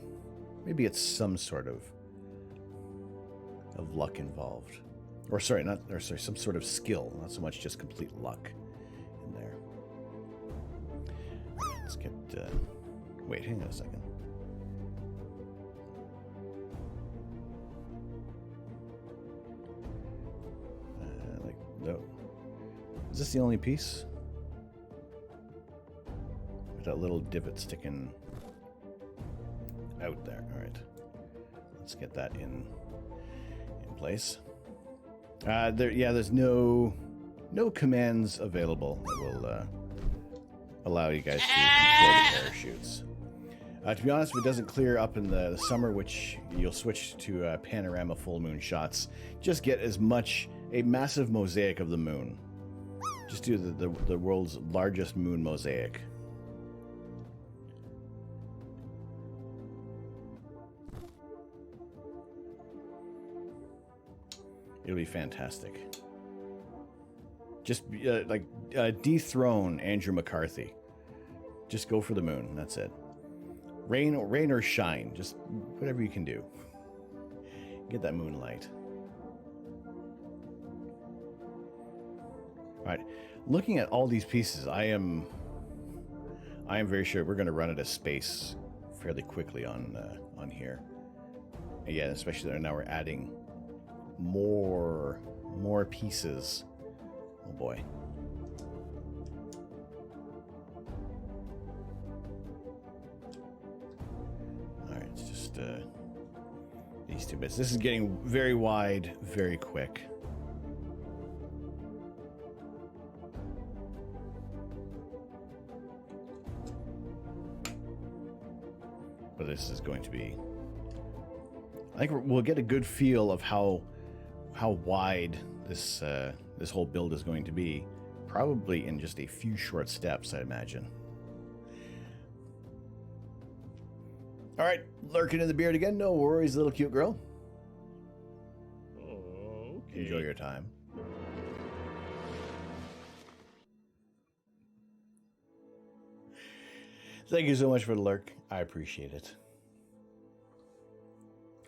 it's some sort of luck involved, some sort of skill, not so much just complete luck in there. Let's get wait, hang on a second. No. Is this the only piece? With that little divot sticking out there. All right. Let's get that in place. There's no commands available that will allow you guys to control the parachutes. To be honest, if it doesn't clear up in the summer, which you'll switch to panorama full moon shots, just get a massive mosaic of the moon. Just do the world's largest moon mosaic. It'll be fantastic. Just dethrone Andrew McCarthy. Just go for the moon. That's it. Rain or shine. Just whatever you can do. Get that moonlight. All right. Looking at all these pieces, I am very sure we're going to run out of space fairly quickly on here. And yeah, especially now we're adding more pieces. Oh boy. All right, it's just these 2 bits. This is getting very wide, very quick. But this is going to be... I think we'll get a good feel of how wide this whole build is going to be, probably in just a few short steps, I imagine. All right, lurking in the beard again. No worries, little cute girl.
Okay.
Enjoy your time. Thank you so much for the lurk. I appreciate it.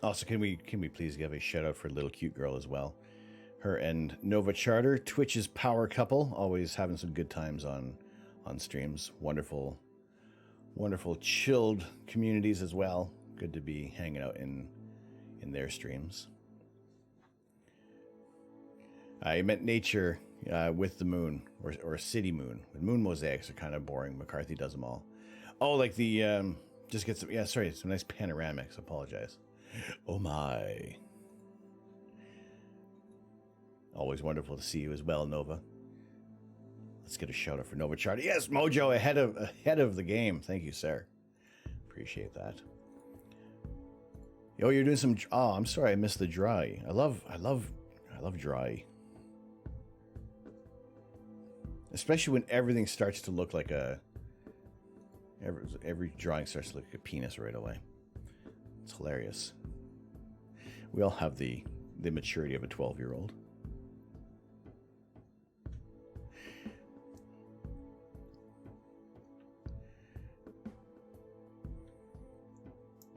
Also, can we please give a shout out for little cute girl as well? Her and Nova Charter, Twitch's power couple, always having some good times on streams. Wonderful chilled communities as well. Good to be hanging out in their streams. I meant nature with the moon, or city moon. The moon mosaics are kind of boring. McCarthy does them all. Oh, like the just get some. Yeah, sorry, some nice panoramics. Apologize. Oh my. Always wonderful to see you as well, Nova. Let's get a shout out for Nova Charter. Yes, Mojo ahead of the game. Thank you, sir. Appreciate that. Oh, you're doing some. Oh, I'm sorry, I missed the dry. I love dry. Especially when everything starts to look like a. Every drawing starts to look like a penis right away. It's hilarious. We all have the maturity of a 12-year-old.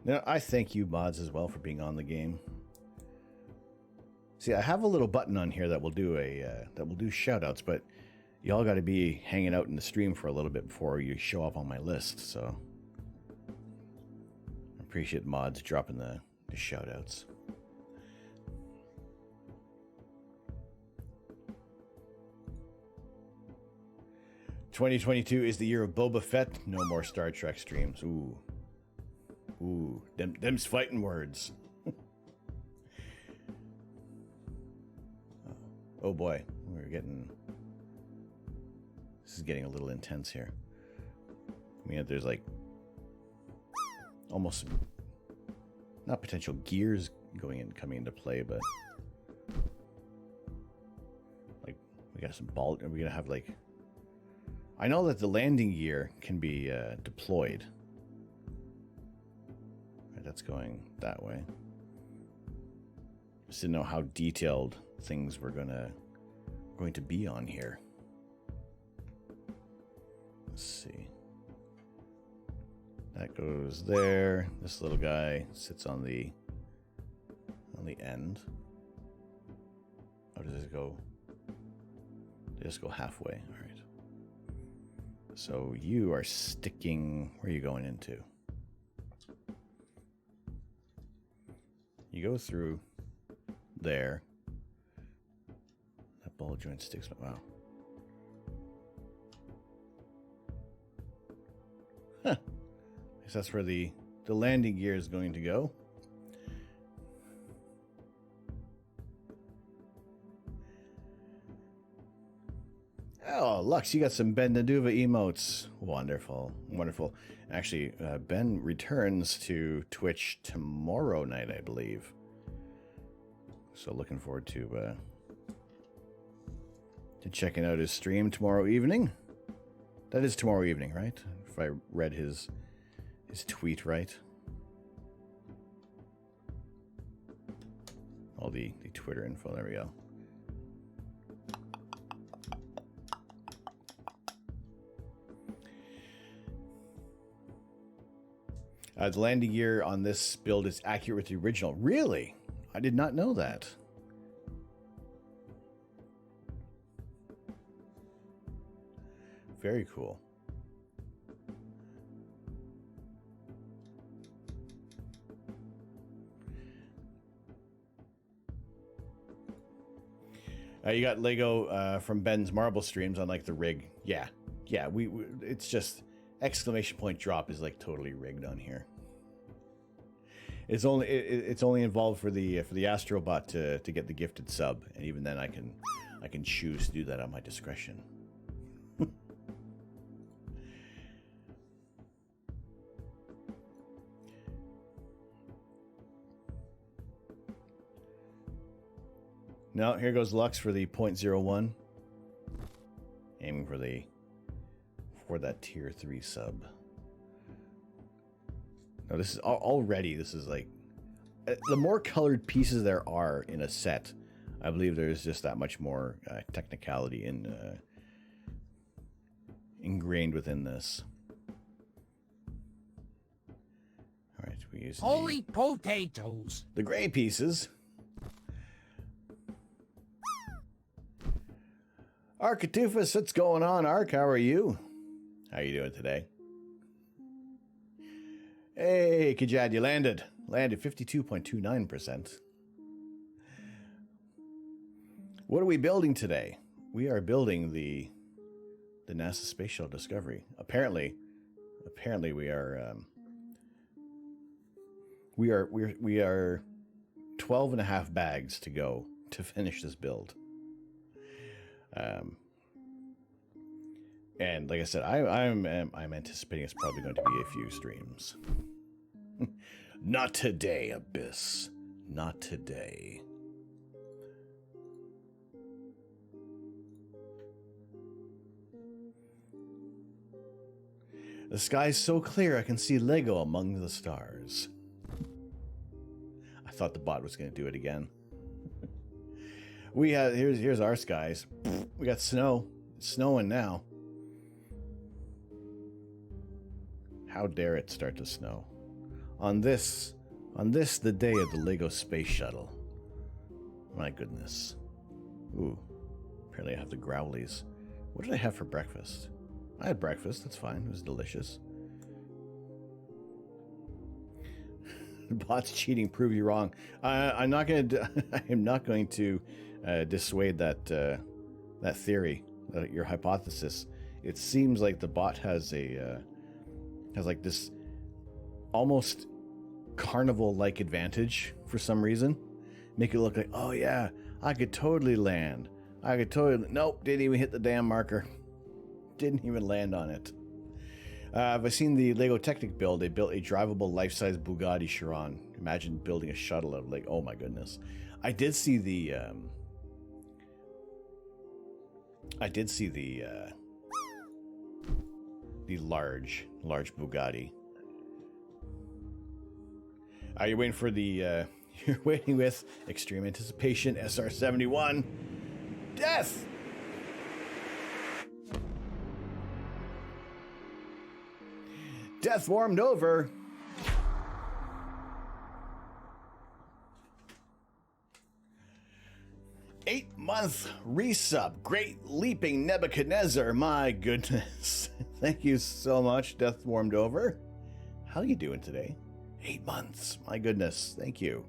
Now, I thank you, mods, as well, for being on the game. See, I have a little button on here that will do shout-outs, but y'all got to be hanging out in the stream for a little bit before you show up on my list, so I appreciate mods dropping the shout-outs. "2022 is the year of Boba Fett. No more Star Trek streams." Ooh, them's fighting words. Oh boy, this is getting a little intense here. I mean, there's like almost not potential gears coming into play, but like we got some ball. Are we gonna have like? I know that the landing gear can be deployed. Right, that's going that way. Just didn't know how detailed things were going to be on here. Let's see. That goes there. This little guy sits on the end. How does it go? Just go halfway. All right. So you are sticking. Where are you going into? You go through there. That ball joint sticks. Wow. Huh. I guess that's where the landing gear is going to go. Oh, Lux, you got some Ben Naduva emotes. Wonderful. Wonderful. Actually, Ben returns to Twitch tomorrow night, I believe. So looking forward to checking out his stream tomorrow evening. That is tomorrow evening, right? If I read his tweet right. All the Twitter info. There we go. The landing gear on this build is accurate with the original. Really? I did not know that. Very cool. You got Lego from Ben's Marble streams on like the rig. Yeah, we it's just exclamation point drop is like totally rigged on here. It's only involved for the Astrobot to get the gifted sub, and even then I can choose to do that on my discretion. Now, here goes Lux for the 0.01. Aiming for that tier 3 sub. Now, this is already, this is like, the more colored pieces there are in a set, I believe there's just that much more technicality ingrained within this. All right, we use
Holy potatoes!
the gray pieces. Architufus, what's going on, Ark? How are you? How you doing today? Hey, Kajad, you landed. Landed 52.29%. What are we building today? We are building the NASA Space Shuttle Discovery. Apparently we are 12 and a half bags to go to finish this build. And like I said, I'm anticipating it's probably going to be a few streams. Not today, Abyss. Not today. The sky's so clear I can see Lego among the stars. I thought the bot was going to do it again. We have here's our skies. We got snow. It's snowing now. How dare it start to snow? On this, the day of the Lego Space Shuttle. My goodness. Ooh. Apparently I have the growlies. What did I have for breakfast? I had breakfast. That's fine. It was delicious. Bots cheating. Prove you wrong. I'm not going to dissuade that theory, your hypothesis. It seems like the bot has like this almost carnival-like advantage for some reason. Make it look like, oh yeah, I could totally land. Nope, didn't even hit the damn marker. Didn't even land on it. I've seen the Lego Technic build. They built a drivable life-size Bugatti Chiron. Imagine building a shuttle out of like, oh my goodness. I did see the large Bugatti. Are you waiting for the you're waiting with extreme anticipation SR-71 death? Death warmed over. Eight-month resub. Great leaping Nebuchadnezzar. My goodness. Thank you so much, Death Warmed Over. How are you doing today? 8 months. My goodness. Thank you.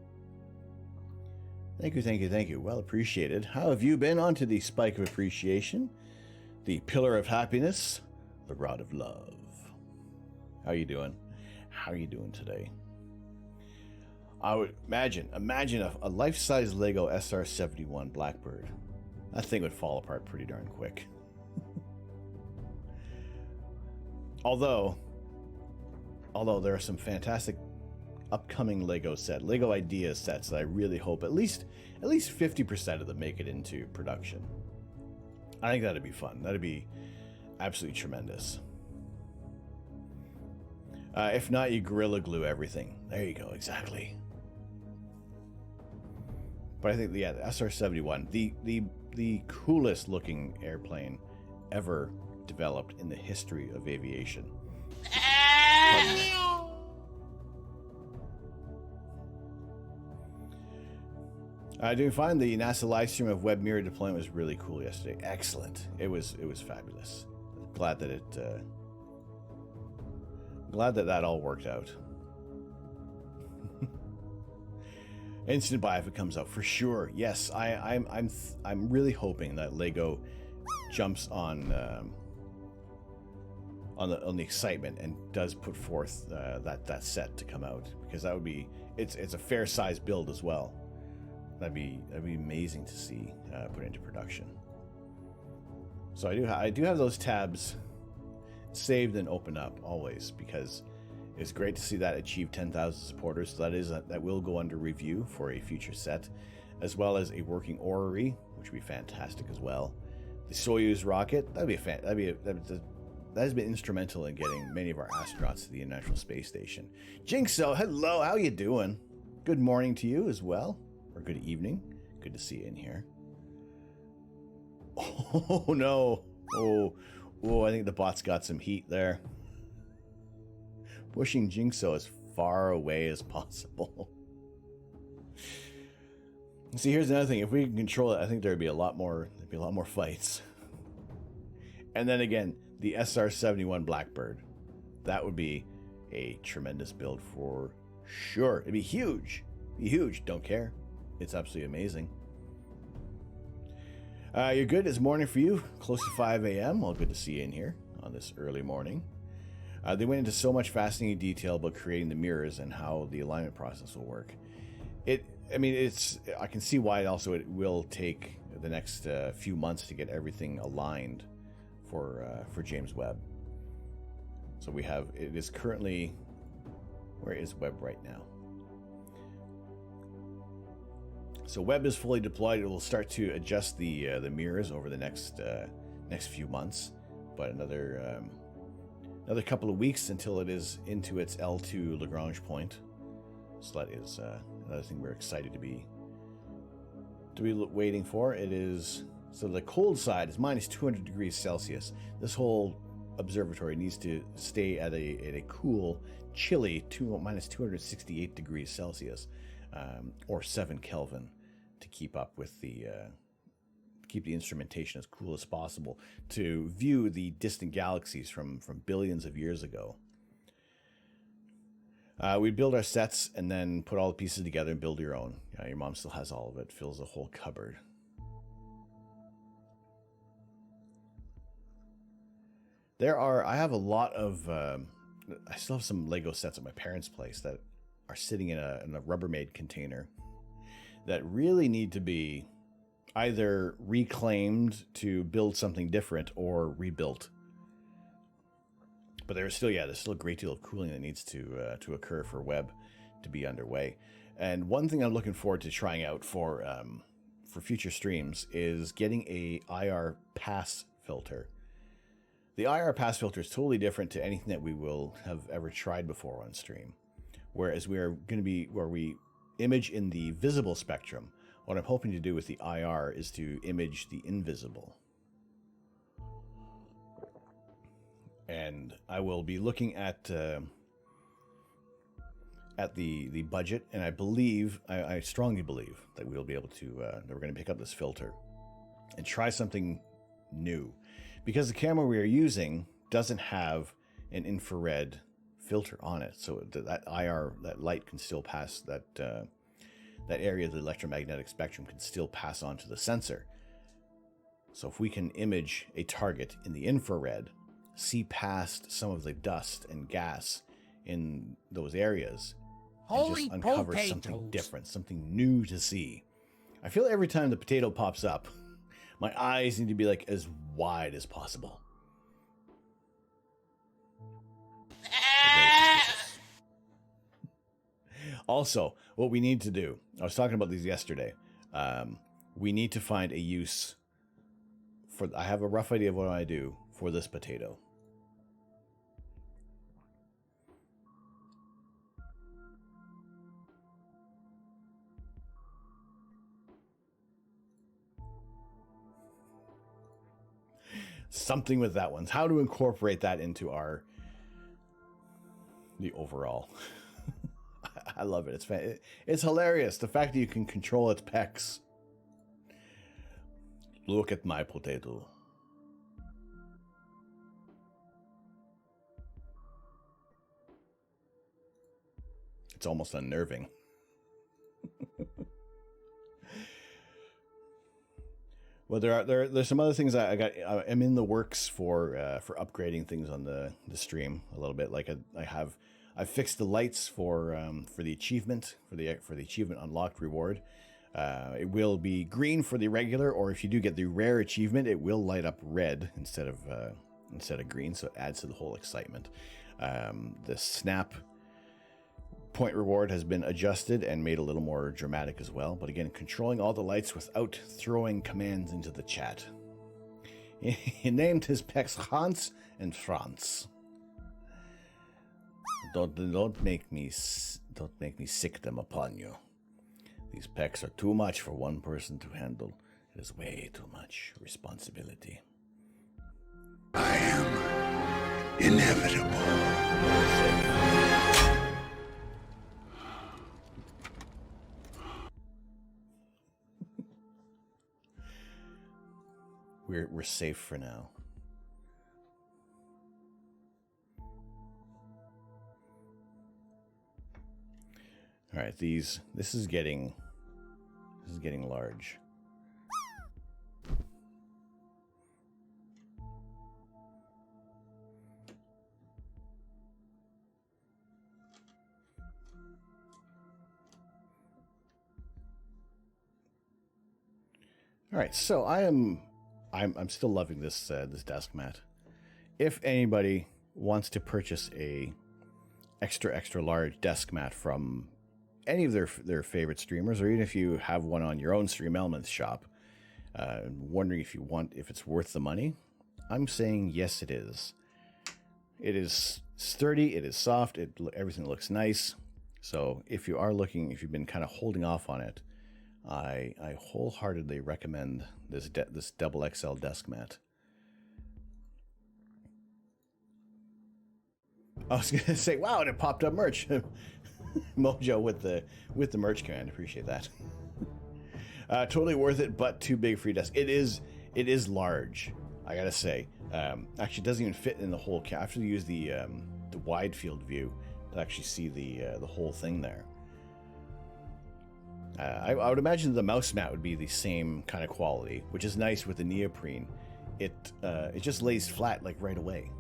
Thank you. Well appreciated. How have you been? On to the spike of appreciation, the pillar of happiness, the rod of love. How you doing? How are you doing today? I would imagine a life-size Lego SR-71 Blackbird. That thing would fall apart pretty darn quick. Although there are some fantastic upcoming Lego idea sets that I really hope at least 50% of them make it into production. I think that'd be fun. That'd be absolutely tremendous. If not, you Gorilla Glue everything. There you go, exactly. But I think, yeah, the SR-71, the coolest looking airplane ever developed in the history of aviation. Doing fine. The NASA live stream of web mirror deployment was really cool yesterday. Excellent. It was fabulous. Glad that that all worked out. Instant buy if it comes out for sure. Yes, I'm really hoping that Lego jumps on the excitement and does put forth that set to come out, because that would be it's a fair size build as well. That'd be amazing to see put into production. So I do have those tabs saved and open up always, because it's great to see that achieve 10,000 supporters. So that will go under review for a future set, as well as a working orrery, which would be fantastic as well. The Soyuz rocket, that has been instrumental in getting many of our astronauts to the International Space Station. Jinxo, hello, how you doing? Good morning to you as well, or good evening. Good to see you in here. Oh no! Oh, I think the bot's got some heat there. Pushing Jinxo as far away as possible. See, here's another thing. If we can control it, I think there'd be a lot more fights. And then again, the SR-71 Blackbird. That would be a tremendous build for sure. It'd be huge. Don't care. It's absolutely amazing. You're good. It's morning for you. Close to 5 a.m. Well, good to see you in here on this early morning. They went into so much fascinating detail about creating the mirrors and how the alignment process will work. I can see why it will take the next few months to get everything aligned for James Webb. So it is currently, where is Webb right now? So Webb is fully deployed. It will start to adjust the mirrors over the next few months, but another couple of weeks until it is into its L2 Lagrange point. So that is another thing we're excited to be waiting for. It is, so the cold side is minus 200 degrees Celsius. This whole observatory needs to stay at a cool, chilly minus 268 degrees Celsius, or 7 Kelvin, to keep up with keep the instrumentation as cool as possible, to view the distant galaxies from billions of years ago. We build our sets and then put all the pieces together and build your own. Your mom still has all of it, fills the whole cupboard. I have a lot of, I still have some Lego sets at my parents' place that are sitting in a Rubbermaid container that really need to be either reclaimed to build something different or rebuilt. But there's still a great deal of cooling that needs to occur for Webb to be underway. And one thing I'm looking forward to trying out for future streams is getting a IR pass filter. The IR pass filter is totally different to anything that we will have ever tried before on stream. Whereas we are going to be where we image in the visible spectrum. What I'm hoping to do with the IR is to image the invisible. And I will be looking at the budget, and I strongly believe that we'll be able to that we're going to pick up this filter and try something new, because the camera we are using doesn't have an infrared filter on it, so that light can still pass that area of the electromagnetic spectrum can still pass on to the sensor. So if we can image a target in the infrared, see past some of the dust and gas in those areas, and just uncover something different, something new to see. I feel every time the potato pops up, my eyes need to be like as wide as possible. Also, what we need to do, I was talking about these yesterday, we need to find a use for, I have a rough idea of what I do for this potato. Something with that one. How to incorporate that into the overall. I love it. It's hilarious. The fact that you can control its pecs. Look at my potato. It's almost unnerving. Well, there's some other things I'm in the works for upgrading things on the stream a little bit. Like I've fixed the lights for the achievement for the achievement unlocked reward. It will be green for the regular, or if you do get the rare achievement, it will light up red instead of green, so it adds to the whole excitement. The snap point reward has been adjusted and made a little more dramatic as well. But again, controlling all the lights without throwing commands into the chat. He named his pecs Hans and Franz. Don't make me sick them upon you. These pecs are too much for one person to handle. It is way too much responsibility.
I am inevitable.
We're safe for now. All right, this is getting large. All right, so I'm still loving this desk mat. If anybody wants to purchase a extra large desk mat from any of their favorite streamers, or even if you have one on your own Stream Elements shop, wondering if it's worth the money, I'm saying yes, it is. It is sturdy, it is soft, everything looks nice. So if you've been kind of holding off on it, I wholeheartedly recommend this double XL desk mat. I was gonna say, wow, and it popped up merch. Mojo with the merch command. Appreciate that. Totally worth it, but too big for your desk. It is large, I gotta say. Actually, it doesn't even fit in the whole. I have to use the wide field view to actually see the whole thing there. I would imagine the mouse mat would be the same kind of quality, which is nice with the neoprene. It just lays flat like right away.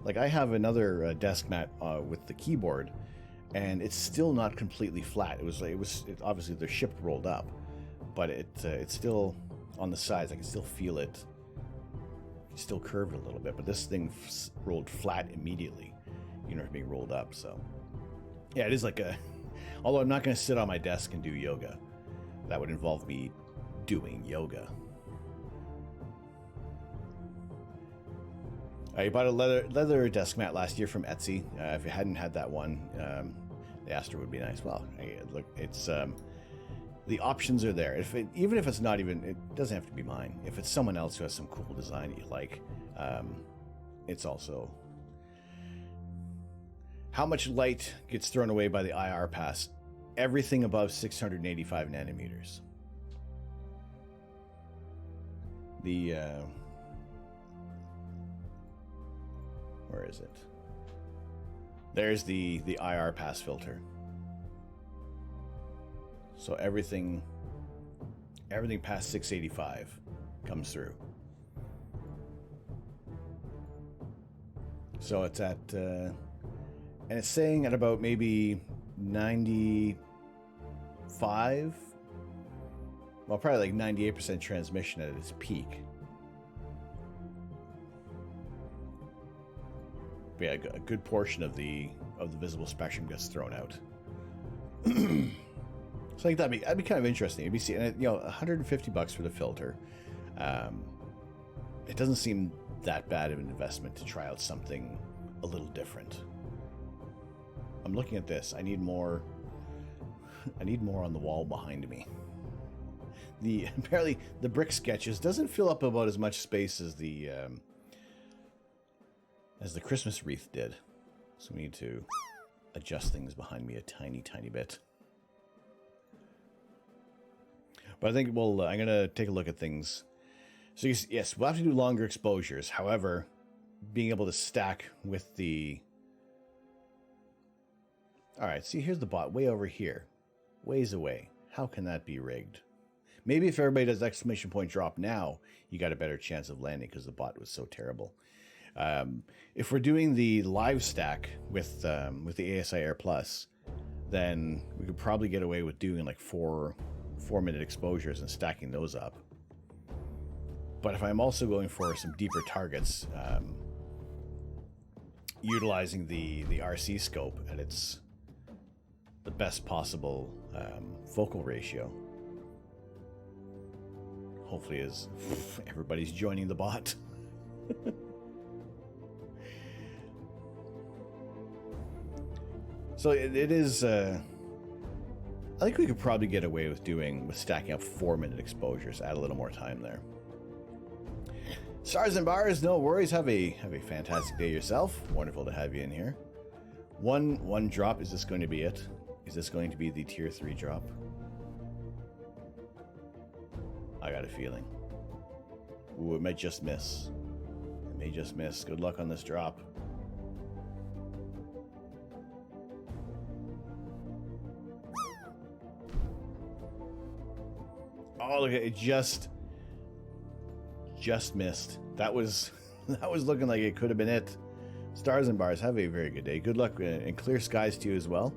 Like I have another desk mat with the keyboard, and it's still not completely flat. It obviously they're shipped rolled up, but it's still on the sides. I can still feel it. It's still curved a little bit, but this thing rolled flat immediately. You know, being rolled up. So yeah, it is like a. Although I'm not going to sit on my desk and do yoga. That would involve me doing yoga. I bought a leather desk mat last year from Etsy. If you hadn't had that one, the Astra would be nice. Well, look, it's the options are there. Even if it's not even, it doesn't have to be mine. If it's someone else who has some cool design that you like, it's also. How much light gets thrown away by the IR pass? Everything above 685 nanometers. Where is it? There's the IR pass filter. So everything past 685 comes through. So it's at and it's saying at about maybe 95, well, probably like 98% transmission at its peak. But yeah, a good portion of the visible spectrum gets thrown out. So I think that'd be kind of interesting. It'd be, $150 for the filter. It doesn't seem that bad of an investment to try out something a little different. I'm looking at this. I need more on the wall behind me. Apparently the brick sketches doesn't fill up about as much space as the Christmas wreath did. So we need to adjust things behind me a tiny, tiny bit. But I think I'm going to take a look at things. So yes, we'll have to do longer exposures. However, being able to stack with the... All right, see, here's the bot way over here. Ways away. How can that be rigged? Maybe if everybody does exclamation point drop now, you got a better chance of landing because the bot was so terrible. If we're doing the live stack with the ASI Air Plus, then we could probably get away with doing like 4-minute exposures and stacking those up. But if I'm also going for some deeper targets, utilizing the RC scope at its the best possible focal ratio, hopefully as everybody's joining the bot. So it is. I think we could probably get away with stacking up 4-minute exposures. Add a little more time there. Stars and bars, no worries. Have a fantastic day yourself. Wonderful to have you in here. One drop. Is this going to be it? Is this going to be the tier 3 drop? I got a feeling. Ooh, it may just miss. It may just miss. Good luck on this drop. Oh, look at it! Just missed. That was looking like it could have been it. Stars and bars, have a very good day. Good luck and clear skies to you as well.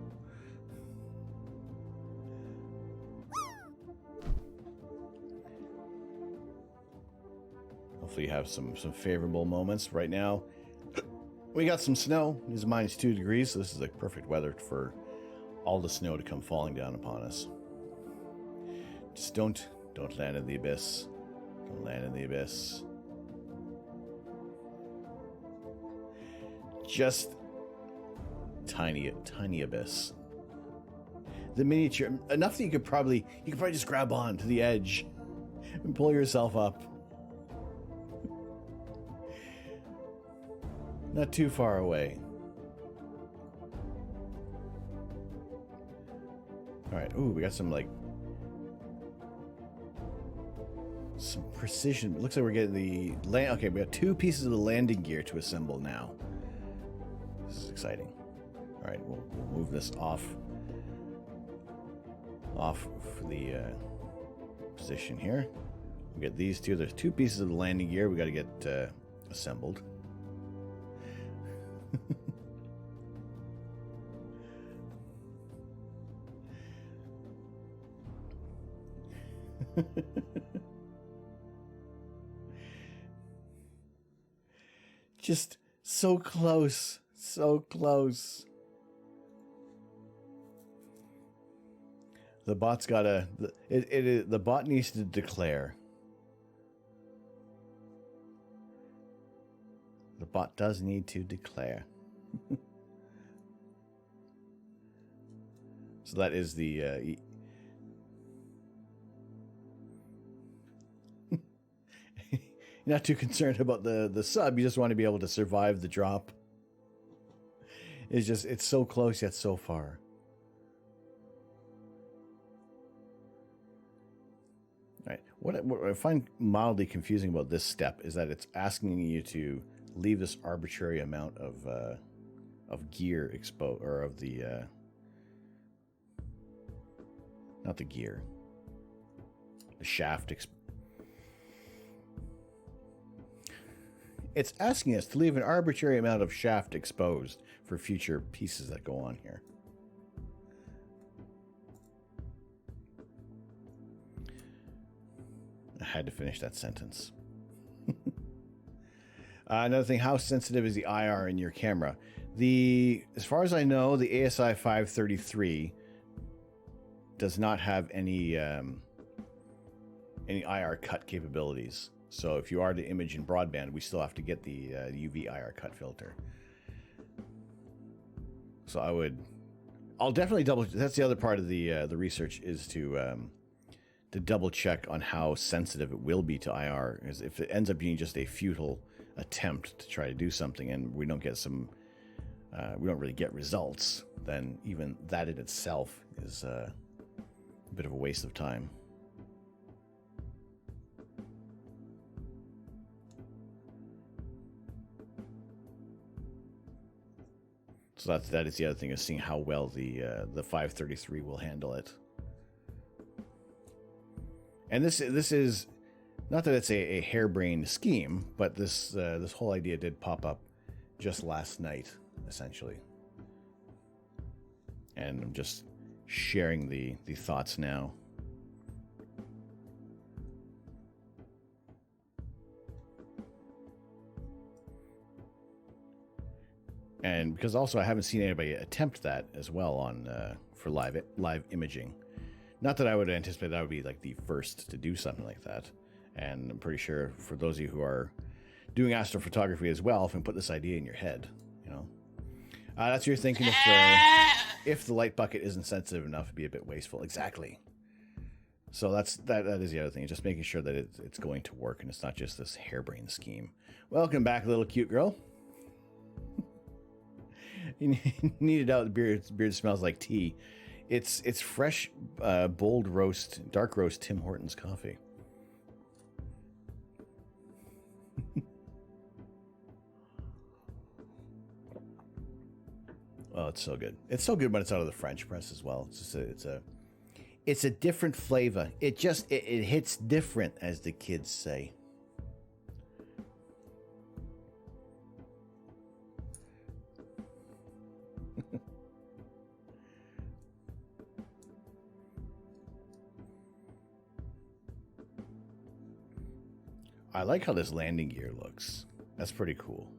Hopefully you have some favorable moments. Right now, we got some snow. It is -2 degrees, so this is like perfect weather for all the snow to come falling down upon us. Just don't land in the abyss. Don't land in the abyss. Just tiny abyss. The miniature, enough that you could probably just grab on to the edge and pull yourself up. Not too far away. All right. Ooh, we got some precision. It looks like we're getting the land. Okay, we got 2 pieces of the landing gear to assemble now. This is exciting. All right, we'll move this off for the position here. We get these 2. There's 2 pieces of the landing gear we got to get assembled. Just so close, so close. The bot's gotta. The bot needs to declare. The bot does need to declare. So that is the. You're not too concerned about the sub. You just want to be able to survive the drop. It's so close yet so far. All right. What I find mildly confusing about this step is that it's asking you to leave this arbitrary amount of gear exposed, or of the not the gear, the shaft exposed. It's asking us to leave an arbitrary amount of shaft exposed for future pieces that go on here. I had to finish that sentence. Another thing, how sensitive is the IR in your camera? As far as I know, the ASI 533 does not have any IR cut capabilities. So if you are to image in broadband, we still have to get the UV IR cut filter. So I'll definitely double. That's the other part of the research, is to double check on how sensitive it will be to IR. Because if it ends up being just a futile attempt to try to do something, and we don't get some we don't really get results, then even that in itself is a bit of a waste of time. So that is the other thing, is seeing how well the 533 will handle it. And this is not that it's a harebrained scheme, but this whole idea did pop up just last night, essentially. And I'm just sharing the thoughts now. And because also I haven't seen anybody attempt that as well on for live imaging. Not that I would anticipate that would be like the first to do something like that. And I'm pretty sure for those of you who are doing astrophotography as well, if you put this idea in your head, you know, that's your thinking. If the light bucket isn't sensitive enough, it'd be a bit wasteful. Exactly. So that is the other thing, just making sure that it's going to work and it's not just this harebrained scheme. Welcome back, little cute girl. You need it out. The beard smells like tea. It's fresh, bold roast, dark roast Tim Hortons coffee. Oh, it's so good. It's so good when it's out of the French press as well. It's a different flavor. It hits different, as the kids say. I like how this landing gear looks. That's pretty cool.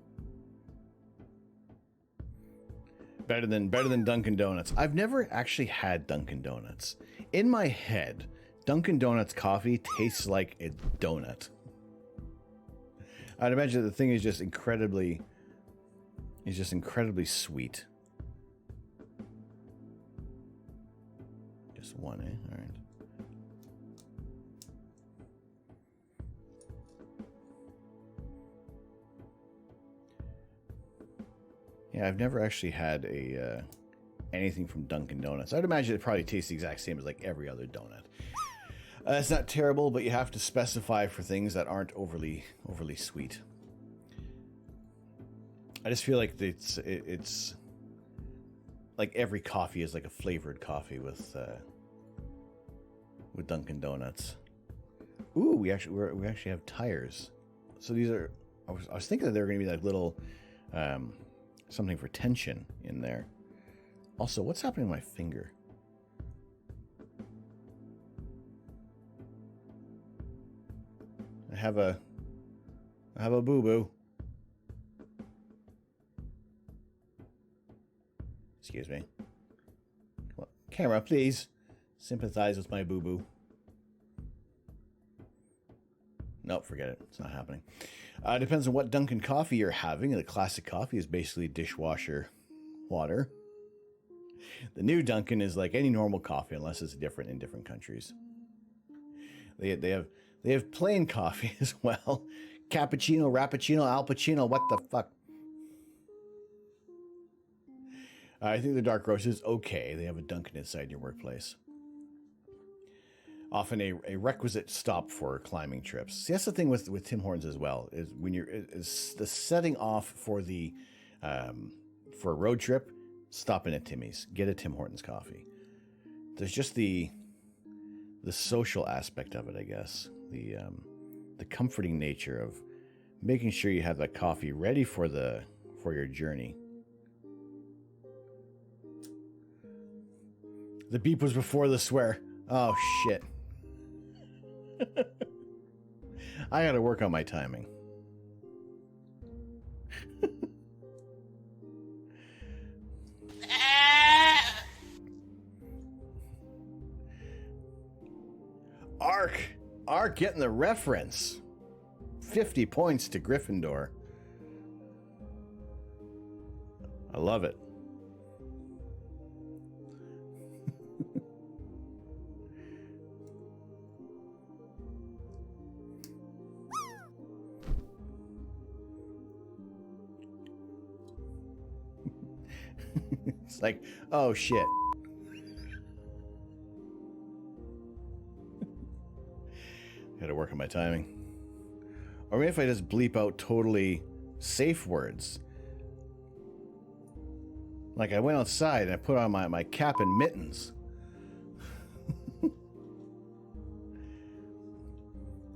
Better than Dunkin' Donuts. I've never actually had Dunkin' Donuts. In my head, Dunkin' Donuts coffee tastes like a donut. I'd imagine the thing is just incredibly sweet. Just one, eh? All right. Yeah, I've never actually had anything from Dunkin' Donuts. I'd imagine it probably tastes the exact same as like every other donut. It's not terrible, but you have to specify for things that aren't overly sweet. I just feel like it's like every coffee is like a flavored coffee with Dunkin' Donuts. Ooh, we actually have tires. So these are. I was thinking that they were going to be like little. Something for tension in there. Also, what's happening to my finger? I have a boo-boo. Excuse me. Come on. Camera, please. Sympathize with my boo-boo. Nope, forget it. It's not happening. Depends on what Dunkin' coffee you're having. The classic coffee is basically dishwasher water. The new Dunkin' is like any normal coffee, unless it's different in different countries. They have plain coffee as well. Cappuccino, Rappuccino, Al Pacino. What the fuck? I think the dark roast is okay. They have a Dunkin' inside your workplace. Often a requisite stop for climbing trips. See, that's the thing with Tim Hortons as well, is when is the setting off for the for a road trip, stop in at Timmy's, get a Tim Hortons coffee. There's just the social aspect of it, I guess. The comforting nature of making sure you have that coffee ready for your journey. The beep was before the swear. Oh shit. I gotta work on my timing. Ark getting the reference. 50 points to Gryffindor. I love it. It's like, oh shit. Gotta work on my timing. Or maybe if I just bleep out totally safe words. Like I went outside and I put on my cap and mittens.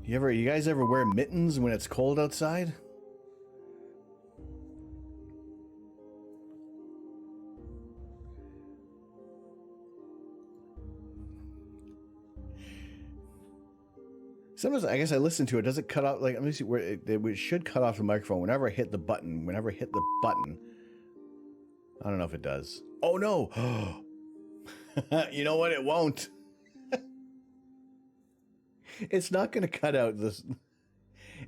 You guys ever wear mittens when it's cold outside? Sometimes I guess I listen to it. Does it cut off? Like, let me see where it should cut off the microphone whenever I hit the button. Whenever I hit the button, I don't know if it does. Oh no! You know what? It won't. It's not going to cut out this.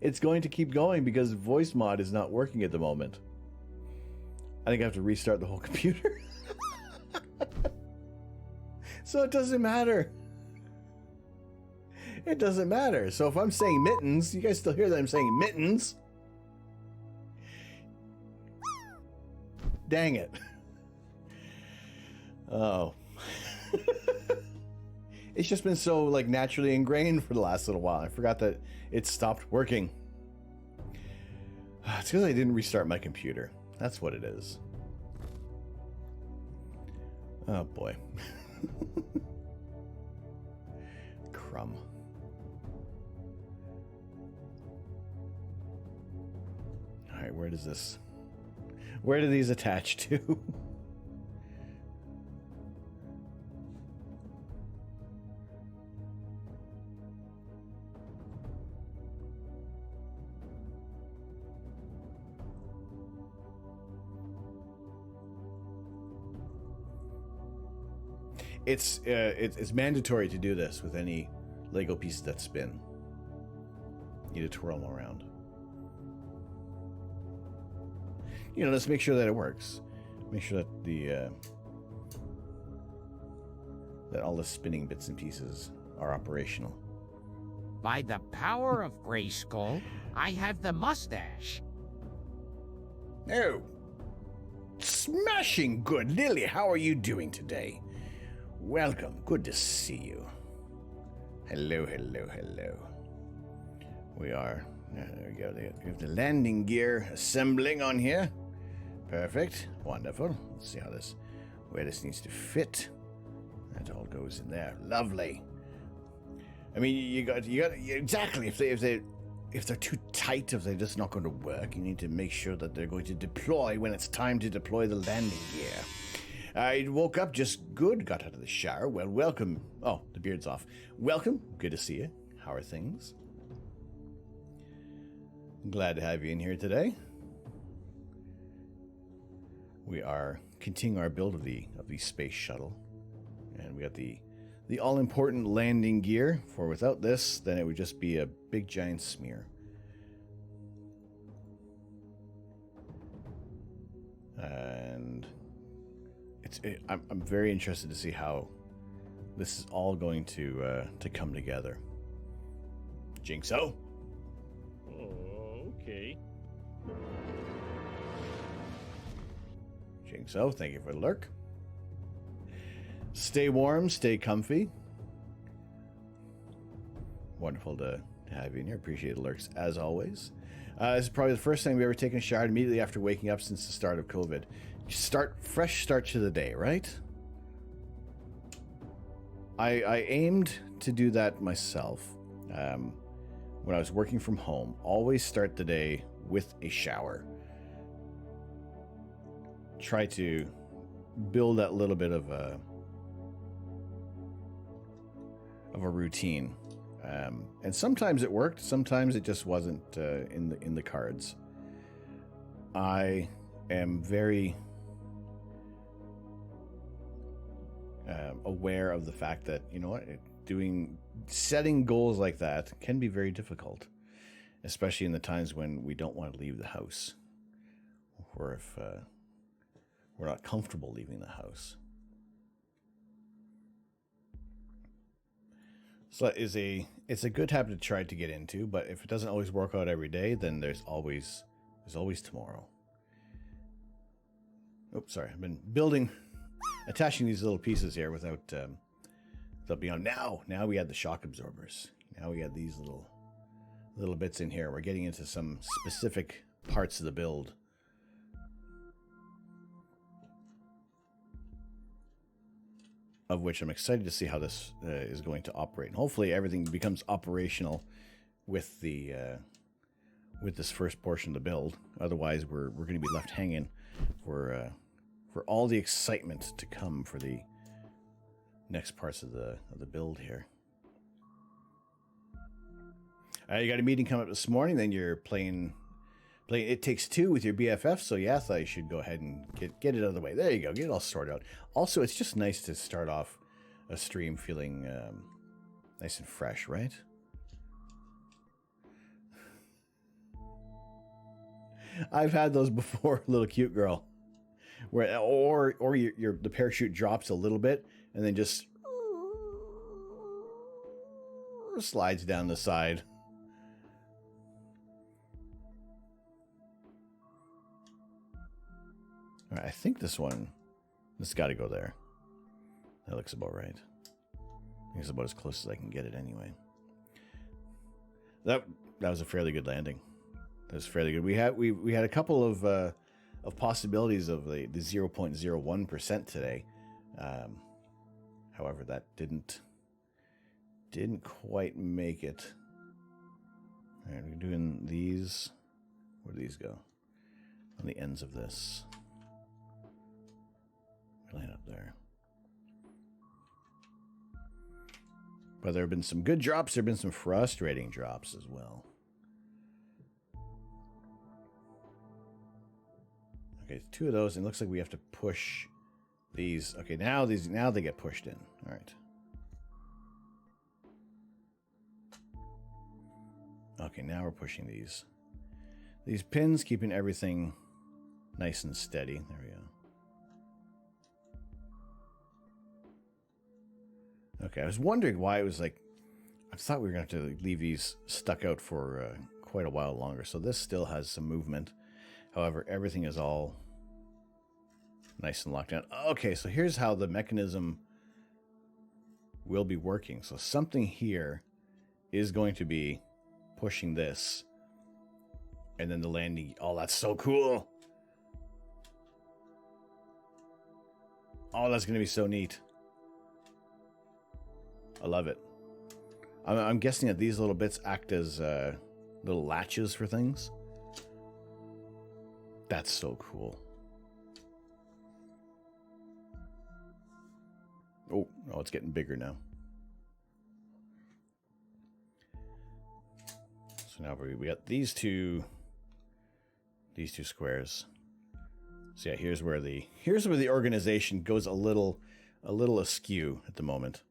It's going to keep going because voice mod is not working at the moment. I think I have to restart the whole computer. So it doesn't matter. It doesn't matter. So if I'm saying mittens, you guys still hear that I'm saying mittens? Dang it. Oh. It's just been so like naturally ingrained for the last little while. I forgot that it stopped working. It's because I didn't restart my computer. That's what it is. Oh boy. Crumb. All right, where do these attach to? It's mandatory to do this with any Lego pieces that spin. You need to twirl them around. You know, let's make sure that it works. Make sure that that all the spinning bits and pieces are operational.
By the power of Grayskull, I have the mustache.
Oh, smashing good, Lily. How are you doing today? Welcome. Good to see you. Hello, hello, hello. We are. There we go. We have the landing gear assembling on here. Perfect. Wonderful. Let's see where this needs to fit. That all goes in there. Lovely. I mean, you got exactly. If they're too tight, if they're just not going to work, you need to make sure that they're going to deploy when it's time to deploy the landing gear. I woke up just good, got out of the shower. Well, welcome. Oh, the beard's off. Welcome. Good to see you. How are things? Glad to have you in here today. We are continuing our build of the space shuttle. And we got the all-important landing gear. For without this, then it would just be a big giant smear. And I'm very interested to see how this is all going to come together. Jinxo?
Oh, okay.
Jinxo, thank you for the lurk. Stay warm, stay comfy. Wonderful to have you in here. Appreciate the lurks as always. This is probably the first time we've ever taken a shower immediately after waking up since the start of COVID. Fresh start to the day, right? I aimed to do that myself when I was working from home. Always start the day with a shower. Try to build that little bit of a routine. And sometimes it worked, sometimes it just wasn't in the cards. I am very aware of the fact that, you know what, setting goals like that can be very difficult, especially in the times when we don't want to leave the house, or if we're not comfortable leaving the house. So it's a good habit to try to get into, but if it doesn't always work out every day, then there's always tomorrow. Oops, sorry. I've been building attaching these little pieces here without they'll be on. Now we had the shock absorbers. Now we got these little bits in here. We're getting into some specific parts of the build. Of which I'm excited to see how this is going to operate. And hopefully everything becomes operational with the with this first portion of the build. Otherwise, we're going to be left hanging for all the excitement to come for the next parts of the build here. You got a meeting coming up this morning. Then you're playing It Takes Two with your BFF. So yeah, I thought you should go ahead and get it out of the way. There you go. Get it all sorted out. Also, it's just nice to start off a stream feeling nice and fresh, right? I've had those before, little cute girl. Where or the parachute drops a little bit and then just slides down the side. All right, I think this has got to go there. That looks about right. I think it's about as close as I can get it anyway. That was a fairly good landing. That was fairly good. We had a couple of possibilities of the 0.01% today. However, that didn't quite make it. All right, we're doing these. Where do these go? On the ends of this. Line up there. But there have been some good drops. There have been some frustrating drops as well. Okay, 2 of those, and it looks like we have to push these. Okay, now they get pushed in. All right. Okay, now we're pushing these pins, keeping everything nice and steady. There we go. Okay, I was wondering why it was like, I thought we were going to have to leave these stuck out for quite a while longer. So this still has some movement. However, everything is all nice and locked down. Okay, so here's how the mechanism will be working. So something here is going to be pushing this. And then the landing. Oh, that's so cool. Oh, that's going to be so neat. I love it. I'm guessing that these little bits act as little latches for things. That's so cool. Oh, it's getting bigger now. So now we got these two squares. So yeah, here's where the organization goes a little askew at the moment.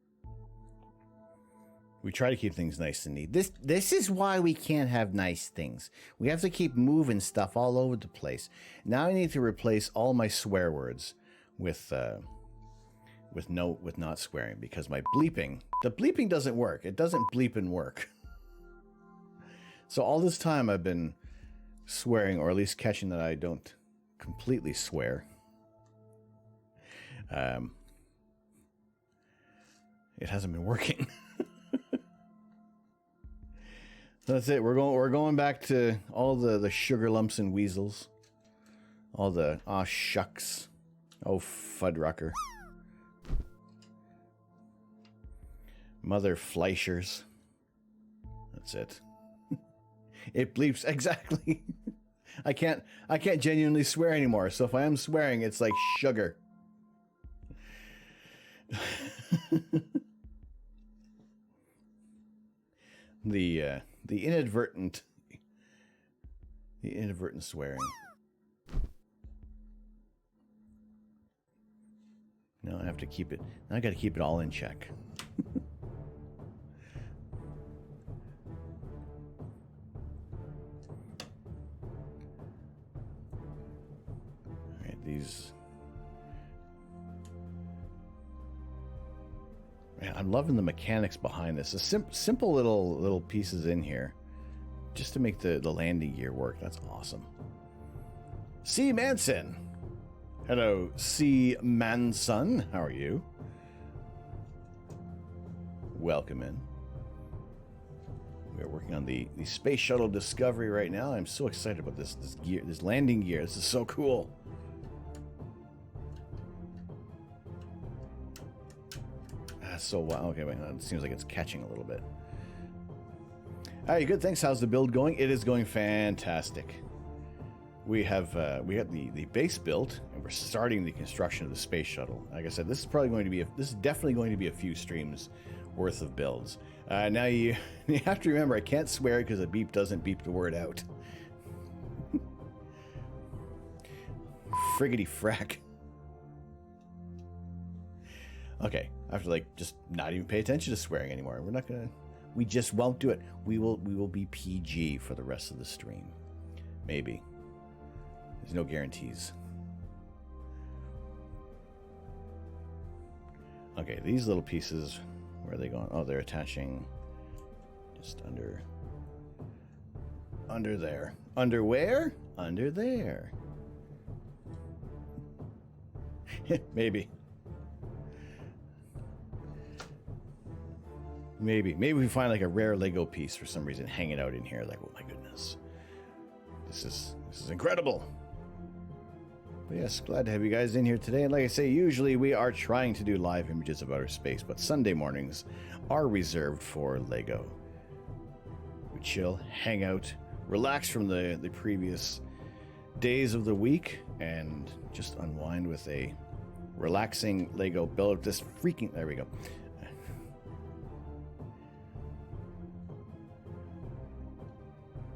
We try to keep things nice and neat. This is why we can't have nice things. We have to keep moving stuff all over the place. Now I need to replace all my swear words with not swearing, because the bleeping doesn't work. It doesn't bleep and work. So all this time I've been swearing, or at least catching that I don't completely swear. It hasn't been working. That's it. We're going back to all the sugar lumps and weasels. All the shucks. Oh, Fuddrucker. Mother Fleischers. That's it. It bleeps exactly. I can't genuinely swear anymore. So if I am swearing, it's like sugar. The inadvertent swearing. Now I have to keep it. Now I got to keep it all in check. All right, these. Man, I'm loving the mechanics behind this. The simple little pieces in here, just to make the landing gear work. That's awesome. C. Manson, Hello, C. Manson. How are you? Welcome in. We are working on the Space Shuttle Discovery right now. I'm so excited about this gear, this landing gear. This is so cool. So wow. Okay, wait, it seems like it's catching a little bit. All right, good. Thanks. How's the build going? It is going fantastic. We got the base built, and we're starting the construction of the space shuttle. Like I said, this is definitely going to be a few streams worth of builds. Now you have to remember, I can't swear because the beep doesn't beep the word out. Friggity frack. Okay, I have to like just not even pay attention to swearing anymore. We just won't do it. We will be PG for the rest of the stream. Maybe. There's no guarantees. Okay, these little pieces, where are they going? Oh, they're attaching just under there. Under where? Under there. Maybe. Maybe we find like a rare Lego piece for some reason hanging out in here. Like, oh my goodness, this is incredible. But yes, glad to have you guys in here today. And like I say, usually we are trying to do live images of outer space, but Sunday mornings are reserved for Lego. We chill, hang out, relax from the previous days of the week, and just unwind with a relaxing Lego build. This freaking, there we go.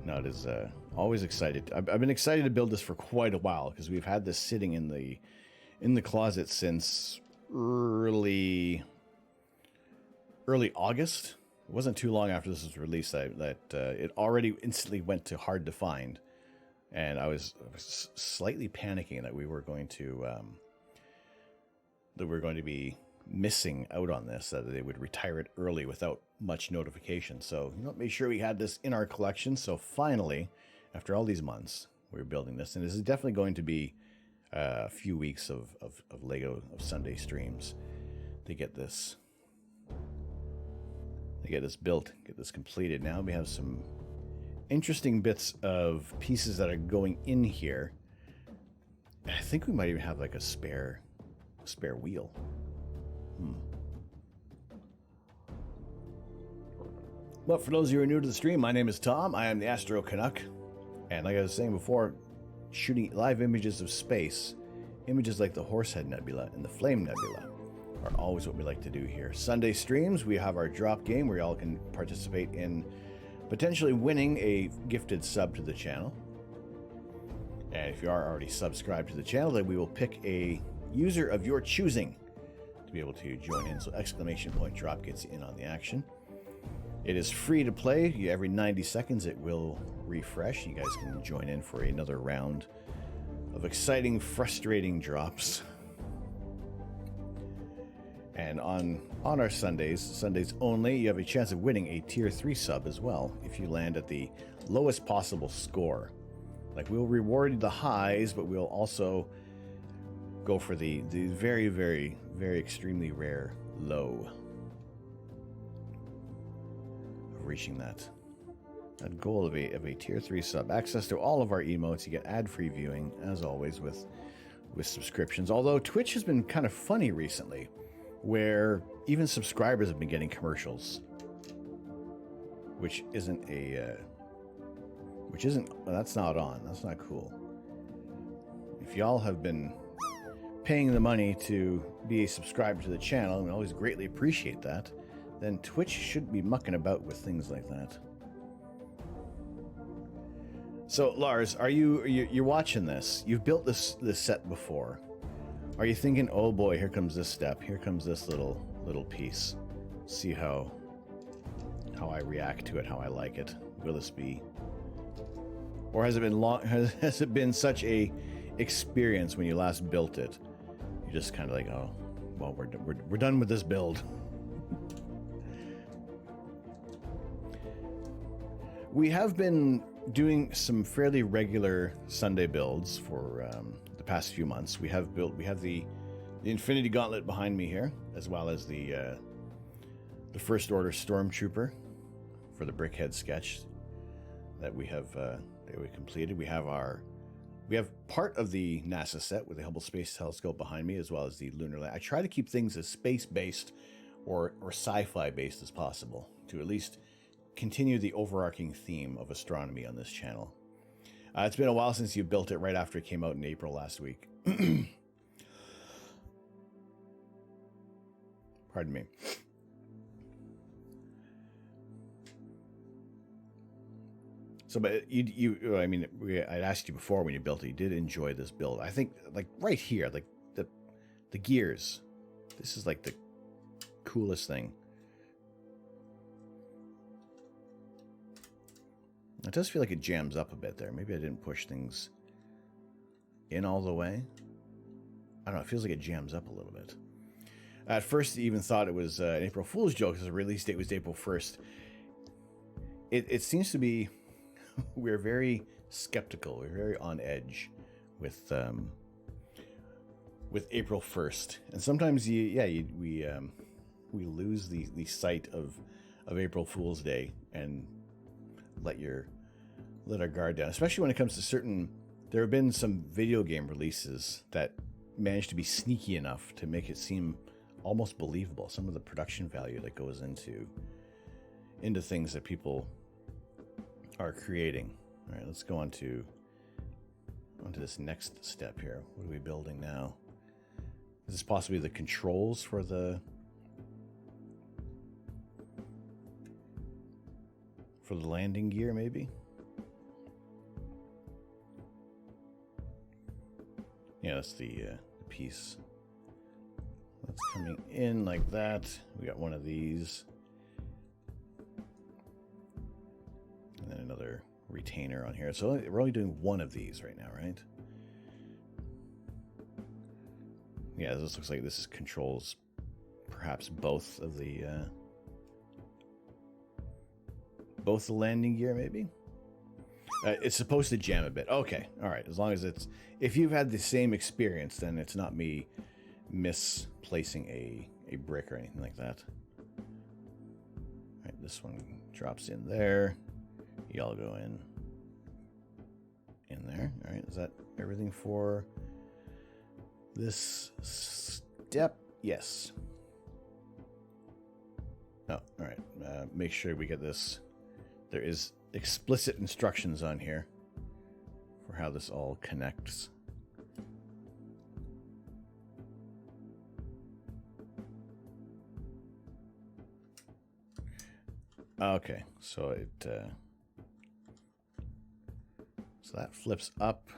No, it is always excited. I've been excited to build this for quite a while because we've had this sitting in the closet since early August. It wasn't too long after this was released that it already instantly went to hard to find, and I was slightly panicking that we were going to be missing out on this, that they would retire it early without much notification. So made sure we had this in our collection. So finally, after all these months, we're building this, and this is definitely going to be a few weeks of Lego of Sunday streams to get this built, get this completed. Now we have some interesting bits of pieces that are going in here. I think we might even have like a spare wheel. But for those of you who are new to the stream, my name is Tom. I am the Astro Canuck. And like I was saying before, shooting live images of space, images like the Horsehead Nebula and the Flame Nebula are always what we like to do here. Sunday streams, we have our drop game where y'all can participate in potentially winning a gifted sub to the channel. And if you are already subscribed to the channel, then we will pick a user of your choosing to be able to join in. So exclamation point drop gets you in on the action. It is free to play. Every 90 seconds it will refresh. You guys can join in for another round of exciting, frustrating drops. And on our Sundays only, you have a chance of winning a tier 3 sub as well if you land at the lowest possible score. Like, we'll reward the highs, but we'll also go for the very, very, very extremely rare low of reaching that goal of a tier 3 sub. Access to all of our emotes. You get ad-free viewing, as always, with subscriptions. Although Twitch has been kind of funny recently, where even subscribers have been getting commercials, that's not on. That's not cool. If y'all have been paying the money to be a subscriber to the channel, and we always greatly appreciate that, then Twitch shouldn't be mucking about with things like that. So Lars, you're watching this? You've built this set before. Are you thinking, oh boy, here comes this step, here comes this little piece? See how I react to it, how I like it. Will this be? Or has it been long? Has it been such a experience when you last built it? You're just kind of like, oh, well, we're done with this build. We have been doing some fairly regular Sunday builds for the past few months. We have the Infinity Gauntlet behind me here, as well as the First Order Stormtrooper for the Brickhead sketch that we have completed. We have part of the NASA set with the Hubble Space Telescope behind me, as well as the lunar land. I try to keep things as space-based or sci-fi based as possible to at least continue the overarching theme of astronomy on this channel. It's been a while since you built it, right after it came out in April last week. Pardon me. So, but I mean, I'd asked you before when you built it, you did enjoy this build. I think, like, right here, like, the gears, this is, like, the coolest thing. It does feel like it jams up a bit there. Maybe I didn't push things in all the way. I don't know, it feels like it jams up a little bit. At first, I even thought it was an April Fool's joke, because the release date was April 1st. It seems to be... We're very skeptical. We're very on edge with April 1st, and sometimes we lose the sight of April Fool's Day and let our guard down. Especially when it comes to certain. There have been some video game releases that managed to be sneaky enough to make it seem almost believable. Some of the production value that goes into things that people are creating. All right, let's go on to this next step here. What are we building now? Is this possibly the controls for the landing gear, maybe? Yeah, that's the piece that's coming in like that. We got one of these. And then another retainer on here. So we're only doing one of these right now, right? Yeah, this looks like this controls perhaps both of the landing gear, maybe? It's supposed to jam a bit. Okay, all right. As long as if you've had the same experience, then it's not me misplacing a brick or anything like that. All right, this one drops in there. Y'all go in there. All right, is that everything for this step? Yes. Oh, all right. Make sure we get this. There is explicit instructions on here for how this all connects. Okay, so so that flips up.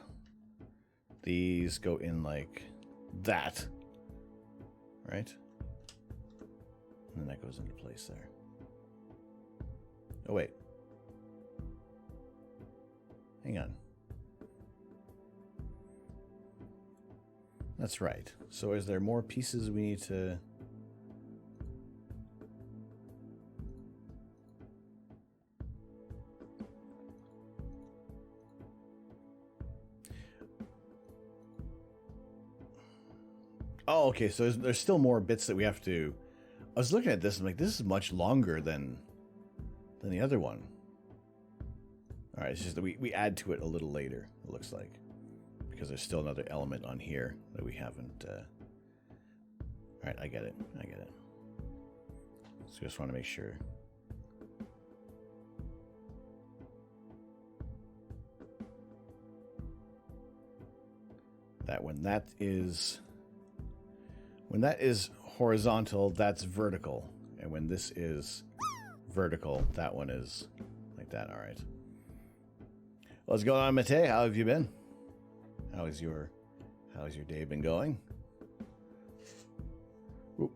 These go in like that, right? And then that goes into place there. Oh, wait. Hang on. That's right. So is there more pieces we need to... Oh, okay. So there's still more bits that we have to... I was looking at this and I'm like, this is much longer than the other one. All right, it's just that we add to it a little later, it looks like. Because there's still another element on here that we haven't... All right, I get it. So just want to make sure. That when that is horizontal, that's vertical. And when this is vertical, that one is like that. All right. What's going on, Mate? How have you been? How's your day been going? Ooh.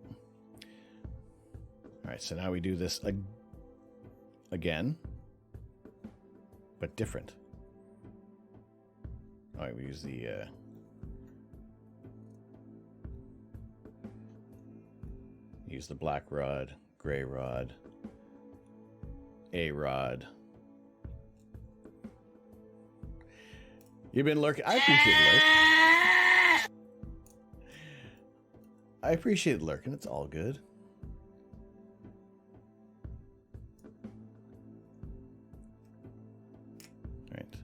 All right, so now we do this again, but different. All right, we use the black rod, gray rod, A rod. You've been lurking. I appreciate the lurk. I appreciate lurking. It's all good. All right.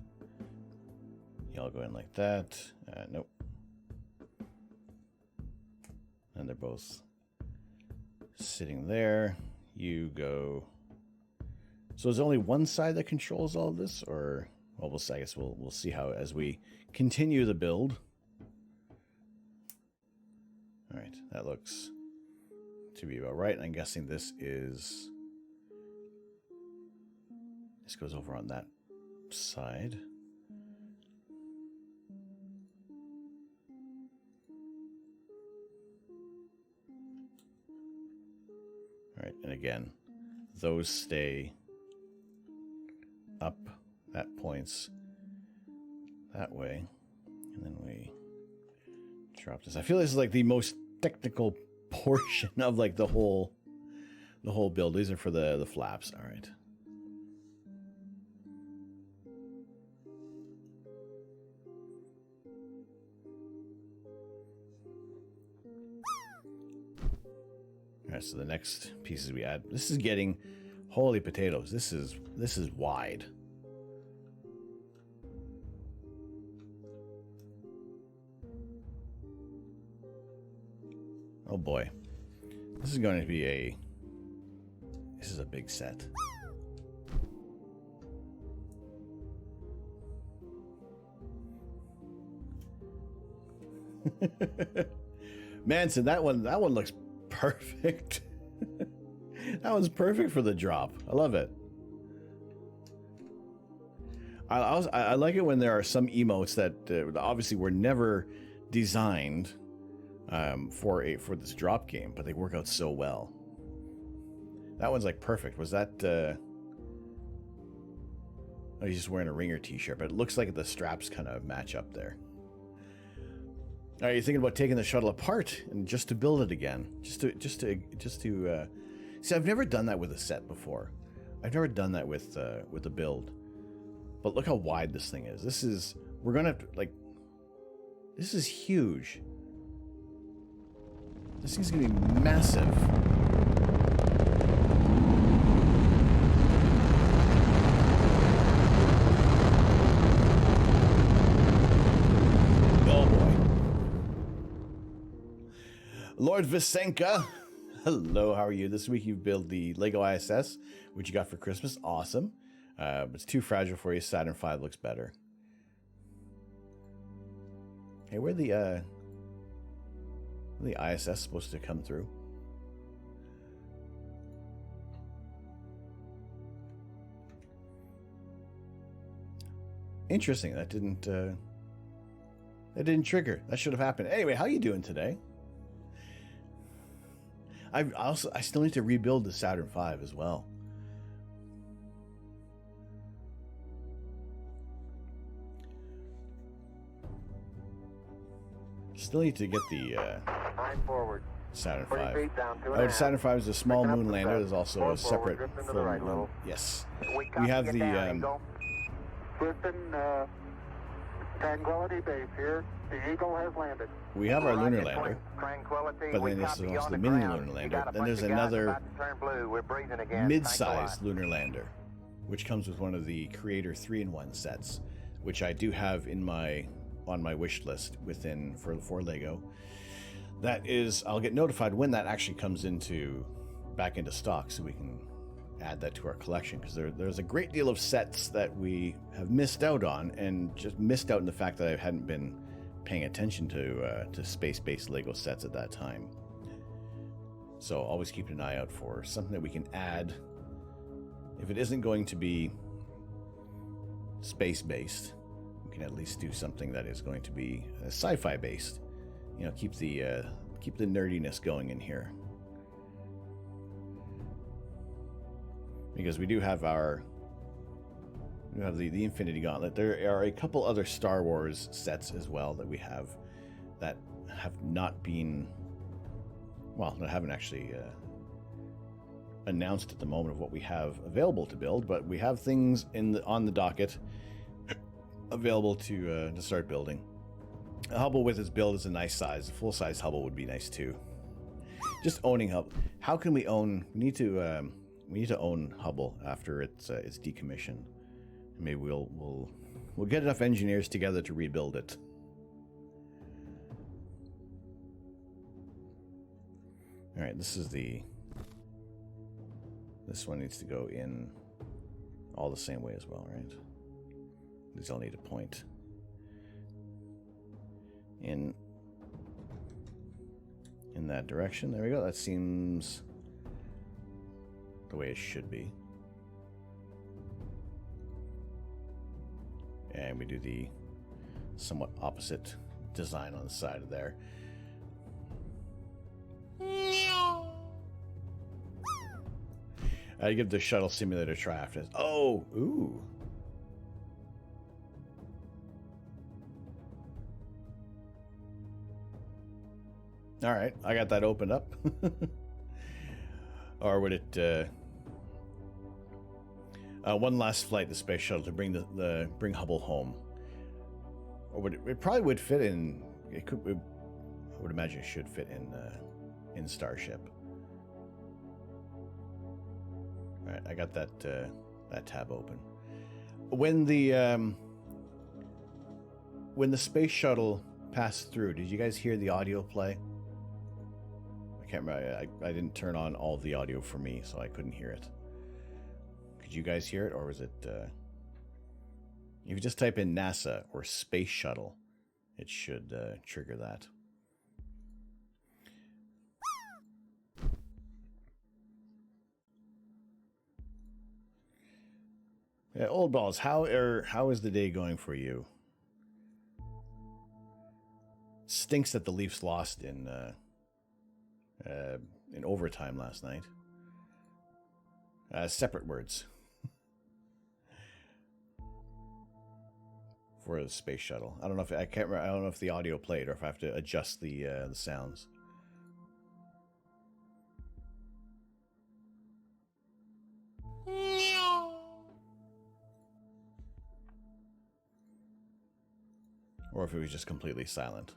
Y'all go in like that. Nope. And they're both sitting there. You go. So is there only one side that controls all of this, or well, I guess we'll see how as we continue the build. All right, that looks to be about right. And I'm guessing this goes over on that side. All right, and again, those stay up. That points that way, and then we drop this. I feel this is like the most technical portion of like the whole build. These are for the flaps. All right. All right, so the next pieces we add. This is getting holy potatoes. This is wide. Oh boy. This is going to be a big set. Manson, that one looks perfect. That was perfect for the drop. I love it. I like it when there are some emotes that obviously were never designed for this drop game, but they work out so well. That one's like perfect. Was that? Oh, he's just wearing a Ringer T-shirt, but it looks like the straps kind of match up there. Are you thinking about taking the shuttle apart and just to build it again? Just to see, I've never done that with a set before. I've never done that with a build. But look how wide this thing is. This is this is huge. This thing's gonna be massive. Oh boy. Lord Visenka. Hello, how are you? This week you've built the Lego ISS, which you got for Christmas. Awesome. But it's too fragile for you. Saturn V looks better. Hey, where the ISS supposed to come through? Interesting. That didn't trigger. That should have happened. Anyway, how you doing today? I still need to rebuild the Saturn V as well. Still need to get the Saturn V. Oh, Saturn V is a small moon lander. There's also a separate full moon. Yes. We have the
Houston, Tranquility Base here. The Eagle has landed.
we have our lunar lander, but then there's also the mini lunar lander. Then there's another mid-sized lunar lander, which comes with one of the Creator 3-in-1 sets, which I do have in on my wish list for Lego. That is, I'll get notified when that actually comes back into stock, so we can add that to our collection, because there's a great deal of sets that we have missed out on, and just missed out in the fact that I hadn't been paying attention to space-based Lego sets at that time. So always keep an eye out for something that we can add. If it isn't going to be space-based, we can at least do something that is going to be sci-fi based. You know, keep the nerdiness going in here. Because we do have the Infinity Gauntlet. There are a couple other Star Wars sets as well that we have that have not been, that haven't actually announced at the moment of what we have available to build, but we have things on the docket available to start building. A Hubble with its build is a nice size. A full-size Hubble would be nice too. Just owning Hubble. How can we own? We need to own Hubble after it's decommissioned. Maybe we'll get enough engineers together to rebuild it. All right, this one needs to go in all the same way as well, right? These all need a point in that direction. There we go. That seems the way it should be. And we do the somewhat opposite design on the side of there. I give the shuttle simulator a try after this. Oh, ooh. All right, I got that opened up. Or would it? One last flight, the space shuttle to bring Hubble home. Or would it probably would fit in? I would imagine it should fit in Starship. All right, I got that tab open. When the space shuttle passed through, did you guys hear the audio play? I can't remember. I didn't turn on all of the audio for me, so I couldn't hear it. Could you guys hear it, or was it? If you just type in NASA or space shuttle, it should trigger that. Yeah, old balls. How is the day going for you? Stinks that the Leafs lost in overtime last night. Separate words for the space shuttle. I don't know if I can't. I don't know if the audio played or if I have to adjust the sounds. Or if it was just completely silent.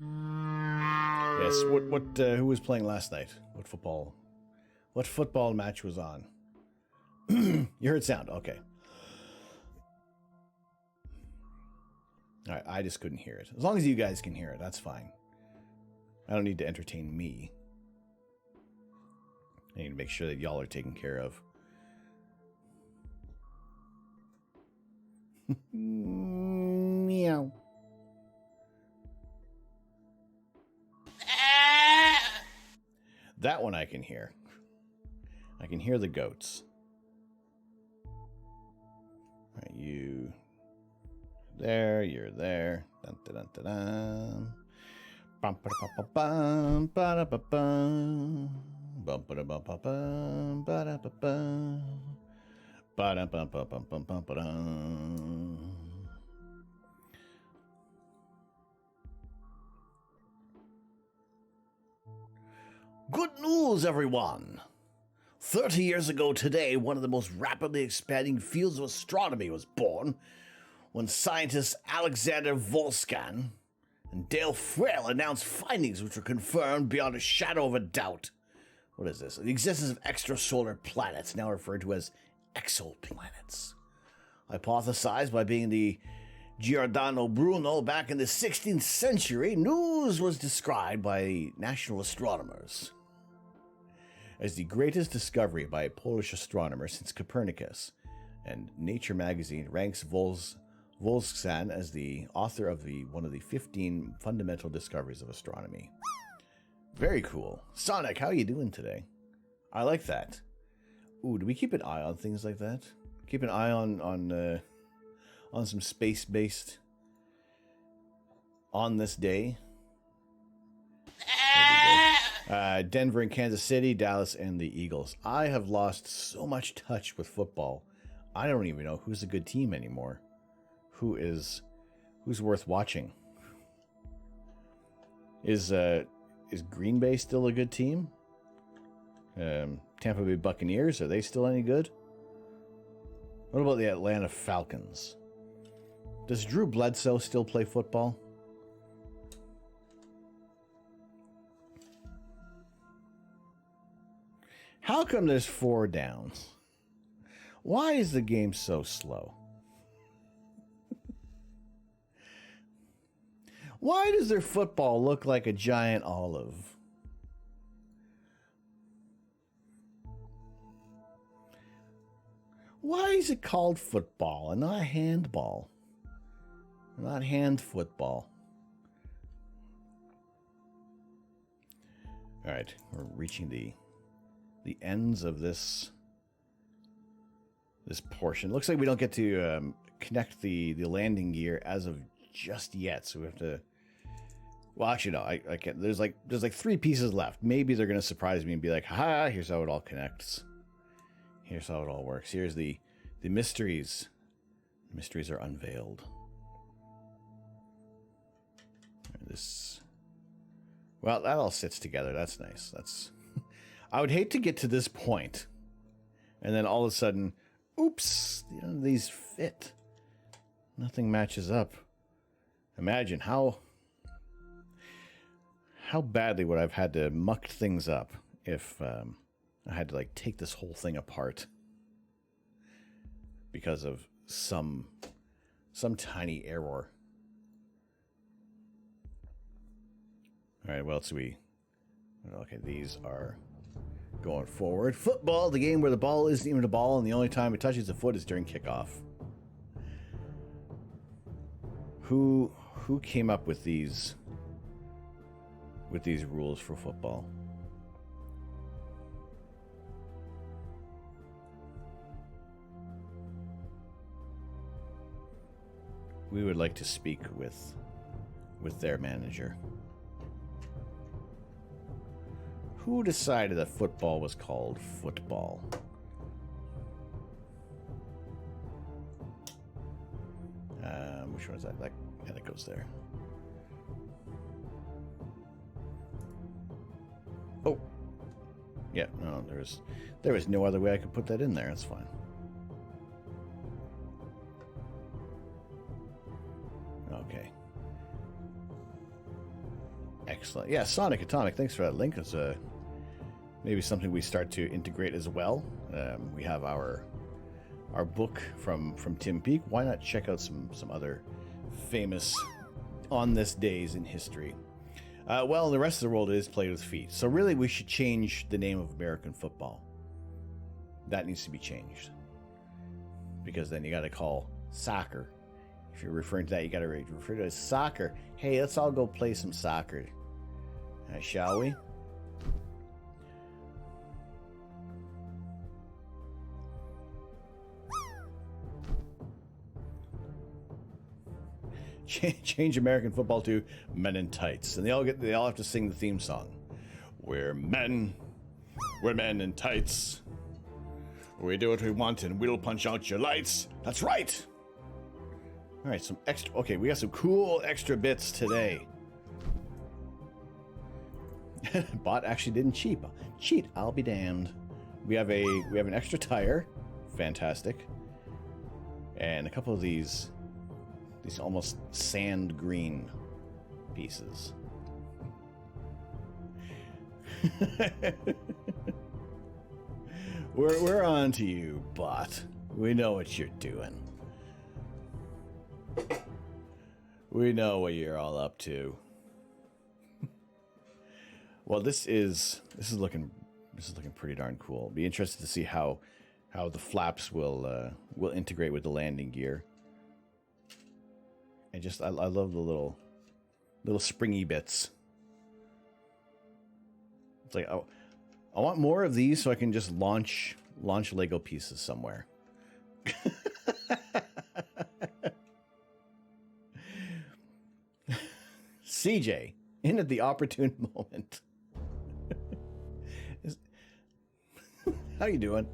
Yes. Who was playing last night? What football match was on? You heard sound. Okay. All right. I just couldn't hear it. As long as you guys can hear it, that's fine. I don't need to entertain me. I need to make sure that y'all are taken care of. Meow. That one I can hear. I can hear the goats. All right, you there, you're there. Dun, dun, dun, dun, dun. Bum, ba-da-ba-ba-bum, ba-da-ba-bum. Bum, ba-da-ba-ba-bum, ba-da-ba-bum. Ba-da-bum-bum-bum-bum-bum-ba-dum. Good news, everyone! 30 years ago today, one of the most rapidly expanding fields of astronomy was born when scientists Alexander Volskan and Dale Frail announced findings which were confirmed beyond a shadow of a doubt. What is this? The existence of extrasolar planets, now referred to as exoplanets. Hypothesized by being the Giordano Bruno back in the 16th century, news was described by national astronomers as the greatest discovery by a Polish astronomer since Copernicus, and Nature magazine ranks Volskan as the author of one of the 15 fundamental discoveries of astronomy. Very cool. Sonic, how are you doing today? I like that. Ooh, do we keep an eye on things like that? Keep an eye on some space-based on this day. Denver and Kansas City, Dallas and the Eagles. I have lost so much touch with football. I don't even know who's a good team anymore. Who's worth watching? Is Green Bay still a good team? Tampa Bay Buccaneers, are they still any good? What about the Atlanta Falcons? Does Drew Bledsoe still play football? How come there's 4 downs? Why is the game so slow? Why does their football look like a giant olive? Why is it called football and not handball? Not hand football. All right, we're reaching the ends of this portion. Looks like we don't get to connect the landing gear as of just yet, so we have to. Well, actually, no. I can't. There's like 3 pieces left. Maybe they're gonna surprise me and be like, "Ha! Here's how it all connects. Here's how it all works. Here's the mysteries. The mysteries are unveiled." This. Well, that all sits together. That's nice. That's. I would hate to get to this point, and then all of a sudden, oops! These fit. Nothing matches up. Imagine how badly would I've had to muck things up if I had to like take this whole thing apart because of some tiny error. All right, what else do we? Okay, these are going forward. Football, the game where the ball isn't even a ball, and the only time it touches the foot is during kickoff. Who came up with these rules for football? We would like to speak with their manager. Who decided that football was called football? Which one is that? Yeah, that goes there. Oh, yeah. No, there was no other way I could put that in there. That's fine. Okay. Excellent. Yeah, Sonic Atomic. Thanks for that link. It's maybe something we start to integrate as well. We have our book from Tim Peake. Why not check out some other famous on this days in history? Well, the rest of the world is played with feet. So really we should change the name of American football. That needs to be changed. Because then you got to call soccer. If you're referring to that, you got to refer to it as soccer. Hey, let's all go play some soccer. Shall we? Change American football to Men in Tights, and they all have to sing the theme song. We're men in tights. We do what we want, and we'll punch out your lights. That's right. All right, some extra. Okay, we got some cool extra bits today. Bot actually didn't cheat. I'll be damned. We have an extra tire, fantastic, and a couple of these almost sand green pieces. we're on to you, bot. We know what you're doing. We know what you're all up to. Well, this is looking pretty darn cool. Be interested to see how the flaps will integrate with the landing gear. And just I love the little springy bits. It's like I want more of these so I can just launch Lego pieces somewhere. CJ, in at the opportune moment. How you doing?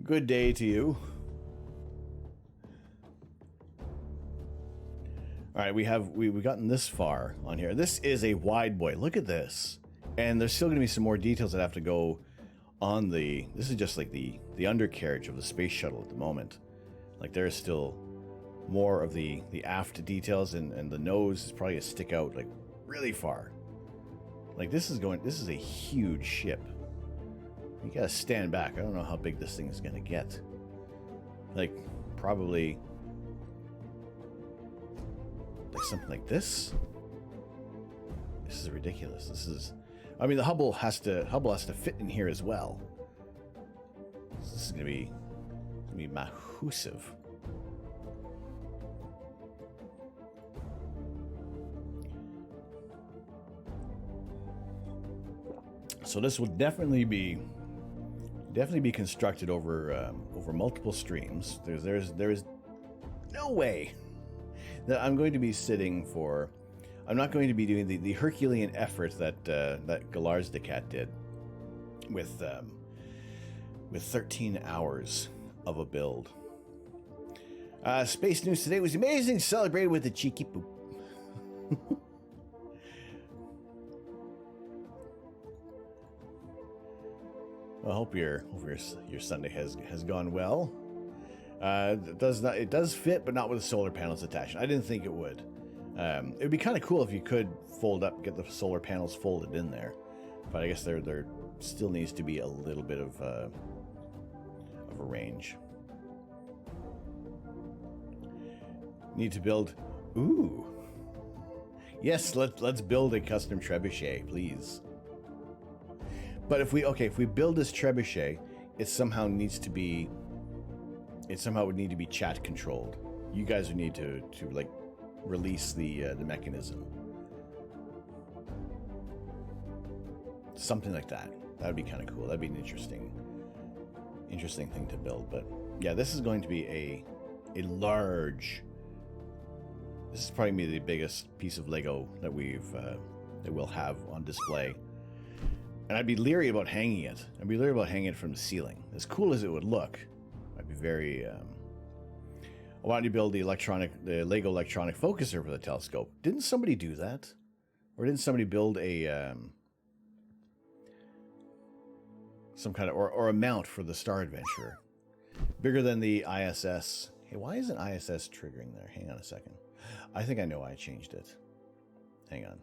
Good day to you. All right, we've gotten this far on here. This is a wide boy. Look at this. And there's still going to be some more details that have to go on the... This is just like the undercarriage of the space shuttle at the moment. Like there's still more of the aft details, and the nose is probably going to stick out like really far. Like this is a huge ship. You gotta stand back. I don't know how big this thing is gonna get. Like, probably like something like this. This is ridiculous. This is, I mean, the Hubble has to fit in here as well. This is gonna be massive. So this will definitely be constructed over multiple streams. There is no way that I'm going to be sitting for. I'm not going to be doing the Herculean effort that Galar's the Cat did with 13 hours of a build. Space news today was amazing. Celebrated with a cheeky poop. I hope your Sunday has gone well. It does fit, but not with the solar panels attached. I didn't think it would. It would be kind of cool if you could fold up, get the solar panels folded in there, but I guess there still needs to be a little bit of a range. Need to build. Ooh. Yes, let's build a custom trebuchet, please. But if we build this trebuchet, it somehow would need to be chat controlled. You guys would need to like release the mechanism. Something like that. That would be kind of cool. That'd be an interesting thing to build. But yeah, this is going to be a large. This is probably the biggest piece of Lego that we'll have on display. And I'd be leery about hanging it. I'd be leery about hanging it from the ceiling. As cool as it would look, I'd be very. I wanted to build the Lego electronic focuser for the telescope. Didn't somebody do that, or didn't somebody build a some kind of or a mount for the Star Adventurer, bigger than the ISS? Hey, why isn't ISS triggering there? Hang on a second. I think I know why I changed it. Hang on.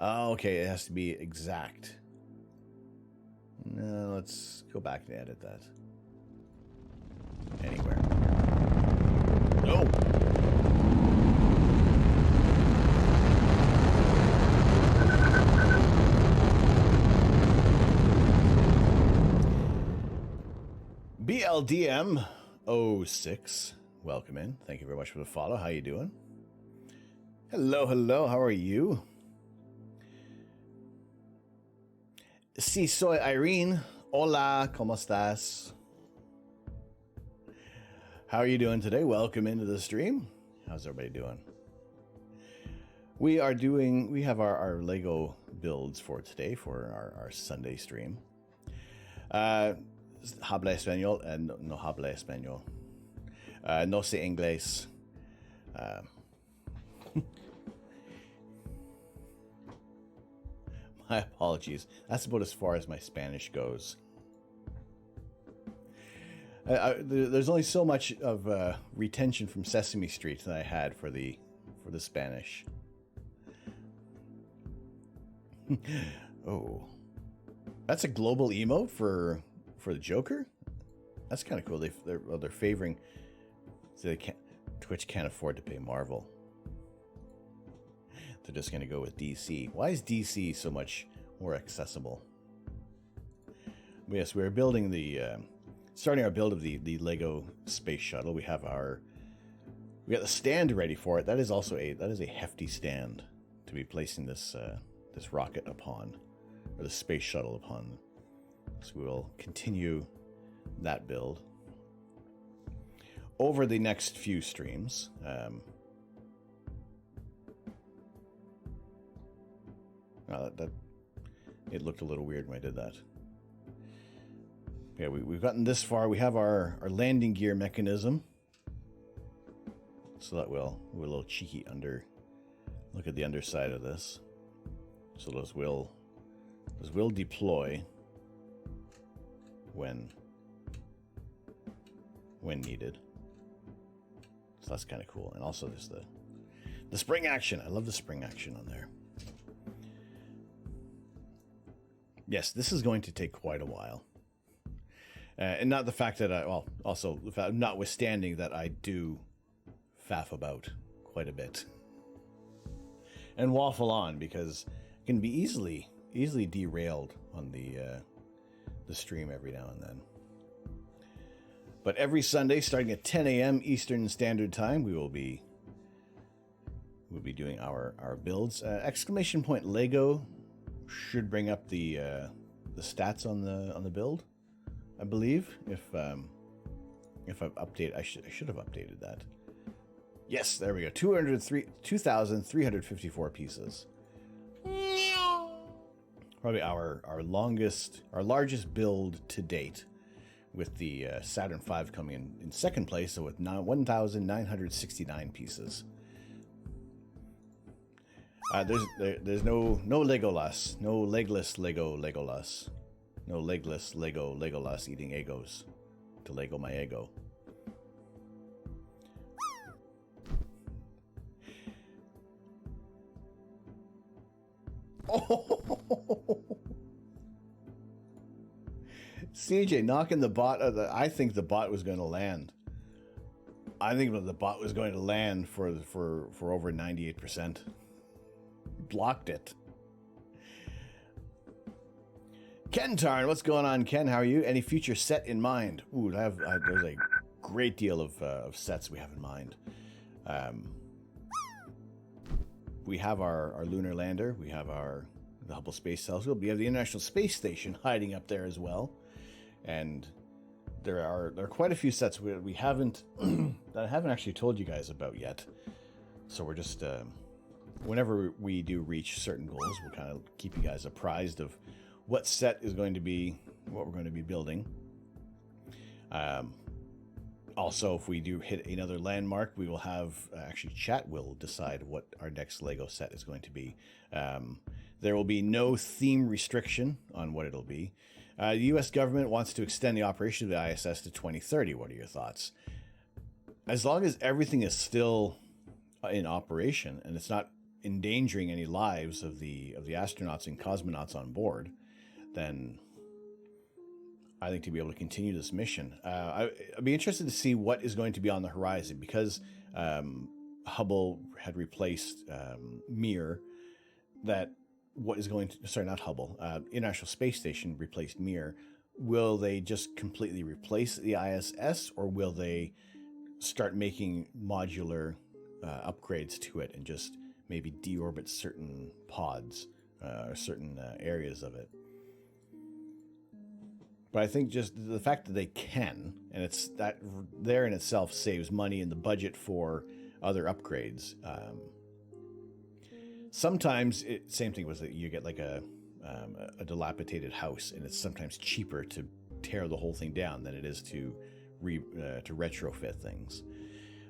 Oh, okay, it has to be exact. No, let's go back and edit that. Anywhere. No! BLDM06, welcome in. Thank you very much for the follow. How you doing? Hello, how are you? Sí, soy Irene. Hola, ¿cómo estás? How are you doing today? Welcome into the stream. How's everybody doing? We have our Lego builds for today for our Sunday stream. Habla español, no habla español. No sé inglés. My apologies. That's about as far as my Spanish goes. There's only so much of retention from Sesame Street that I had for the Spanish. Oh, that's a global emote for the Joker. That's kind of cool. They're favoring. So Twitch can't afford to pay Marvel. They're just going to go with DC. Why is DC so much more accessible? But yes, we're building starting our build of the Lego space shuttle. We got the stand ready for it. That is a hefty stand to be placing this rocket upon, or the space shuttle upon. So we will continue that build over the next few streams. That it looked a little weird when I did that. Yeah, we've gotten this far. We have our landing gear mechanism. So that we're a little cheeky look at the underside of this. So those will deploy when needed. So that's kind of cool. And also there's the spring action. I love the spring action on there. Yes, this is going to take quite a while. And not the fact that also the fact, notwithstanding that I do faff about quite a bit and waffle on, because it can be easily derailed on the stream every now and then. But every Sunday, starting at 10 a.m. Eastern Standard Time, we'll be doing our builds. Exclamation point Lego should bring up the stats on the build, I believe. If I've updated, I should have updated that. Yes, there we go. 2,354 pieces. Probably our largest build to date, with the Saturn V coming in second place, so with 1,969 pieces. There's no Legolas, no legless Legolas, no legless Legolas eating Egos to Lego my ego. Oh. CJ knocking the bot. I think the bot was going to land. I think the bot was going to land for over 98%. Blocked it. Ken Tarn, what's going on, Ken? How are you? Any future set in mind? Ooh, there's a great deal of sets we have in mind. We have our lunar lander. We have the Hubble Space Telescope. We have the International Space Station hiding up there as well. And there are quite a few sets we haven't that I haven't actually told you guys about yet. So we're just whenever we do reach certain goals, we'll kind of keep you guys apprised of what set is going to be, what we're going to be building. Also, if we do hit another landmark, we will have actually chat will decide what our next Lego set is going to be. There will be no theme restriction on what it'll be. The U.S. government wants to extend the operation of the ISS to 2030. What are your thoughts? As long as everything is still in operation and it's not endangering any lives of the astronauts and cosmonauts on board, then I think to be able to continue this mission. I'd be interested to see what is going to be on the horizon, because Hubble had replaced Mir. That what is going to, sorry, not Hubble, International Space Station replaced Mir. Will they just completely replace the ISS, or will they start making modular upgrades to it and just maybe deorbit certain pods or certain areas of it? But I think just the fact that they can, and it's that there in itself saves money in the budget for other upgrades. Sometimes same thing was that you get like a dilapidated house, and it's sometimes cheaper to tear the whole thing down than it is to retrofit things.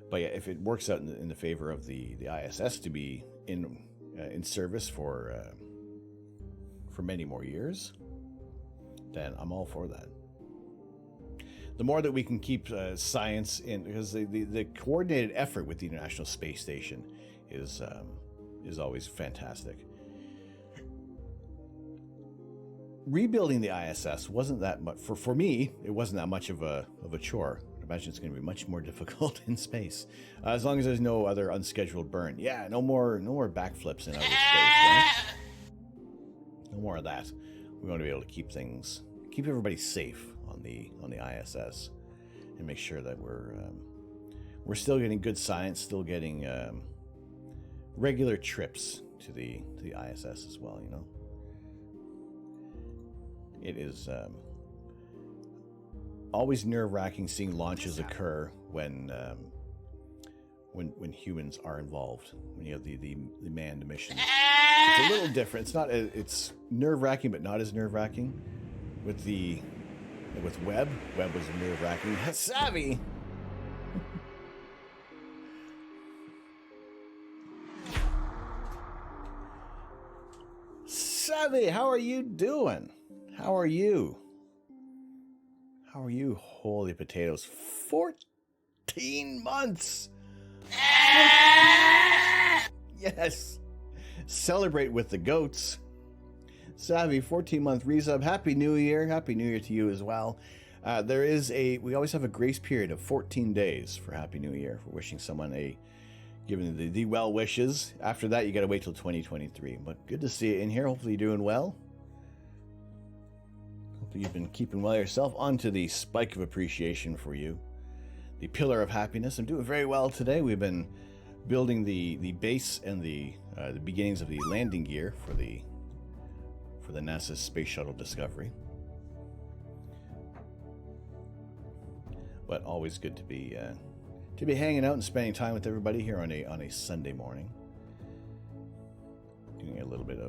But yeah, if it works out in the favor of the ISS to be in service for many more years, then I'm all for that. The more that we can keep science in, because the coordinated effort with the International Space Station is always fantastic. Rebuilding the ISS wasn't that much for me. It wasn't that much of a chore. I imagine it's going to be much more difficult in space, as long as there's no other unscheduled burn. Yeah, no more backflips in outer space. Right? No more of that. We want to be able to keep everybody safe on the ISS, and make sure that we're still getting good science, still getting regular trips to the ISS as well. You know, it is always nerve-wracking seeing launches occur when humans are involved. When you have the manned missions, it's a little different. It's nerve-wracking, but not as nerve-wracking. With Webb was nerve-wracking. Savvy. Savvy, how are you doing? How are you? Holy potatoes. 14 months. Yes. Celebrate with the goats. Savvy, 14-month resub. Happy New Year. Happy New Year to you as well. We always have a grace period of 14 days for Happy New Year for wishing someone giving the well wishes. After that, you got to wait till 2023. But good to see you in here. Hopefully you're doing well. Hopefully you've been keeping well yourself. On to the spike of appreciation for you. The pillar of happiness. I'm doing very well today. We've been building the base and the beginnings of the landing gear for the NASA Space Shuttle Discovery. But always good to be hanging out and spending time with everybody here on a Sunday morning. Doing a little bit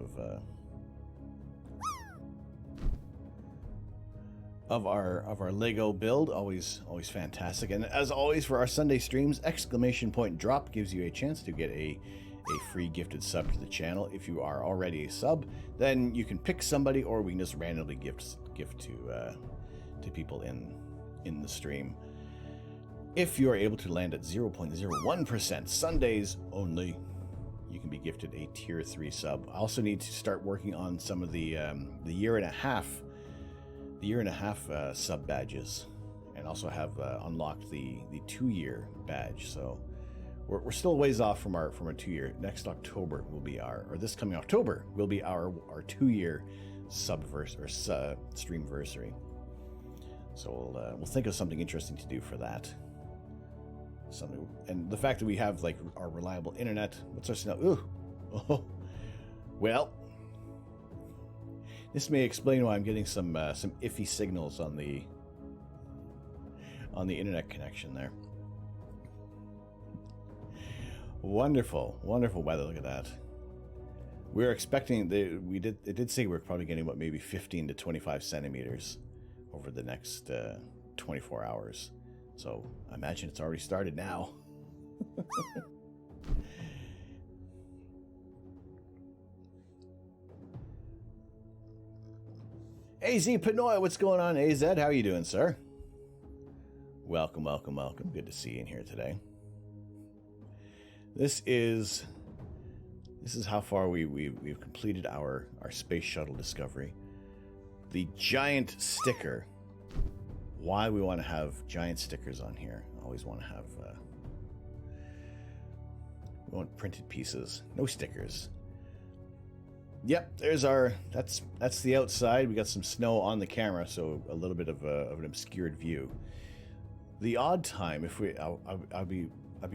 of our Lego build, always fantastic. And as always for our Sunday streams, exclamation point drop gives you a chance to get a free gifted sub to the channel. If you are already a sub, then you can pick somebody, or we can just randomly gift to people in the stream. If you are able to land at 0.01%, Sundays only, you can be gifted a tier 3 sub. I also need to start working on some of the year and a half sub badges, and also have unlocked the 2-year badge. So we're still a ways off from our 2-year. Next October will be this coming October will be our 2-year streamversary. So we'll think of something interesting to do for that. And the fact that we have like our reliable internet. What's our signal? Ooh, oh, well. This may explain why I'm getting some iffy signals on the internet connection there. Wonderful weather. Look at that. We're expecting it did say we're probably getting about maybe 15 to 25 centimeters over the next 24 hours. So I imagine it's already started now. AZ Panoy, what's going on, AZ? How are you doing, sir? Welcome. Good to see you in here today. This is how far we've completed our space shuttle discovery. The giant sticker. Why we want to have giant stickers on here. Always want to have we want printed pieces, no stickers. Yep, there's that's the outside. We got some snow on the camera, so a little bit of an obscured view. The odd time, I'd be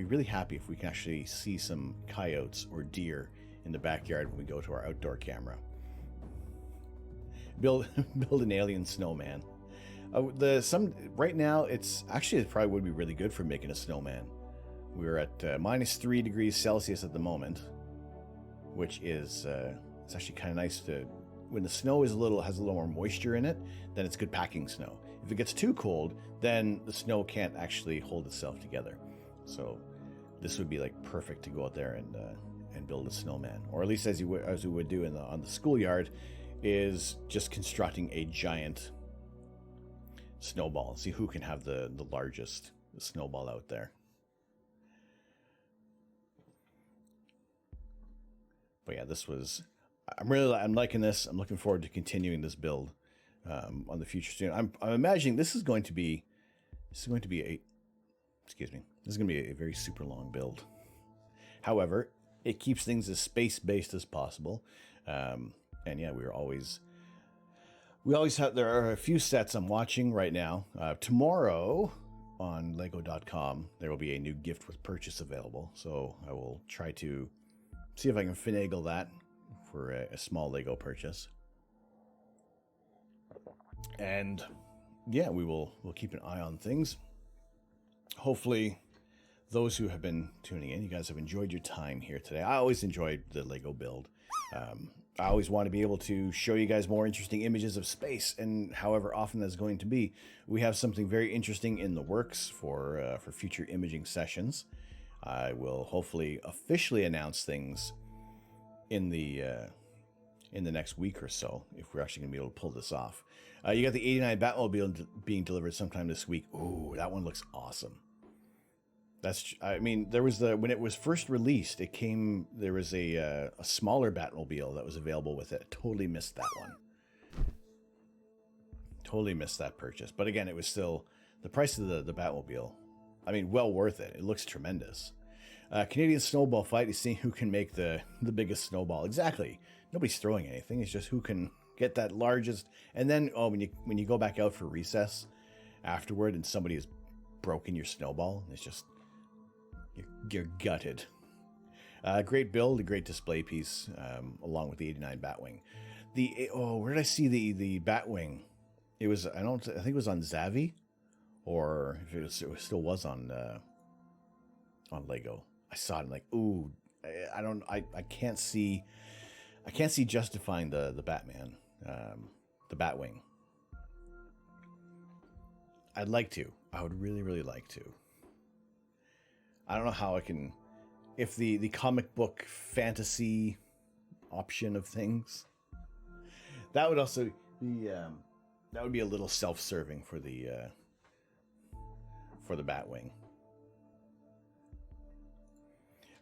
really happy if we can actually see some coyotes or deer in the backyard when we go to our outdoor camera. Build an alien snowman. Right now it probably would be really good for making a snowman. We're at -3 degrees Celsius at the moment, which is it's actually kind of nice when the snow has a little more moisture in it. Then it's good packing snow. If it gets too cold, then the snow can't actually hold itself together. So this would be like perfect to go out there and build a snowman, or at least as we would do on the schoolyard, is just constructing a giant snowball. See who can have the largest snowball out there. But yeah, I'm liking this. I'm looking forward to continuing this build on the future stream. I'm imagining this is going to be a very super long build. However, it keeps things as space-based as possible. And yeah, we always have, there are a few sets I'm watching right now. Tomorrow on lego.com, there will be a new gift with purchase available. So I will try to see if I can finagle that for a small Lego purchase. And yeah, we'll keep an eye on things. Hopefully those who have been tuning in, you guys have enjoyed your time here today. I always enjoyed the Lego build. I always want to be able to show you guys more interesting images of space, and however often that's going to be. We have something very interesting in the works for future imaging sessions. I will hopefully officially announce things in the next week or so, if we're actually going to be able to pull this off. You got the 89 Batmobile being delivered sometime this week. Ooh, that one looks awesome. I mean, there was when it was first released, there was a smaller Batmobile that was available with it. Totally missed that one. Totally missed that purchase. But again, it was still the price of the Batmobile. I mean, well worth it. It looks tremendous. Canadian snowball fight is seeing who can make the biggest snowball. Exactly. Nobody's throwing anything. It's just who can get that largest. And then, when you go back out for recess afterward and somebody has broken your snowball, it's just, you're gutted. Great build, a great display piece, along with the 89 Batwing. Where did I see the Batwing? It was, I think it was on Zavi, or if it still was on Lego. I saw it and like, ooh, I can't see justifying the Batman, the Batwing. I'd like to. I would really, really like to. I don't know how I can, if the comic book fantasy option of things, that would also be, that would be a little self-serving for the Batwing.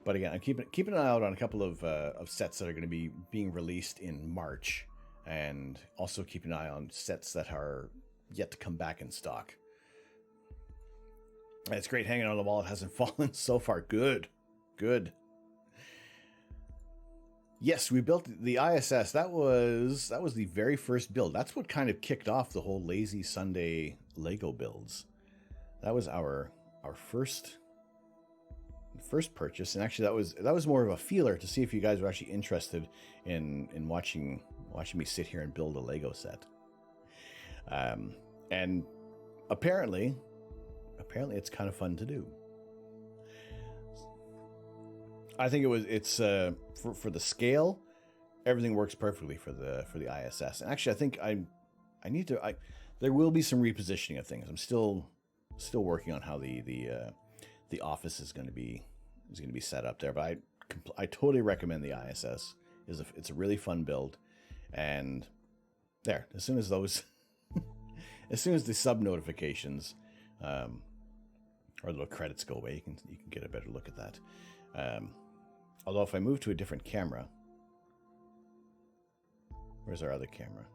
But again, I'm keeping an eye out on a couple of sets that are going to be being released in March, and also keeping an eye on sets that are yet to come back in stock. And it's great hanging on the wall. It hasn't fallen so far. Good. Yes, we built the ISS. That was the very first build. That's what kind of kicked off the whole Lazy Sunday Lego builds. That was our first purchase, and actually that was more of a feeler to see if you guys were actually interested in watching me sit here and build a Lego set. And apparently it's kind of fun to do. I think it's for the scale, everything works perfectly for the ISS. And actually, I think there will be some repositioning of things. I'm still working on how the office is going to be set up there, but I totally recommend the ISS. It's a really fun build. And there, as soon as the sub notifications or little credits go away, you can get a better look at that. Although if I move to a different camera, where's our other camera?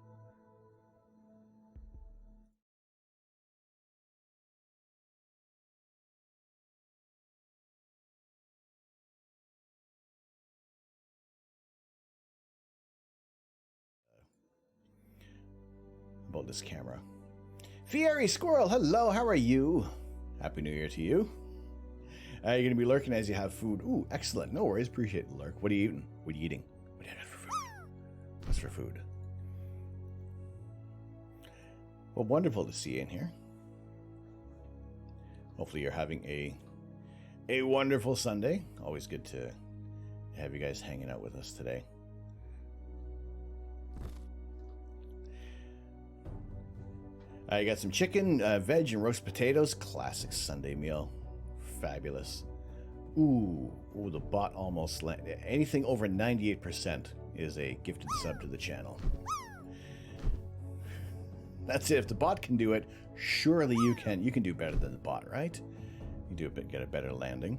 About this camera. Fiery Squirrel, hello, how are you? Happy New Year to you. You're going to be lurking as you have food. Ooh, excellent. No worries. Appreciate the lurk. What are you eating? What are you eating? What do you have for food? What's for food? Well, wonderful to see you in here. Hopefully you're having a wonderful Sunday. Always good to have you guys hanging out with us today. You got some chicken, veg, and roast potatoes. Classic Sunday meal. Fabulous. Ooh, the bot almost landed. Anything over 98% is a gifted sub to the channel. That's it. If the bot can do it, surely you can. You can do better than the bot, right? You get a better landing.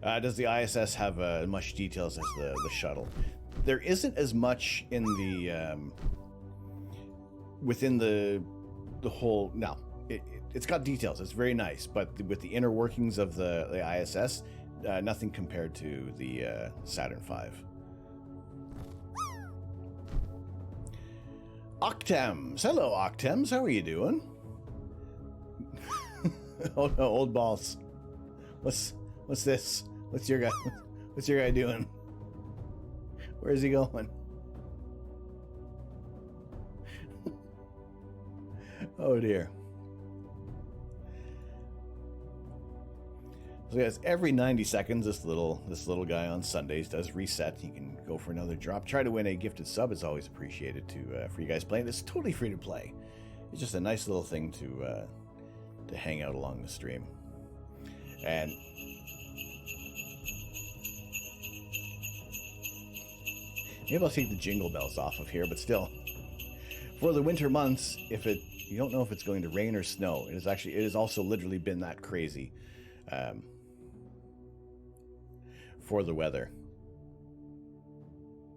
Does the ISS have as much details as the shuttle? There isn't as much in the within the whole. Now it's got details. It's very nice, but with the inner workings of the ISS, nothing compared to the Saturn V. Octems, hello Octems. How are you doing? Oh no, old balls. What's this? What's your guy doing? Where is he going? Oh dear. So yes, every 90 seconds, this little guy on Sundays does reset. He can go for another drop. Try to win a gifted sub. It's always appreciated for you guys playing. It's totally free to play. It's just a nice little thing to hang out along the stream. And maybe I'll take the jingle bells off of here, but still, for the winter months, if You don't know if it's going to rain or snow. It has also literally been that crazy for the weather.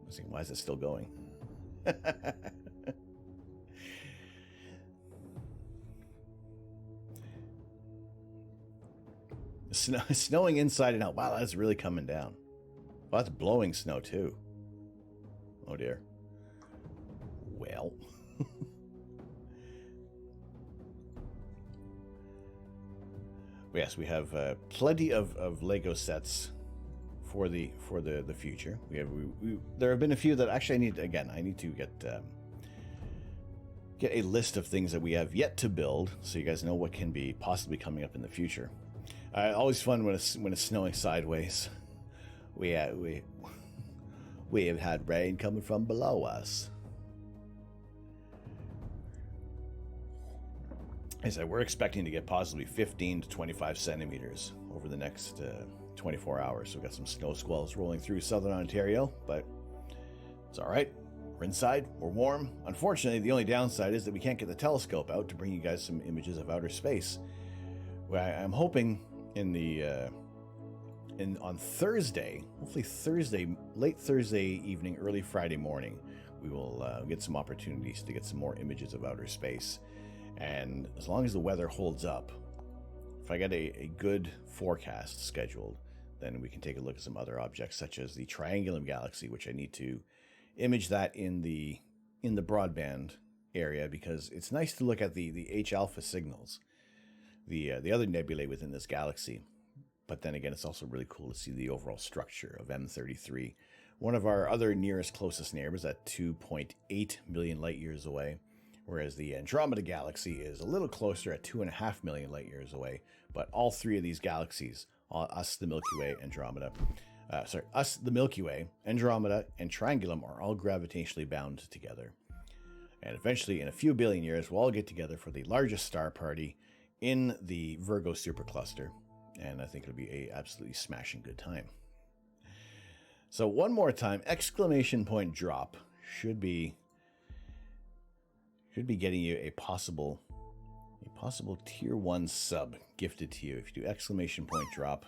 Let's see, why is it still going? Snowing inside and out. Wow, that's really coming down. Well, that's blowing snow too. Oh dear. Well. Yes, we have plenty of Lego sets for the future. There have been a few that actually I need to get a list of things that we have yet to build, so you guys know what can be possibly coming up in the future. Always fun when it's snowing sideways. We have had rain coming from below us. I said we're expecting to get possibly 15 to 25 centimeters over the next 24 hours. So we've got some snow squalls rolling through southern Ontario, but it's all right. We're inside. We're warm. Unfortunately, the only downside is that we can't get the telescope out to bring you guys some images of outer space. Well, I'm hoping on Thursday, hopefully late Thursday evening, early Friday morning, we will get some opportunities to get some more images of outer space. And as long as the weather holds up, if I get a good forecast scheduled, then we can take a look at some other objects, such as the Triangulum Galaxy, which I need to image that in the broadband area, because it's nice to look at the H alpha signals, the other nebulae within this galaxy. But then again, it's also really cool to see the overall structure of M33, one of our other nearest closest neighbors at 2.8 million light years away. Whereas the Andromeda Galaxy is a little closer at 2.5 million light years away. But all three of these galaxies, us, the Milky Way, Andromeda, and Triangulum are all gravitationally bound together. And eventually, in a few billion years, we'll all get together for the largest star party in the Virgo supercluster. And I think it'll be a absolutely smashing good time. So one more time, exclamation point drop should be getting you a possible tier 1 sub gifted to you. If you do exclamation point drop,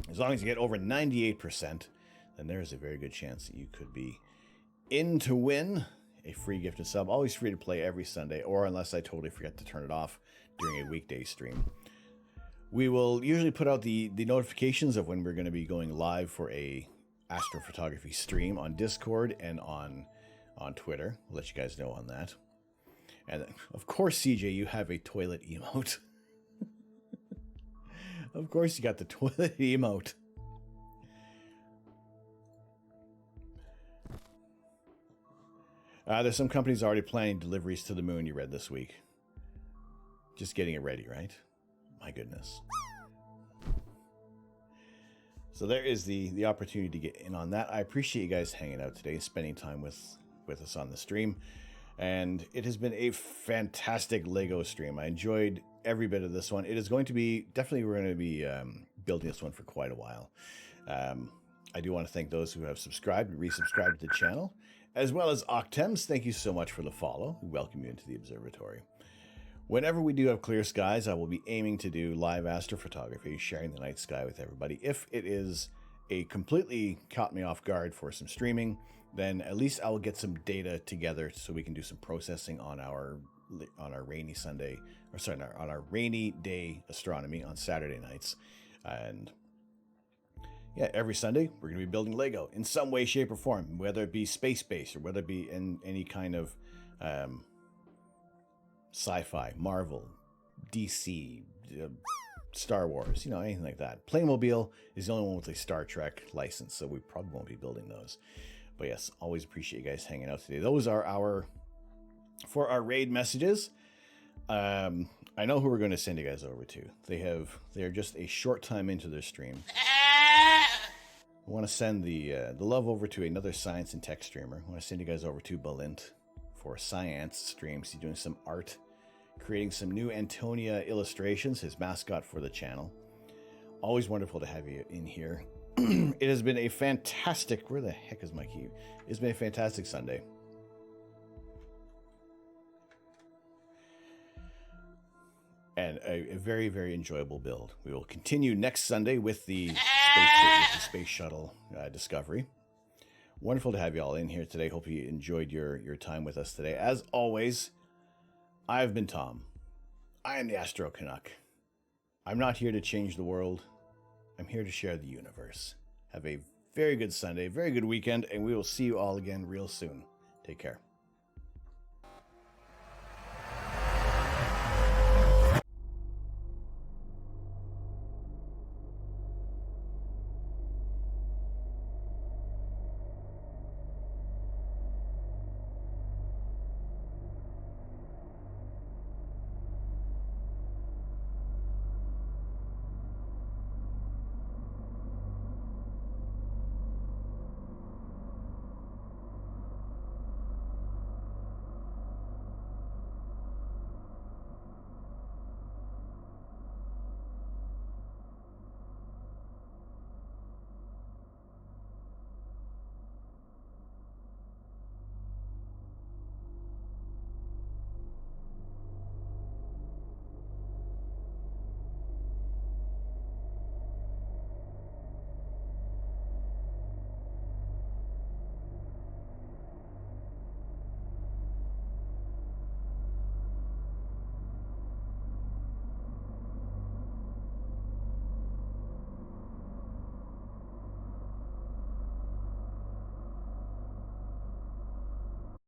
as long as you get over 98%, then there is a very good chance that you could be in to win a free gifted sub. Always free to play every Sunday, or unless I totally forget to turn it off during a weekday stream. We will usually put out the notifications of when we're going to be going live for a astrophotography stream on Discord and on Twitter. We'll let you guys know on that. And of course, CJ, you have a toilet emote. Of course you got the toilet emote. There's some companies already planning deliveries to the moon, you read this week. Just getting it ready, right? My goodness. So there is the opportunity to get in on that. I appreciate you guys hanging out today, spending time with us on the stream. And it has been a fantastic Lego stream. I enjoyed every bit of this one. It is going to be, definitely we're going to be building this one for quite a while. I do want to thank those who have subscribed and resubscribed to the channel, as well as Octems. Thank you so much for the follow. We welcome you into the observatory. Whenever we do have clear skies, I will be aiming to do live astrophotography, sharing the night sky with everybody. If it is a completely caught me off guard for some streaming, then at least I will get some data together so we can do some processing on our rainy Sunday, or sorry, on our rainy day astronomy on Saturday nights. And yeah, every Sunday we're going to be building Lego in some way, shape, or form, whether it be space-based or whether it be in any kind of sci-fi, Marvel, DC, Star Wars, anything like that. Playmobil is the only one with a Star Trek license, so we probably won't be building those. But yes, always appreciate you guys hanging out today. Those are for our raid messages. I know who we're going to send you guys over to. They are just a short time into their stream. I want to send the love over to another science and tech streamer. I want to send you guys over to Balint for science streams. He's doing some art, creating some new Antonia illustrations, his mascot for the channel. Always wonderful to have you in here. It has been a fantastic... Where the heck is my key? It's been a fantastic Sunday. and a very, very enjoyable build. We will continue next Sunday with the space shuttle discovery. Wonderful to have you all in here today. Hope you enjoyed your time with us today. As always, I've been Tom. I am the Astro Canuck. I'm not here to change the world. I'm here to share the universe. Have a very good Sunday, very good weekend, and we will see you all again real soon. Take care.